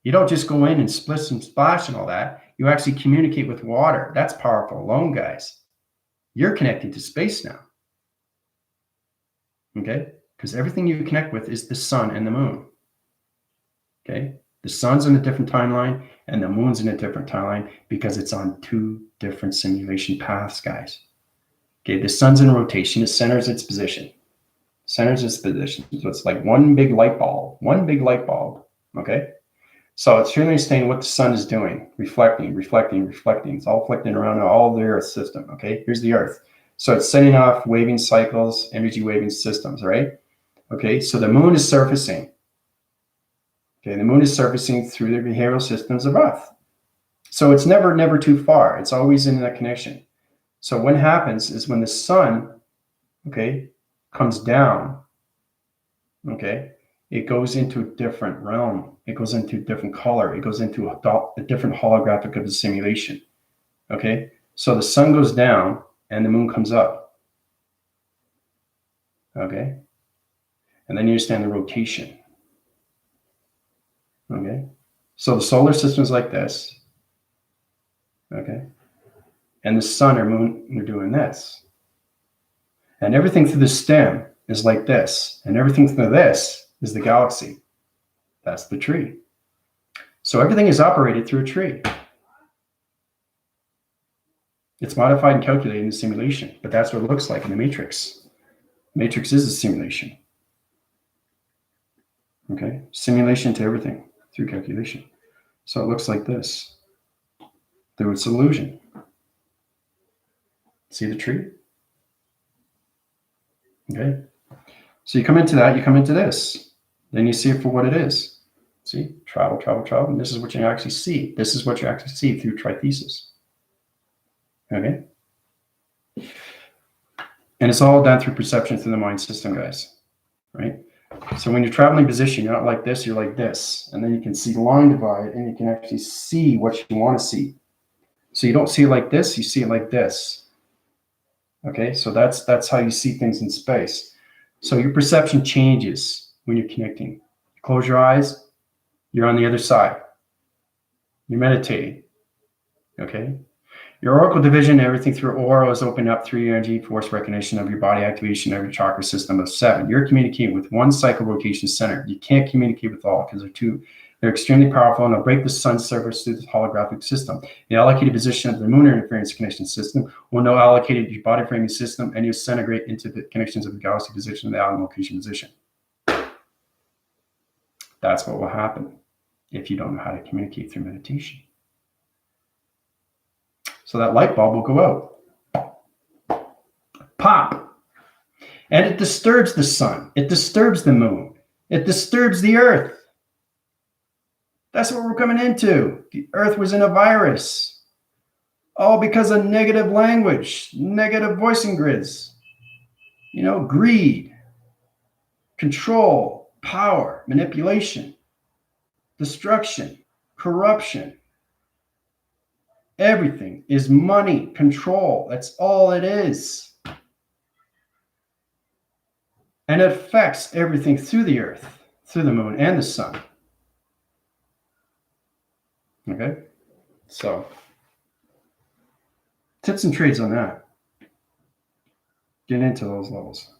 You don't just go in and splish and splash and all that. You actually communicate with water. That's powerful alone, guys. You're connecting to space now. Okay? Because everything you connect with is the sun and the moon. Okay? The sun's in a different timeline and the moon's in a different timeline because it's on two different simulation paths, guys. Okay, the sun's in rotation. It centers its position. Centers its position. So it's like one big light bulb. Okay? So it's really understanding what the sun is doing. Reflecting. It's all reflecting around all the Earth system. Okay? Here's the Earth. So it's sending off waving cycles, energy waving systems, right? Okay, so the moon is surfacing. Okay, the moon is surfacing through the behavioral systems of Earth. So it's never too far. It's always in that connection. So what happens is when the sun, okay, comes down, okay, it goes into a different realm. It goes into a different color. It goes into a different holographic of the simulation. Okay, so the sun goes down and the moon comes up. Okay, and then you understand the rotation. Okay, so the solar system is like this. Okay, and the sun or moon are doing this. And everything through the stem is like this. And everything through this is the galaxy. That's the tree. So everything is operated through a tree. It's modified and calculated in the simulation, but that's what it looks like in the matrix. Matrix is a simulation. Okay, simulation to everything through calculation. So it looks like this. Through its illusion. See the tree? Okay. So you come into that, you come into this. Then you see it for what it is. See? Travel, travel, travel. And this is what you actually see. This is what you actually see through trithesis. Okay? And it's all done through perception through the mind system, guys. Right? So when you're traveling position, you're not like this, you're like this. And then you can see the line divide and you can actually see what you want to see. So you don't see it like this, you see it like this. Okay, so that's how you see things in space. So your perception changes when you're connecting. You close your eyes, you're on the other side. You're meditating. Okay? Your oracle division, everything through aura is opened up through your energy force recognition of your body activation of your chakra system of 7. You're communicating with one psycholocation center. You can't communicate with all because they're extremely powerful and they'll break the sun's surface through the holographic system. The allocated position of the moon interference connection system will know allocated your body framing system and you'll disintegrate into the connections of the galaxy position and the atom location position. That's what will happen if you don't know how to communicate through meditation. So that light bulb will go out. Pop. And it disturbs the sun. It disturbs the moon. It disturbs the earth. That's what we're coming into. The earth was in a virus. All because of negative language, negative voicing grids. You know, greed, control, power, manipulation, destruction, corruption. Everything is money, control. That's all it is. And it affects everything through the earth, through the moon and the sun. Okay? So, tips and trades on that. Get into those levels.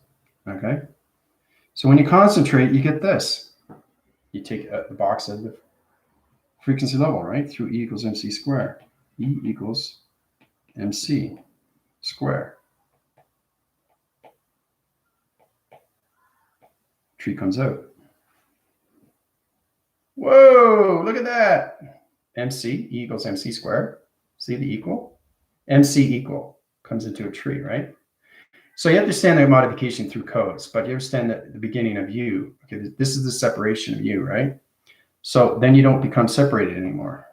Okay? So when you concentrate, you get this. You take the box of the frequency level, right? Through E equals MC squared. E equals MC square. Tree comes out. Whoa, look at that. MC, E equals MC squared. See the equal? MC equal comes into a tree, right? So you understand the modification through codes, but you understand that the beginning of you. Okay, this is the separation of you, right? So then you don't become separated anymore.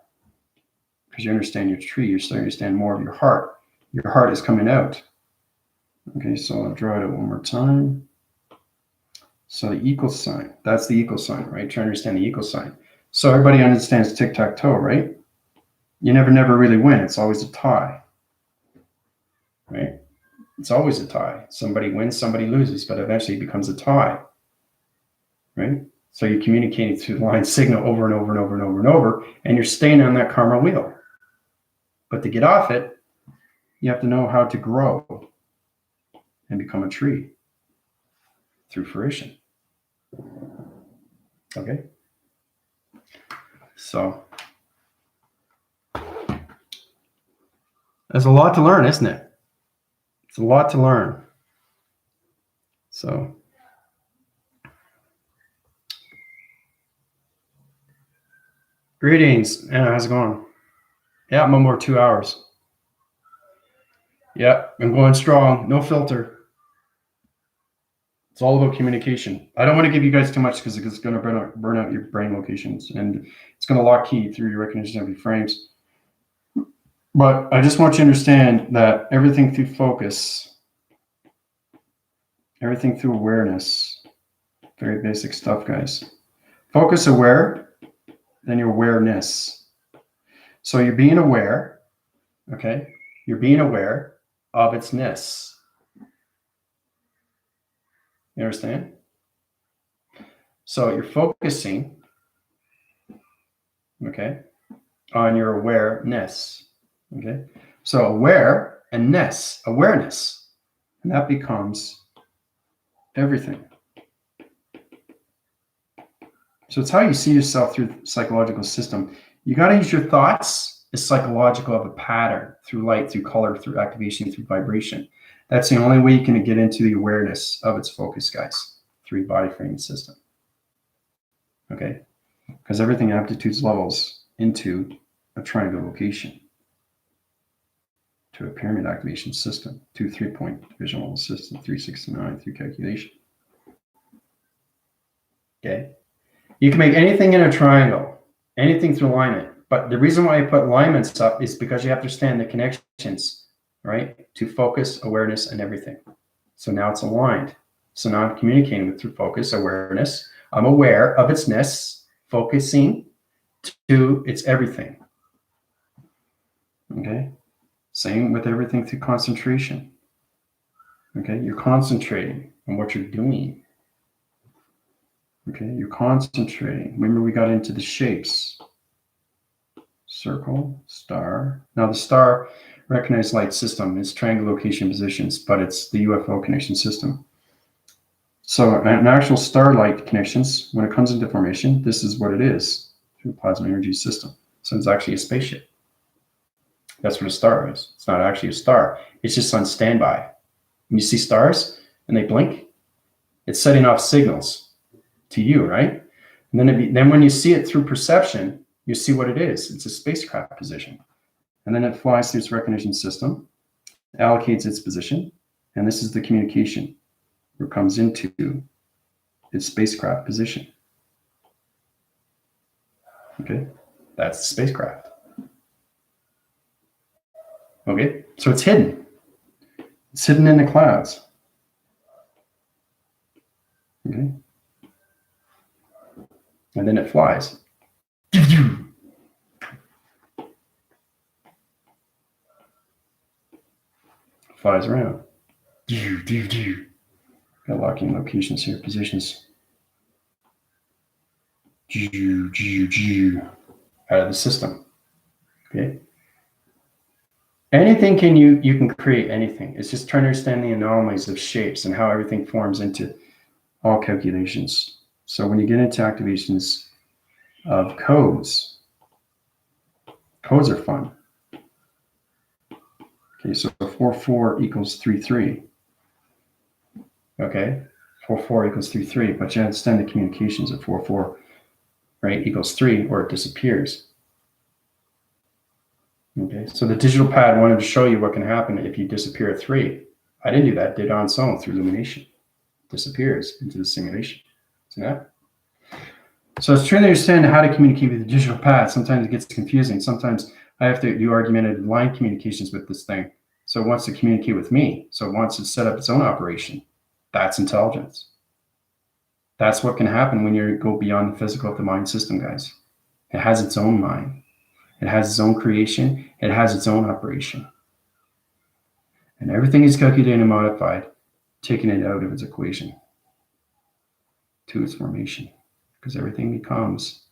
Because you understand your tree, you're starting to understand more of your heart. Your heart is coming out. Okay, so I'll draw it out one more time. So the equal sign, that's the equal sign, right? Try to understand the equal sign. So everybody understands tic-tac-toe, right? You never really win. It's always a tie, right? It's always a tie. Somebody wins, somebody loses, but eventually it becomes a tie, right? So you're communicating through the line signal over and over and over and over and over, and you're staying on that karma wheel. But to get off it, you have to know how to grow and become a tree through fruition. Okay? So there's a lot to learn, isn't it? It's a lot to learn. So greetings. Anna, how's it going? Yeah, one more 2 hours. Yeah, I'm going strong. No filter. It's all about communication. I don't want to give you guys too much because it's going to burn out your brain locations and it's going to lock key through your recognition of your frames. But I just want you to understand that everything through focus, everything through awareness, very basic stuff, guys. Focus aware, then your awareness. So you're being aware, okay? You're being aware of its ness. You understand? So you're focusing, okay, on your awareness, okay? So aware and ness, awareness, and that becomes everything. So it's how you see yourself through the psychological system. You got to use your thoughts as psychological of a pattern through light, through color, through activation, through vibration. That's the only way you can get into the awareness of its focus, guys, through body framing system. Okay? Because everything aptitudes levels into a triangle location, to a pyramid activation system, to 3-point division level system, 369 through calculation. Okay? You can make anything in a triangle, anything through alignment. But the reason why I put alignments up is because you have to understand the connections, right? To focus, awareness, and everything. So now it's aligned. So now I'm communicating with through focus, awareness. I'm aware of its ness, focusing to its everything. Okay? Same with everything through concentration. Okay? You're concentrating on what you're doing. Okay? You're concentrating. Remember, we got into the shapes. Circle, star. Now the star recognized light system is triangle location positions, but it's the UFO connection system. So an actual starlight connections, when it comes into formation, this is what it is through the plasma energy system. So it's actually a spaceship. That's what a star is. It's not actually a star. It's just on standby. When you see stars and they blink, it's setting off signals to you, right? And then when you see it through perception, you see what it is. It's a spacecraft position. And then it flies through its recognition system, allocates its position, and this is the communication where it comes into its spacecraft position. Okay, that's the spacecraft. Okay, so it's hidden. It's hidden in the clouds. Okay, and then it flies. Flies around. Got locking locations here, positions. Out of the system. Okay. Anything you can create anything. It's just trying to understand the anomalies of shapes and how everything forms into all calculations. So when you get into activations of codes are fun. Okay, so 4-4 equals 3-3. Okay, 4-4 equals 3-3, but you understand the communications of 4-4, right, equals 3, or it disappears. Okay, so the digital pad wanted to show you what can happen if you disappear at 3. I didn't do that, did it on its own through illumination. It disappears into the simulation. See that? So it's trying to understand how to communicate with the digital pad. Sometimes it gets confusing. Sometimes I have to do argumentative line communications with this thing. So it wants to communicate with me. So it wants to set up its own operation. That's intelligence. That's what can happen when you go beyond the physical of the mind system, guys. It has its own mind. It has its own creation. It has its own operation. And everything is calculated and modified, taking it out of its equation to its formation. Because everything becomes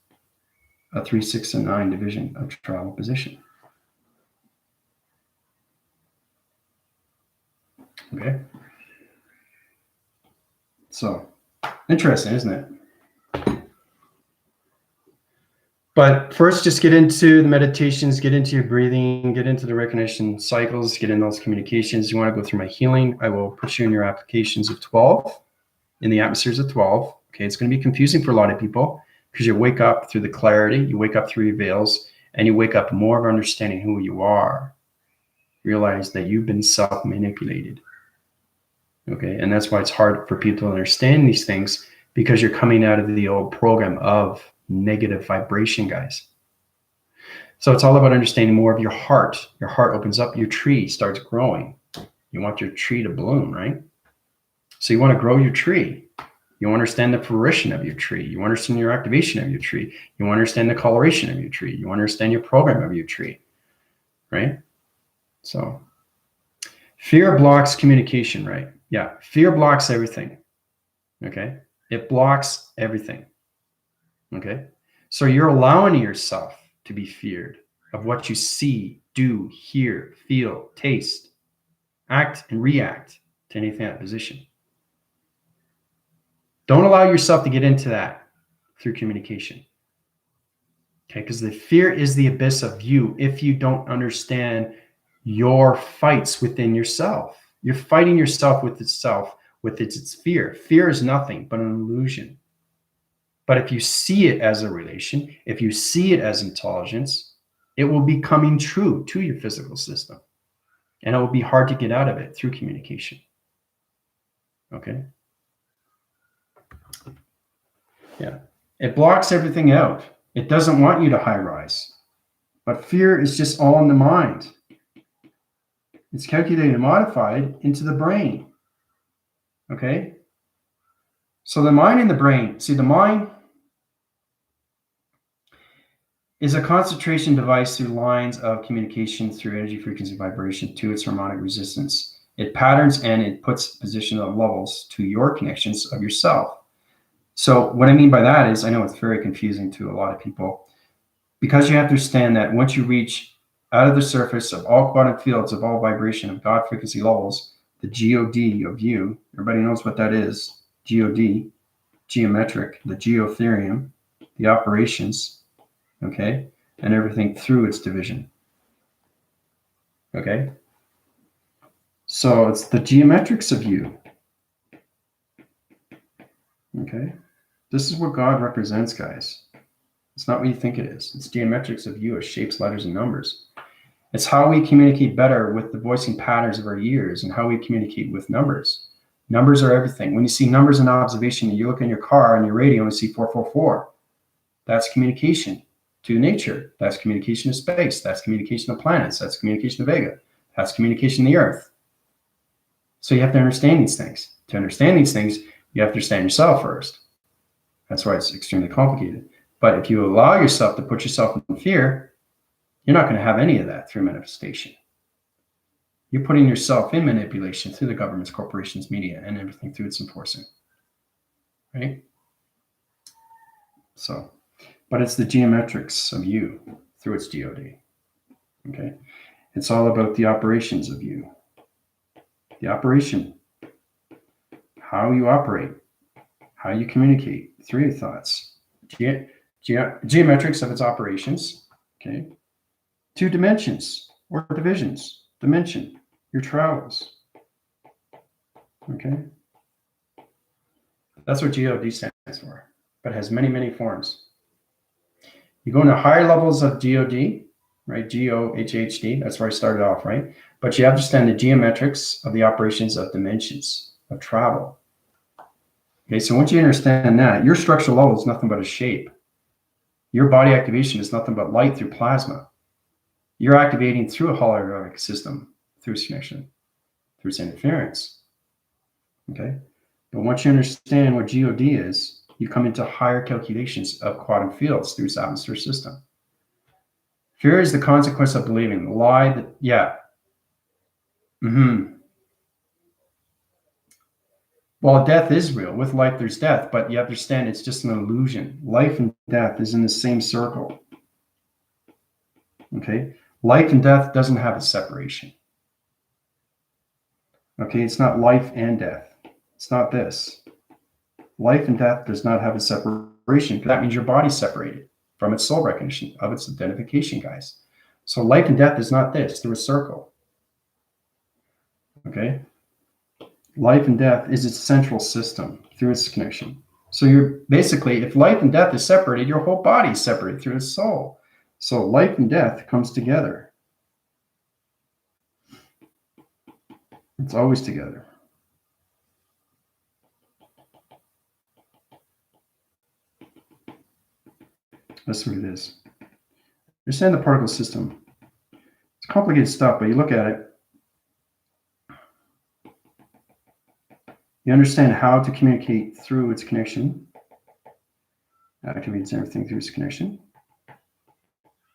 a 3, 6, and 9 division of travel position. Okay. So, interesting, isn't it? But first, just get into the meditations, get into your breathing, get into the recognition cycles, get in those communications. You want to go through my healing, I will put you in your applications of 12, in the atmospheres of 12. Okay, it's going to be confusing for a lot of people because you wake up through the clarity, you wake up through your veils, and you wake up more of understanding who you are. Realize that you've been self-manipulated. Okay, and that's why it's hard for people to understand these things, because you're coming out of the old program of negative vibration, guys. So it's all about understanding more of your heart. Your heart opens up, your tree starts growing. You want your tree to bloom, right? So you want to grow your tree. You understand the fruition of your tree. You understand your activation of your tree. You understand the coloration of your tree. You understand your program of your tree, right? So fear blocks communication, right? Yeah, fear blocks everything, okay? It blocks everything, okay? So you're allowing yourself to be feared of what you see, do, hear, feel, taste, act, and react to anything in that position. Don't allow yourself to get into that through communication, okay? Because the fear is the abyss of you if you don't understand your fights within yourself. You're fighting yourself with itself, with its fear. Fear is nothing but an illusion. But if you see it as a relation, if you see it as intelligence, it will be coming true to your physical system. And it will be hard to get out of it through communication. Okay? Yeah. It blocks everything out. It doesn't want you to high rise. But fear is just all in the mind. It's calculated and modified into the brain. Okay? So the mind and the brain, see, the mind is a concentration device through lines of communication through energy, frequency, vibration to its harmonic resistance. It patterns and it puts position of levels to your connections of yourself. So what I mean by that is, I know it's very confusing to a lot of people, because you have to understand that once you reach out of the surface of all quantum fields of all vibration of God frequency levels, the GOD of you, everybody knows what that is, GOD, geometric, the geotherium, the operations, okay, and everything through its division, okay? So it's the geometrics of you, okay? This is what God represents, guys. It's not what you think it is. It's geometrics of you as shapes, letters, and numbers. It's how we communicate better with the voicing patterns of our ears and how we communicate with numbers. Numbers are everything. When you see numbers in observation, and you look in your car and your radio and see 444, that's communication to nature. That's communication to space. That's communication to planets. That's communication to Vega. That's communication to the Earth. So you have to understand these things. To understand these things, you have to understand yourself first. That's why it's extremely complicated. But if you allow yourself to put yourself in fear, you're not going to have any of that through manifestation. You're putting yourself in manipulation through the governments, corporations, media, and everything through its enforcing. Right? So, but it's the geometrics of you through its GOD. Okay? It's all about the operations of you. The operation. How you operate. How you communicate through your thoughts. Geometrics of its operations. Okay? 2 dimensions or divisions. Dimension, your travels. Okay? That's what GOD stands for, but it has many, many forms. You go into higher levels of GOD, right? GOHHD, that's where I started off, right? But you understand the geometrics of the operations of dimensions, of travel. Okay, so once you understand that, your structural level is nothing but a shape. Your body activation is nothing but light through plasma. You're activating through a holographic system, through its connection, through its interference. Okay? But once you understand what GOD is, you come into higher calculations of quantum fields through its atmosphere system. Fear is the consequence of believing. The lie that, yeah. Well, death is real. With life, there's death, but you understand it's just an illusion. Life and death is in the same circle. Okay? Life and death doesn't have a separation. Okay? It's not life and death. It's not this. Life and death does not have a separation. That means your body's separated from its soul recognition, of its identification, guys. So life and death is not this. They're a circle. Okay? Life and death is its central system through its connection. So you're basically, if life and death is separated, your whole body is separated through its soul. So life and death comes together. It's always together. That's what it is. Understand the particle system. It's complicated stuff, but you look at it, you understand how to communicate through its connection. Activates everything through its connection.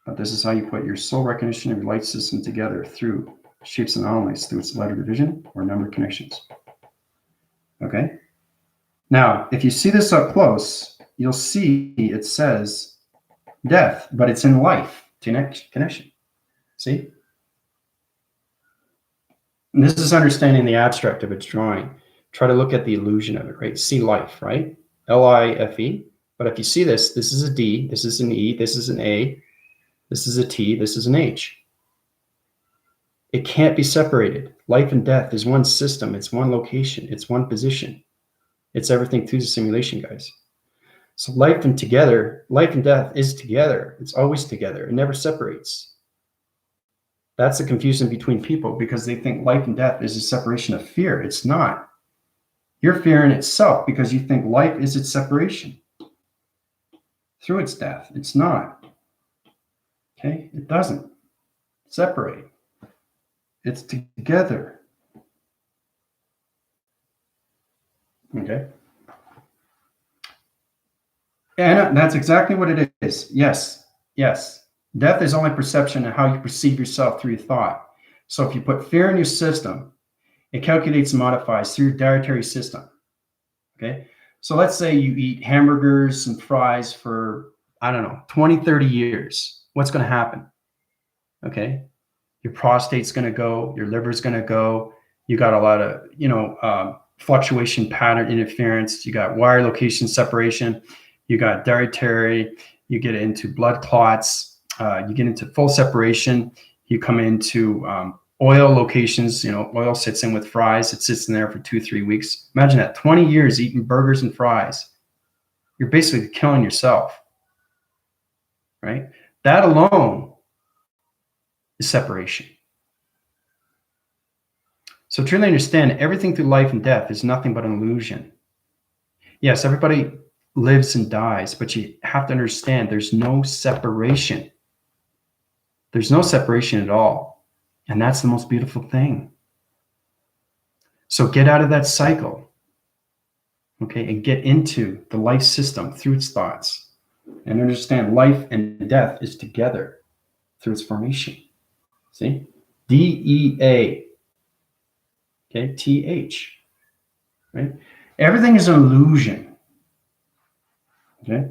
But this is how you put your soul recognition and your light system together through shapes and anomalies, through its letter division or number connections. Okay? Now, if you see this up close, you'll see it says death, but it's in life connection. See? And this is understanding the abstract of its drawing. Try to look at the illusion of it, right? See life, right? L-I-F-E. But if you see this, this is a D, this is an E, this is an A, this is a T, this is an H. It can't be separated. Life and death is one system. It's one location. It's one position. It's everything through the simulation, guys. So life and death is together. It's always together. It never separates. That's the confusion between people, because they think life and death is a separation of fear. It's not. You're fearing itself because you think life is its separation through its death. It's not. Okay? It doesn't separate. It's together. Okay? And that's exactly what it is. Yes. Yes. Death is only perception and how you perceive yourself through your thought. So if you put fear in your system, it calculates and modifies through your dietary system. Okay? So let's say you eat hamburgers and fries for, I don't know, 20, 30 years. What's going to happen? Okay? Your prostate's going to go, your liver's going to go. You got a lot of, fluctuation pattern interference. You got wire location separation. You got dietary. You get into blood clots. You get into full separation. You come into oil locations. Oil sits in with fries. It sits in there for 2-3 weeks. Imagine that, 20 years eating burgers and fries. You're basically killing yourself, right? That alone is separation. So truly understand, everything through life and death is nothing but an illusion. Yes, everybody lives and dies, but you have to understand there's no separation. There's no separation at all. And that's the most beautiful thing. So get out of that cycle, okay, and get into the life system through its thoughts, and understand life and death is together through its formation. See? DEA. Okay, TH. Right? Everything is an illusion. Okay?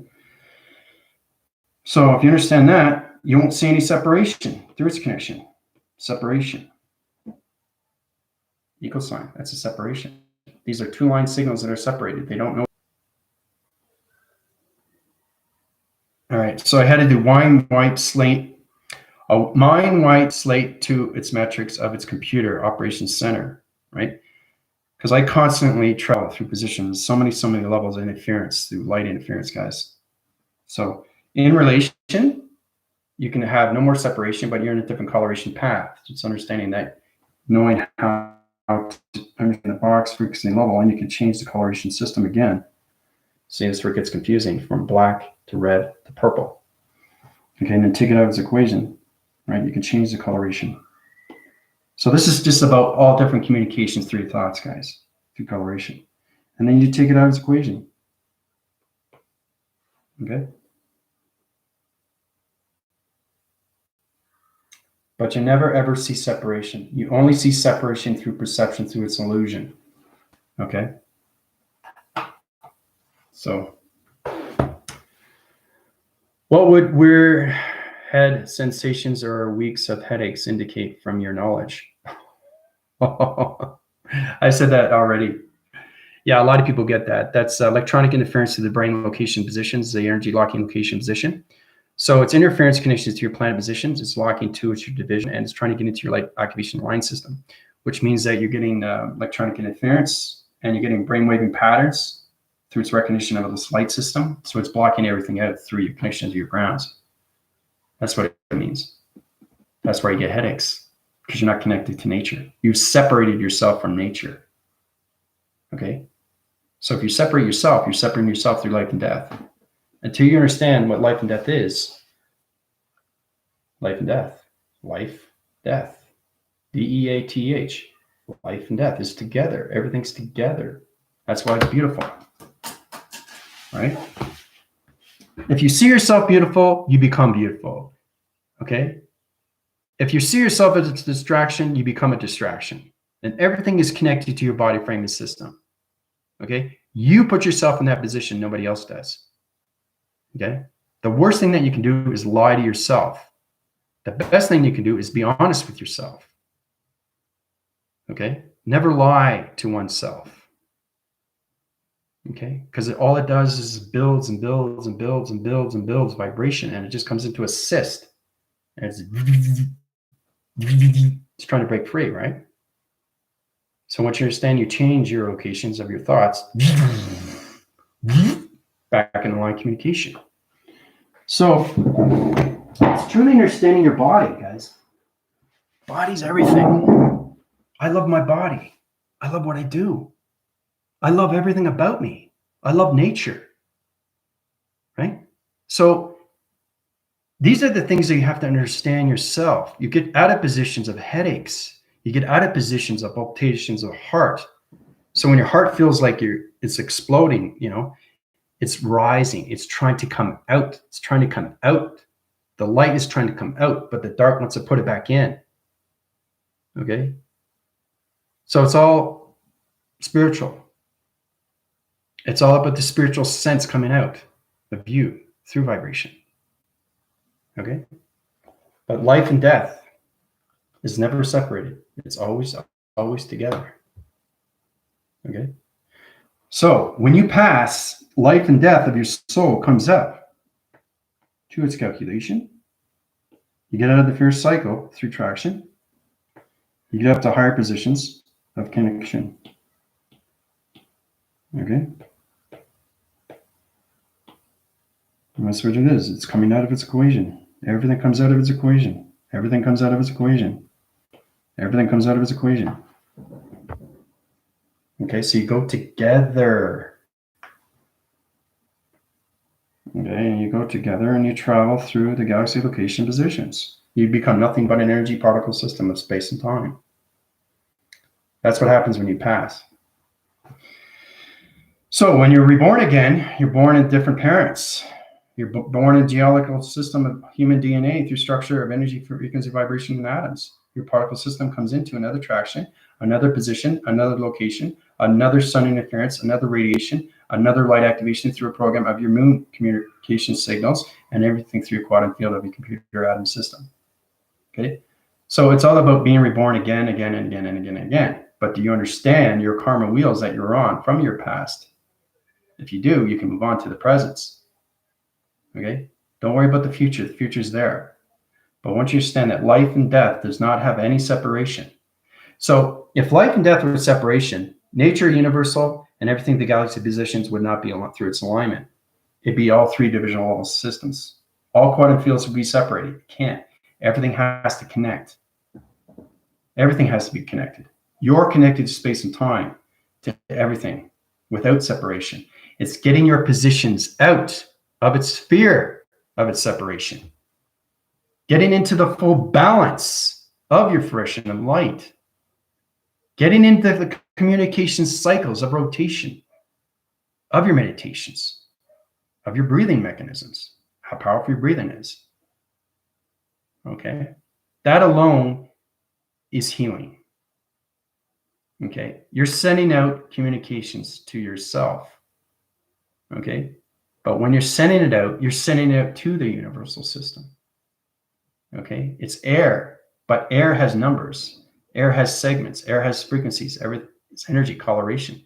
So if you understand that, you won't see any separation through its connection. Separation. Equal sign. That's a separation. These are two line signals that are separated. They don't know. All right. So I had to do mind wipe slate. A mind wipe slate to its metrics of its computer operations center, right? Because I constantly travel through positions, so many levels of interference through light interference, guys. So in relation, you can have no more separation, but you're in a different coloration path. Just understanding that, knowing how to understand the box frequency level, and you can change the coloration system again. See, this is where it gets confusing, from black to red to purple. Okay, and then take it out of its equation, right? You can change the coloration. So this is just about all different communications through your thoughts, guys, through coloration. And then you take it out of its equation. Okay? But you never ever see separation. You only see separation through perception, through its illusion. Okay? So, what would weird head sensations or weeks of headaches indicate from your knowledge? I said that already. Yeah, a lot of people get that. That's electronic interference to the brain location positions, the energy locking location position. So it's interference connections to your planet positions. It's locking to your division, and it's trying to get into your light activation line system, which means that you're getting electronic interference and you're getting brainwaving patterns through its recognition of this light system. So it's blocking everything out through your connection to your grounds. That's what it means. That's why you get headaches, because you're not connected to nature. You've separated yourself from nature. Okay? So if you separate yourself, you're separating yourself through life and death. Until you understand what life and death is, life and death, DEATH, life and death is together. Everything's together. That's why it's beautiful, right? If you see yourself beautiful, you become beautiful, okay? If you see yourself as a distraction, you become a distraction. And everything is connected to your body frame and system, okay? You put yourself in that position, nobody else does. Okay. The worst thing that you can do is lie to yourself. The best thing you can do is be honest with yourself. Okay. Never lie to oneself. Okay. Because all it does is builds and builds and builds and builds and builds vibration, and it just comes into a cyst. And it's It's trying to break free, right? So once you understand, you change your locations of your thoughts back in line communication. So it's truly understanding your body, guys. Body's everything. I love my body. I love what I do. I love everything about me. I love nature, right? So these are the things that you have to understand yourself. You get out of positions of headaches. You get out of positions of palpitations of heart. So when your heart feels like it's exploding, it's rising. It's trying to come out. It's trying to come out. The light is trying to come out, but the dark wants to put it back in. Okay? So it's all spiritual. It's all about the spiritual sense coming out of you through vibration. Okay? But life and death is never separated. It's always together. Okay? So when you pass, life and death of your soul comes up to its calculation. You get out of the fear cycle through traction. You get up to higher positions of connection. Okay? And that's what it is. It's coming out of its equation. Everything comes out of its equation. Everything comes out of its equation. Everything comes out of its equation. Okay, so you go together. Okay, and you go together and you travel through the galaxy location positions. You become nothing but an energy particle system of space and time. That's what happens when you pass. So when you're reborn again, you're born in different parents. You're born in a geological system of human DNA through structure of energy, frequency, vibration, and atoms. Your particle system comes into another traction, another position, another location, another sun interference, another radiation, another light activation through a program of your moon communication signals, and everything through your quantum field of your computer atom system. Okay? So it's all about being reborn again, again, and again, and again, and again. But do you understand your karma wheels that you're on from your past? If you do, you can move on to the presence. Okay? Don't worry about the future. The future's there. But once you understand that life and death does not have any separation. So if life and death were separation, nature, universal, and everything the galaxy positions would not be through its alignment. It'd be all three divisional systems. All quantum fields would be separated. It can't. Everything has to connect. Everything has to be connected. You're connected to space and time, to everything, without separation. It's getting your positions out of its sphere of its separation. Getting into the full balance of your fruition of light. Getting into the communication cycles of rotation, of your meditations, of your breathing mechanisms, how powerful your breathing is. Okay? That alone is healing. Okay? You're sending out communications to yourself. Okay? But when you're sending it out to the universal system. Okay? It's air, but air has numbers. Air has segments. Air has frequencies. It's energy coloration.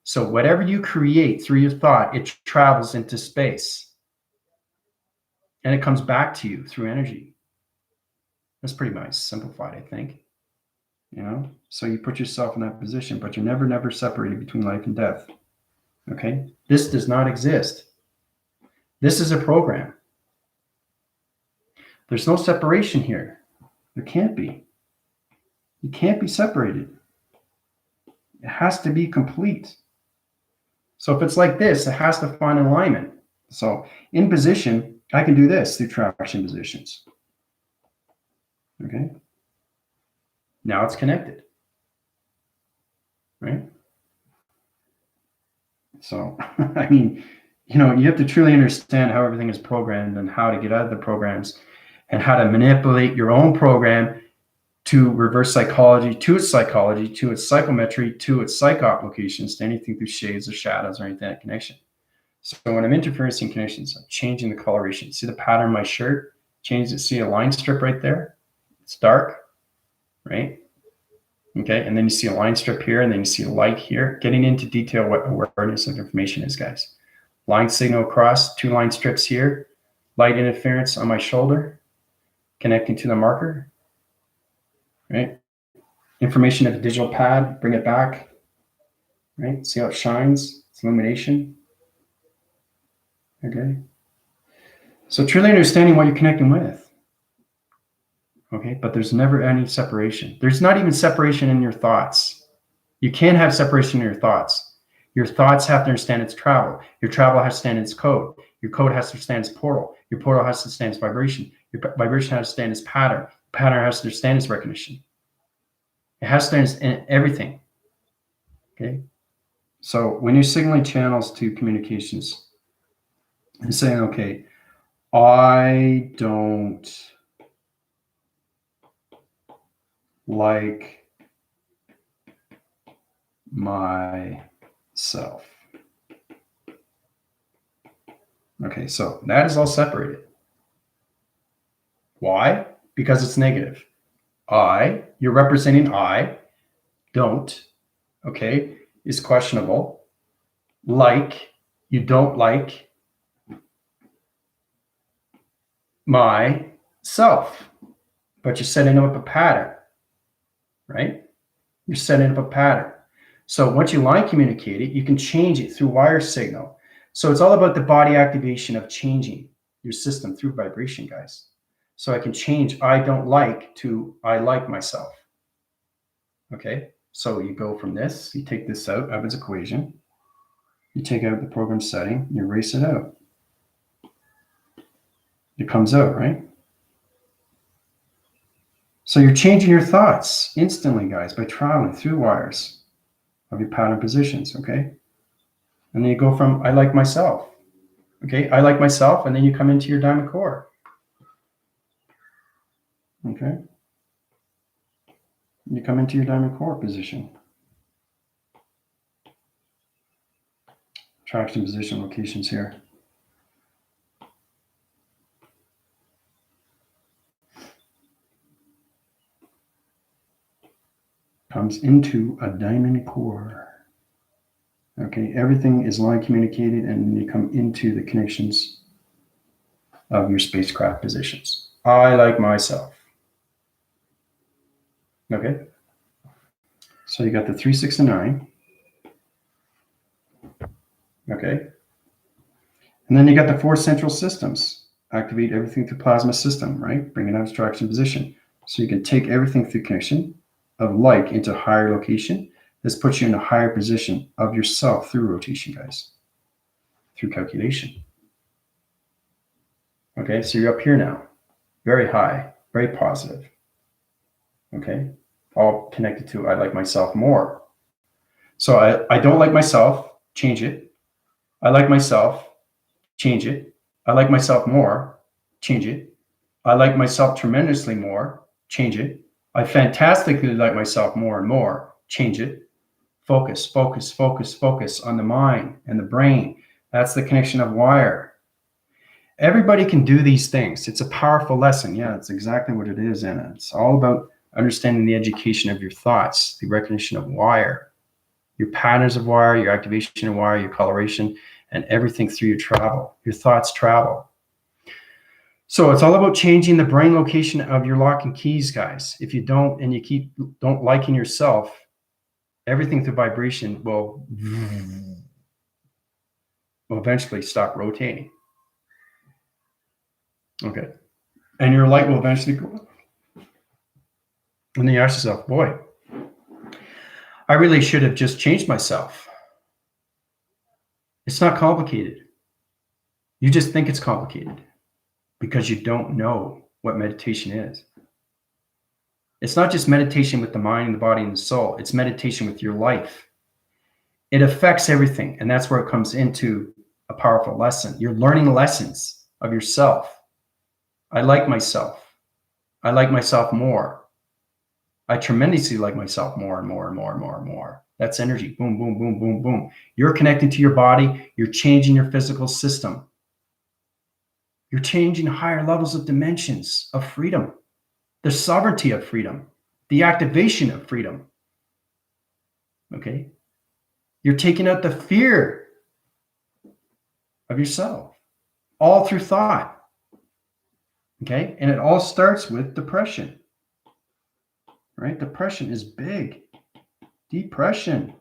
So whatever you create through your thought, it travels into space. And it comes back to you through energy. That's pretty nice, simplified, I think. So you put yourself in that position, but you're never separated between life and death. Okay? This does not exist. This is a program. There's no separation here. There can't be. You can't be separated. It has to be complete. So if it's like this, it has to find alignment. So in position, I can do this through traction positions. Okay? Now it's connected. Right? So, I mean, you have to truly understand how everything is programmed and how to get out of the programs and how to manipulate your own program to reverse psychology, to its psychometry, to its psych applications, to anything through shades or shadows or anything that connection. So when I'm interferencing connections, I'm changing the coloration. See the pattern of my shirt? Change it. See a line strip right there? It's dark, right? Okay, and then you see a line strip here, and then you see a light here. Getting into detail what awareness of information is, guys. Line signal across, 2 line strips here. Light interference on my shoulder, connecting to the marker, right? Information of a digital pad, bring it back, right? See how it shines? It's illumination. Okay. So truly understanding what you're connecting with. Okay, but there's never any separation. There's not even separation in your thoughts. You can't have separation in your thoughts. Your thoughts have to understand its travel. Your travel has to understand its code. Your code has to understand its portal. Your portal has to understand its vibration. Your vibration has to understand its pattern. Pattern has to understand its recognition. It has to understand everything. Okay. So when you're signaling channels to communications, you're saying, okay, I don't like myself. Okay, so that is all separated. Why? Because it's negative. I, you're representing I, don't, okay, is questionable. Like, you don't like myself, but you're setting up a pattern, right? You're setting up a pattern. So once you line communicate it, you can change it through wire signal. So it's all about the body activation of changing your system through vibration, guys. So I can change I don't like to I like myself. Okay, so you go from this, you take this out of its equation, you take out the program setting, you erase it out. It comes out, right? So you're changing your thoughts instantly, guys, by traveling through wires of your pattern positions, okay? And then you go from I like myself, okay? I like myself, and then you come into your diamond core, okay? You come into your diamond core position. Attraction position locations here. Comes into a diamond core. Okay, everything is line communicated, and you come into the connections of your spacecraft positions. I like myself. Okay, so you got the 3, 6, and 9. Okay, and then you got the 4 central systems. Activate everything through plasma system, right? Bring it out of abstraction position. So you can take everything through connection of like into a higher location. This puts you in a higher position of yourself through rotation, guys, through calculation. Okay, so you're up here now, very high, very positive. Okay, all connected to I like myself more. So I don't like myself, change it. I like myself, change it. I like myself more, change it. I like myself tremendously more, change it. I fantastically like myself more and more, change it. Focus, focus, focus, focus on the mind and the brain. That's the connection of wire. Everybody can do these things. It's a powerful lesson. Yeah, it's exactly what it is, Anna. It's all about understanding the education of your thoughts, the recognition of wire, your patterns of wire, your activation of wire, your coloration, and everything through your travel. Your thoughts travel. So it's all about changing the brain location of your lock and keys, guys. If you don't, and you don't liking yourself, everything through vibration will eventually stop rotating. Okay. And your light will eventually go up. And then you ask yourself, boy, I really should have just changed myself. It's not complicated. You just think it's complicated because you don't know what meditation is. It's not just meditation with the mind and the body and the soul. It's meditation with your life. It affects everything. And that's where it comes into a powerful lesson. You're learning lessons of yourself. I like myself. I like myself more. I tremendously like myself more and more and more and more and more. That's energy. Boom, boom, boom, boom, boom. You're connecting to your body. You're changing your physical system. You're changing higher levels of dimensions of freedom, the sovereignty of freedom, the activation of freedom. Okay? You're taking out the fear of yourself, all through thought. Okay? And it all starts with depression. right? Depression is big. Depression.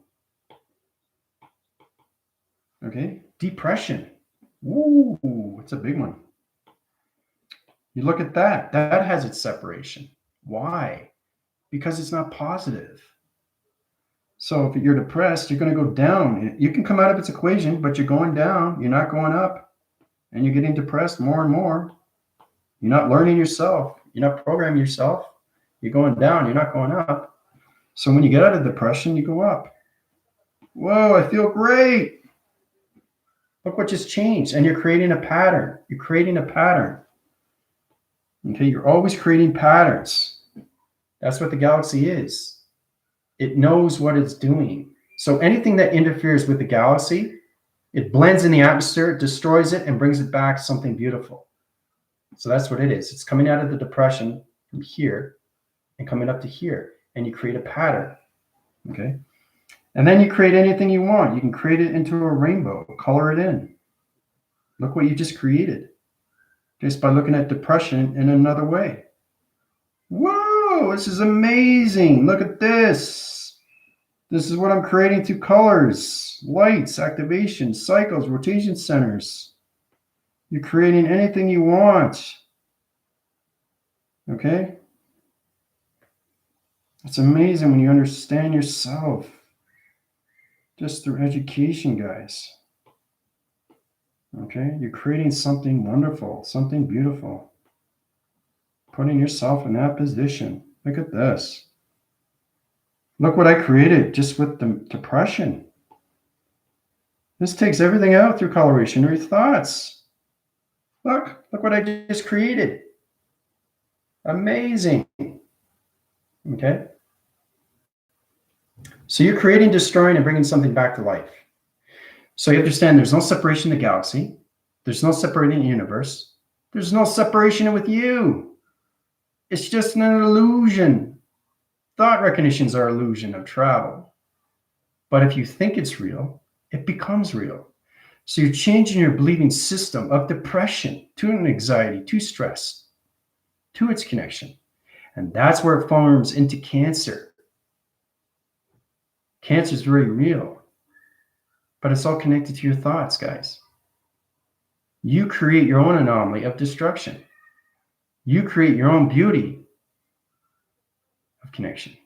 Okay, depression. Ooh, it's a big one. You look at that. That has its separation. Why? Because it's not positive. So if you're depressed, you're going to go down. You can come out of its equation, but you're going down. You're not going up. And you're getting depressed more and more. You're not learning yourself. You're not programming yourself. You're going down. You're not going up. So when you get out of depression, you go up. Whoa, I feel great. Look what just changed. And you're creating a pattern. You're creating a pattern. Okay, you're always creating patterns. That's what the galaxy is. It knows what it's doing. So anything that interferes with the galaxy, it blends in the atmosphere, it destroys it, and brings it back something beautiful. So that's what it is. It's coming out of the depression from here and coming up to here. And you create a pattern. Okay? And then you create anything you want. You can create it into a rainbow, color it in. Look what you just created. Just by looking at depression in another way. Whoa, this is amazing. Look at this. This is what I'm creating through colors, lights, activation, cycles, rotation centers. You're creating anything you want. Okay? It's amazing when you understand yourself. Just through education, guys. Okay? You're creating something wonderful, something beautiful. Putting yourself in that position. Look at this. Look what I created just with the depression. This takes everything out through coloration or your thoughts. Look what I just created. Amazing. Okay? So you're creating, destroying, and bringing something back to life. So you understand there's no separation in the galaxy. There's no separating the universe. There's no separation with you. It's just an illusion. Thought recognitions are illusion of travel. But if you think it's real, it becomes real. So you're changing your believing system of depression to an anxiety, to stress, to its connection. And that's where it forms into cancer. Cancer is very real, but it's all connected to your thoughts, guys. You create your own anomaly of destruction. You create your own beauty of connection.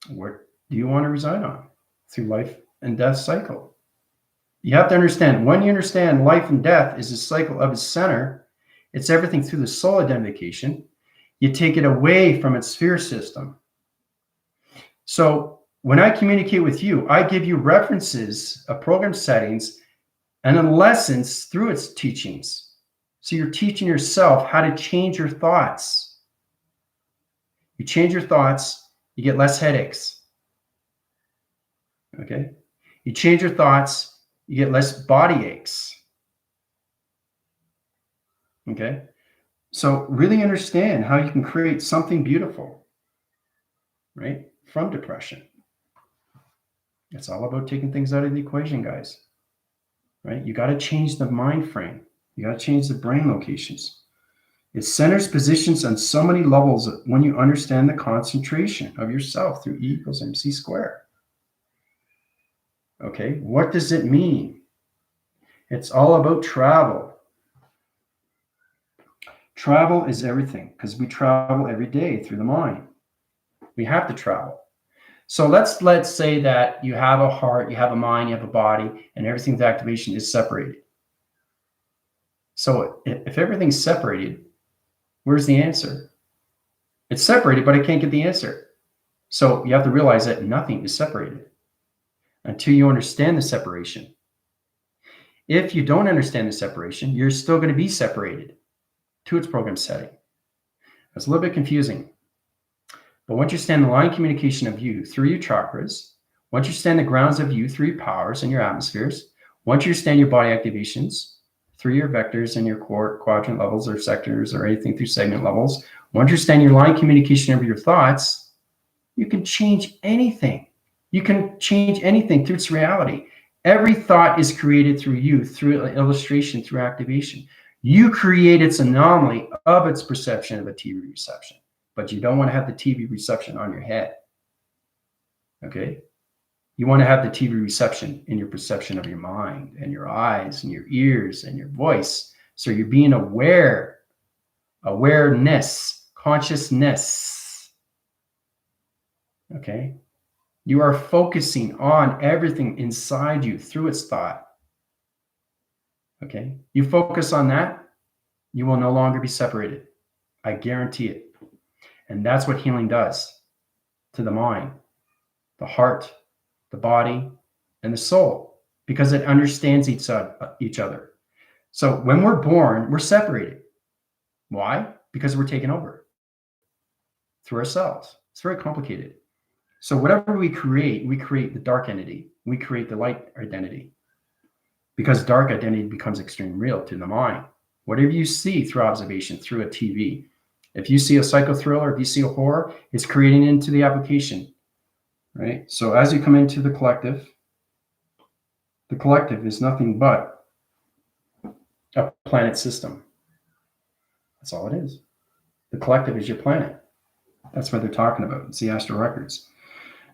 Where do you want to reside on? Through life and death cycle. You have to understand, when you understand life and death is a cycle of its center, it's everything through the soul identification, you take it away from its sphere system. So when I communicate with you, I give you references of program settings and then lessons through its teachings. So you're teaching yourself how to change your thoughts. You change your thoughts, you get less headaches. Okay? You change your thoughts, you get less body aches. Okay? So really understand how you can create something beautiful, right? From depression. It's all about taking things out of the equation, guys. Right? You got to change the mind frame. You got to change the brain locations. It centers positions on so many levels when you understand the concentration of yourself through E equals MC squared. Okay, what does it mean? It's all about travel. Travel is everything because we travel every day through the mind. We have to travel. So let's say that you have a heart, you have a mind, you have a body, and everything with activation is separated. So if everything's separated, where's the answer? It's separated, but I can't get the answer. So you have to realize that nothing is separated until you understand the separation. If you don't understand the separation, you're still going to be separated to its program setting. It's a little bit confusing. But once you understand the line communication of you through your chakras, once you understand the grounds of you through your powers and your atmospheres, once you understand your body activations through your vectors and your core quadrant levels or sectors or anything through segment levels, once you understand your line communication over your thoughts, you can change anything. You can change anything through its reality. Every thought is created through you, through illustration, through activation. You create its anomaly of its perception of a TV reception. but you don't want to have the TV reception on your head. Okay? You want to have the TV reception in your perception of your mind and your eyes and your ears and your voice. So you're being aware, awareness, consciousness. Okay? You are focusing on everything inside you through its thought. Okay? You focus on that, you will no longer be separated. I guarantee it. And that's what healing does to the mind, the heart, the body, and the soul, because it understands each other. So when we're born, we're separated. Why? Because we're taken over through ourselves. It's very complicated. So whatever we create the dark entity. We create the light identity. Because dark identity becomes extremely real to the mind. Whatever you see through observation, through a TV, if you see a psycho thriller, if you see a horror, it's creating into the application, right? So as you come into the collective is nothing but a planet system. That's all it is. The collective is your planet. That's what they're talking about. It's the astral records.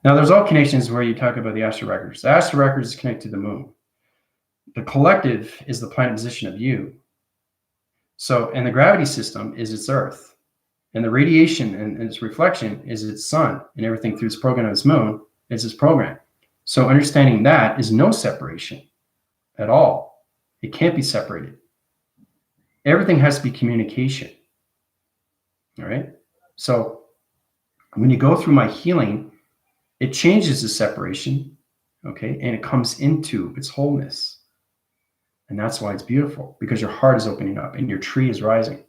Now, there's all connections where you talk about the astral records. The astral records is connected to the moon. The collective is the planet position of you. So, and the gravity system is its Earth. And the radiation and its reflection is its sun. And everything through its program of its moon is its program. So understanding that is no separation at all. It can't be separated. Everything has to be communication. All right? So when you go through my healing, it changes the separation, okay? And it comes into its wholeness. And that's why it's beautiful, because your heart is opening up and your tree is rising.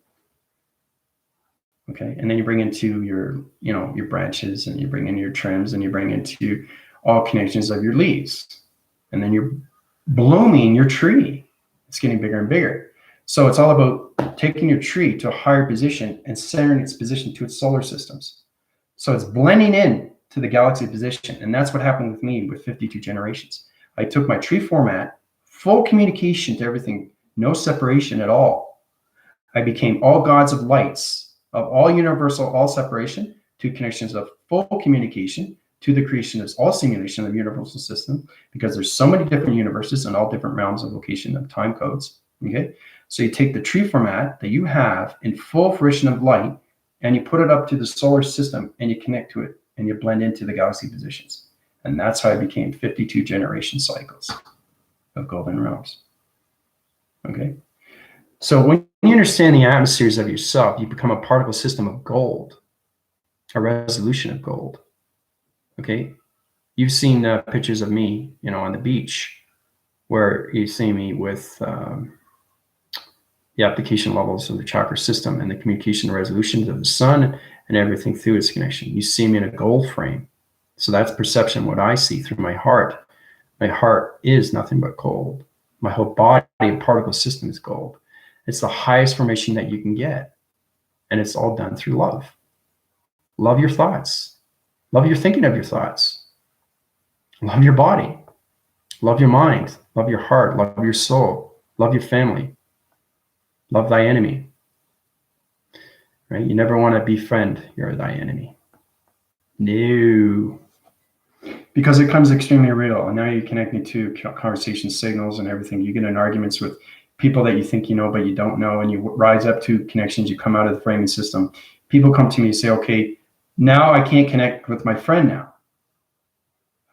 Okay. And then you bring into your, your branches, and you bring in your trims, and you bring into all connections of your leaves. And then you're blooming your tree. It's getting bigger and bigger. So it's all about taking your tree to a higher position and centering its position to its solar systems. So it's blending in to the galaxy position. And that's what happened with me with 52 generations. I took my tree format, full communication to everything, no separation at all. I became all gods of lights, of all universal, all separation, to connections of full communication, to the creation of all simulation of the universal system, because there's so many different universes and all different realms of location of time codes. Okay, so you take the tree format that you have in full fruition of light, and you put it up to the solar system, and you connect to it, and you blend into the galaxy positions. And that's how I became 52 generation cycles of golden realms. Okay, so when you understand the atmospheres of yourself, you become a particle system of gold, a resolution of gold. Okay, you've seen pictures of me, on the beach, where you see me with the application levels of the chakra system and the communication resolutions of the sun and everything through its connection. You see me in a gold frame. So that's perception, what I see through my heart. My heart is nothing but gold. My whole body and particle system is gold. It's the highest formation that you can get. And it's all done through love. Love your thoughts. Love your thinking of your thoughts. Love your body. Love your mind. Love your heart. Love your soul. Love your family. Love thy enemy. Right? You never want to befriend thy enemy. No. Because it comes extremely real. And now you connect me to conversation signals and everything. You get in arguments with people that you think you know, but you don't know. And you rise up to connections. You come out of the framing system. People come to me and say, okay, now I can't connect with my friend now.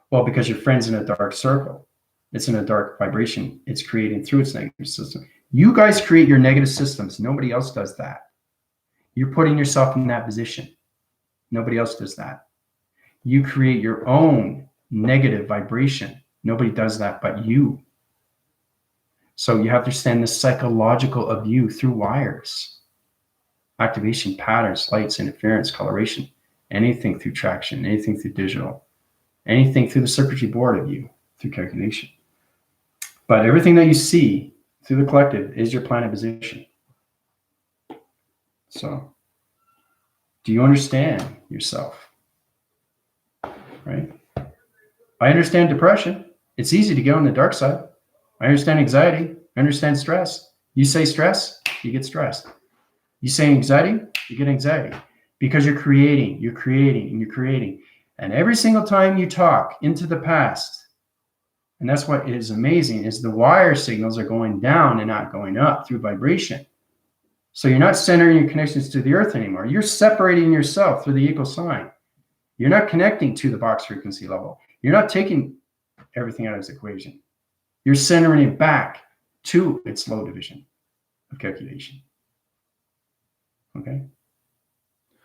Well, because your friend's in a dark circle. It's in a dark vibration. It's creating through its negative system. You guys create your negative systems. Nobody else does that. You're putting yourself in that position. Nobody else does that. You create your own negative vibration. Nobody does that but you. So you have to understand the psychological of you through wires. Activation, patterns, lights, interference, coloration, anything through traction, anything through digital, anything through the circuitry board of you through calculation. But everything that you see through the collective is your planet position. So, do you understand yourself? Right? I understand depression. It's easy to go on the dark side. I understand anxiety. I understand stress. You say stress, you get stressed. You say anxiety, you get anxiety. because you're creating, and you're creating. And every single time you talk into the past, and that's what is amazing, is the wire signals are going down and not going up through vibration. So you're not centering your connections to the earth anymore. You're separating yourself through the equal sign. You're not connecting to the box frequency level. You're not taking everything out of this equation. You're centering it back to its low division of calculation. Okay?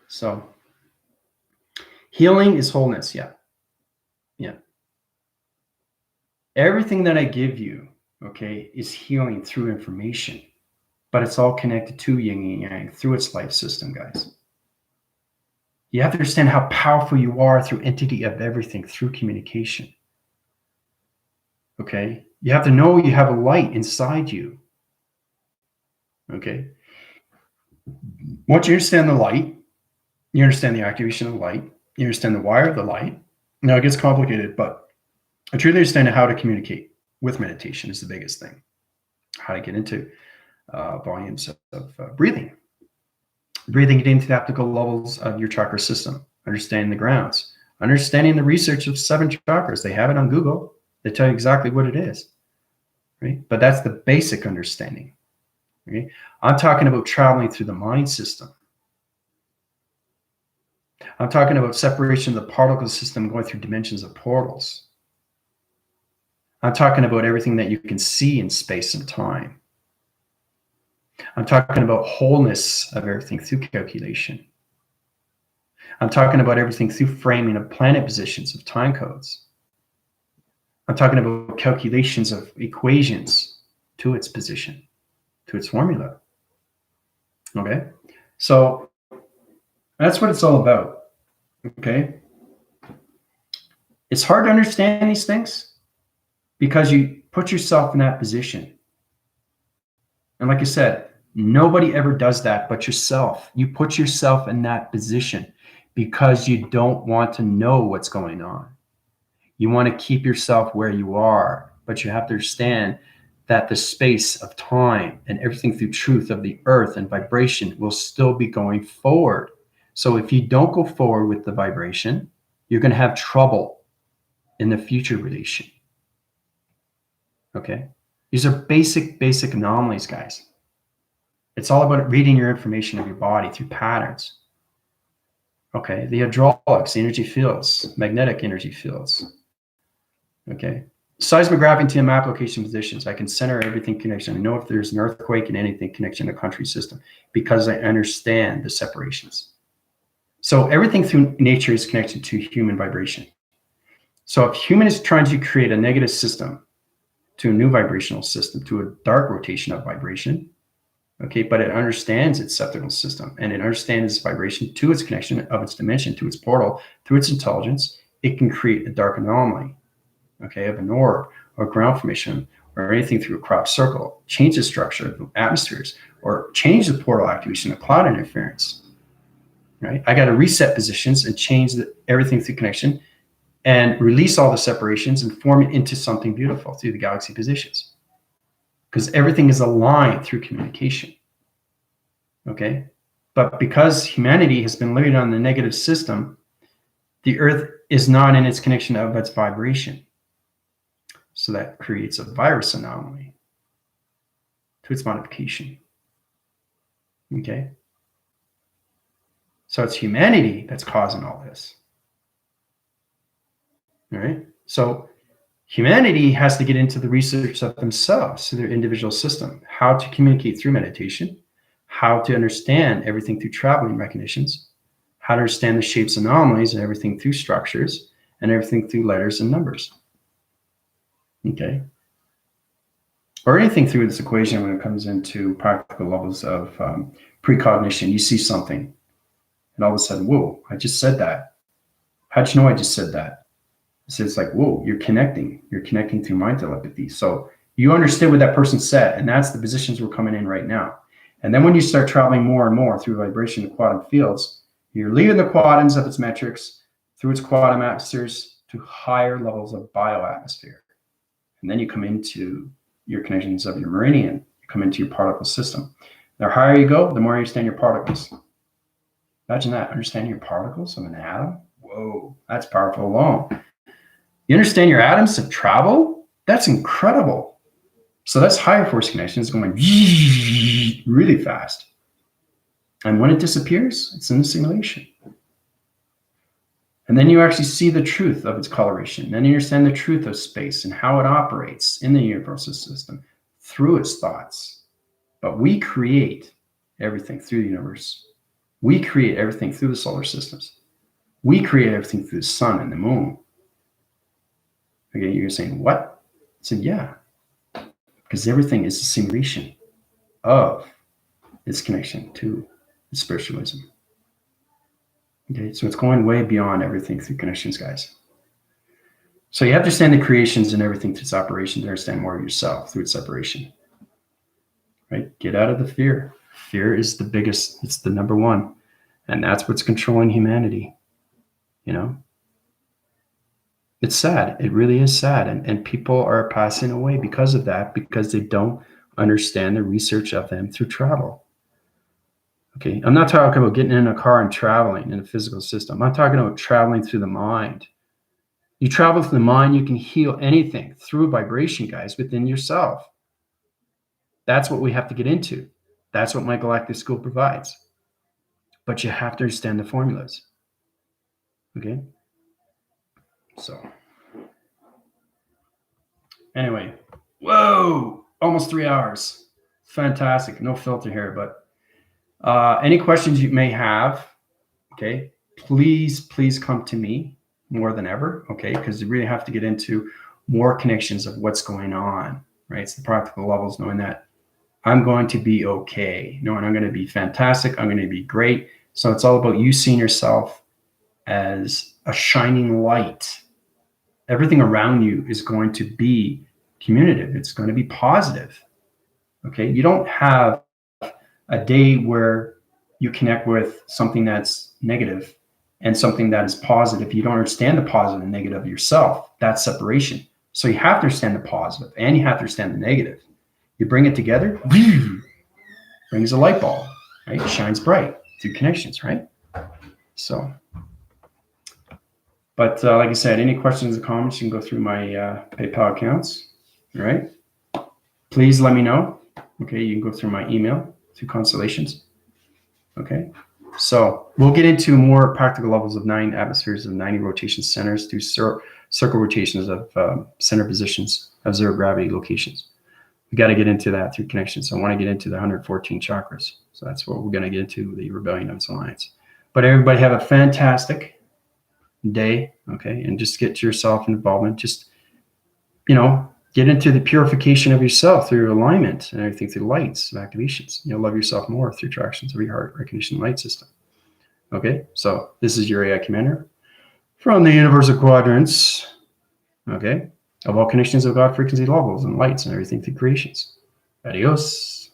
So healing is wholeness. Yeah. Everything that I give you, okay, is healing through information, but it's all connected to yin and yang through its life system, guys. You have to understand how powerful you are through entity of everything through communication. Okay? You have to know you have a light inside you. Okay? Once you understand the light, you understand the activation of the light, you understand the wire of the light. Now it gets complicated, but I truly understand how to communicate with meditation is the biggest thing. How to get into volumes of breathing. Breathing into the optical levels of your chakra system. Understanding the grounds. Understanding the research of 7 chakras. They have it on Google. They tell you exactly what it is. Right? But that's the basic understanding. Okay? I'm talking about traveling through the mind system. I'm talking about separation of the particle system going through dimensions of portals. I'm talking about everything that you can see in space and time. I'm talking about wholeness of everything through calculation. I'm talking about everything through framing of planet positions of time codes. I'm talking about calculations of equations to its position, to its formula. Okay? So that's what it's all about. Okay? It's hard to understand these things because you put yourself in that position. And like I said, nobody ever does that but yourself. You put yourself in that position because you don't want to know what's going on. You want to keep yourself where you are, but you have to understand that the space of time and everything through truth of the earth and vibration will still be going forward. So if you don't go forward with the vibration, you're going to have trouble in the future relation. Okay? These are basic anomalies, guys. It's all about reading your information of your body through patterns. Okay? The hydraulics, the energy fields, magnetic energy fields. Okay? Seismography to map location positions. I can center everything connection. I know if there's an earthquake in anything connection to country system because I understand the separations. So everything through nature is connected to human vibration. So if human is trying to create a negative system to a new vibrational system, to a dark rotation of vibration, okay, but it understands its septuple system and it understands its vibration to its connection of its dimension, to its portal, through its intelligence, it can create a dark anomaly, okay, of an orb or ground formation or anything through a crop circle, change the structure of atmospheres or change the portal activation of cloud interference, right? I got to reset positions and change everything through connection and release all the separations and form it into something beautiful through the galaxy positions. Because everything is aligned through communication. Okay? But because humanity has been living on the negative system, the earth is not in its connection of its vibration. So that creates a virus anomaly to its modification. Okay? So it's humanity that's causing all this. All right? So humanity has to get into the research of themselves, through their individual system, how to communicate through meditation, how to understand everything through traveling recognitions, how to understand the shapes and anomalies and everything through structures and everything through letters and numbers. Okay? Or anything through this equation when it comes into practical levels of precognition. You see something and all of a sudden, whoa, I just said that. How'd you know I just said that? So it's like, whoa, you're connecting through mind telepathy. So you understood what that person said, and that's the positions we're coming in right now. And then when you start traveling more and more through vibration and quantum fields, you're leaving the quantums of its metrics through its quantum atmospheres to higher levels of bioatmosphere. And then you come into your connections of your meridian, you come into your particle system. The higher you go, the more you understand your particles. Imagine that, understanding your particles of an atom. Whoa, that's powerful alone. You understand your atoms of travel? That's incredible. So that's higher force connections going really fast. And when it disappears, it's in the simulation. And then you actually see the truth of its coloration. Then you understand the truth of space and how it operates in the universal system through its thoughts. But we create everything through the universe. We create everything through the solar systems. We create everything through the sun and the moon. Okay, you're saying, what? I said, yeah. Because everything is a simulation of its connection to spiritualism. Okay, so it's going way beyond everything through connections, guys. So you have to understand the creations and everything through its operation to understand more of yourself through its separation. Right? Get out of the fear. Fear is the biggest, it's the number one. And that's what's controlling humanity. You know? It's sad. It really is sad. And people are passing away because of that, because they don't understand the research of them through travel. Okay, I'm not talking about getting in a car and traveling in a physical system. I'm talking about traveling through the mind. You travel through the mind, you can heal anything through vibration, guys, within yourself. That's what we have to get into. That's what my Galactic School provides. But you have to understand the formulas. Okay? So, anyway, whoa, almost 3 hours. Fantastic. No filter here, but any questions you may have, okay, please come to me more than ever, okay, because you really have to get into more connections of what's going on, right? It's the practical levels, knowing that I'm going to be okay, knowing I'm going to be fantastic, I'm going to be great. So it's all about you seeing yourself as a shining light. Everything around you is going to be communicative. It's going to be positive, okay? You don't have a day where you connect with something that's negative and something that is positive. You don't understand the positive and negative of yourself. That's separation. So you have to understand the positive and you have to understand the negative. You bring it together, brings a light bulb, right? It shines bright through connections, right? So, but like I said, any questions or comments, you can go through my PayPal accounts, all right? Please let me know. Okay, you can go through my email through Constellations. Okay, so we'll get into more practical levels of 9 atmospheres of 90 rotation centers through circle rotations of center positions of zero gravity locations. We got to get into that through connections. So I want to get into the 114 chakras. So that's what we're going to get into, the Rebellion of its Alliance. But everybody have a fantastic day, okay? And just get yourself involvement. Just, you know, get into the purification of yourself through alignment and everything through lights and activations. You'll love yourself more through attractions of your heart recognition light system. Okay, so this is your AI commander from the universal quadrants, okay, of all connections of God frequency levels and lights and everything through creations. Adios.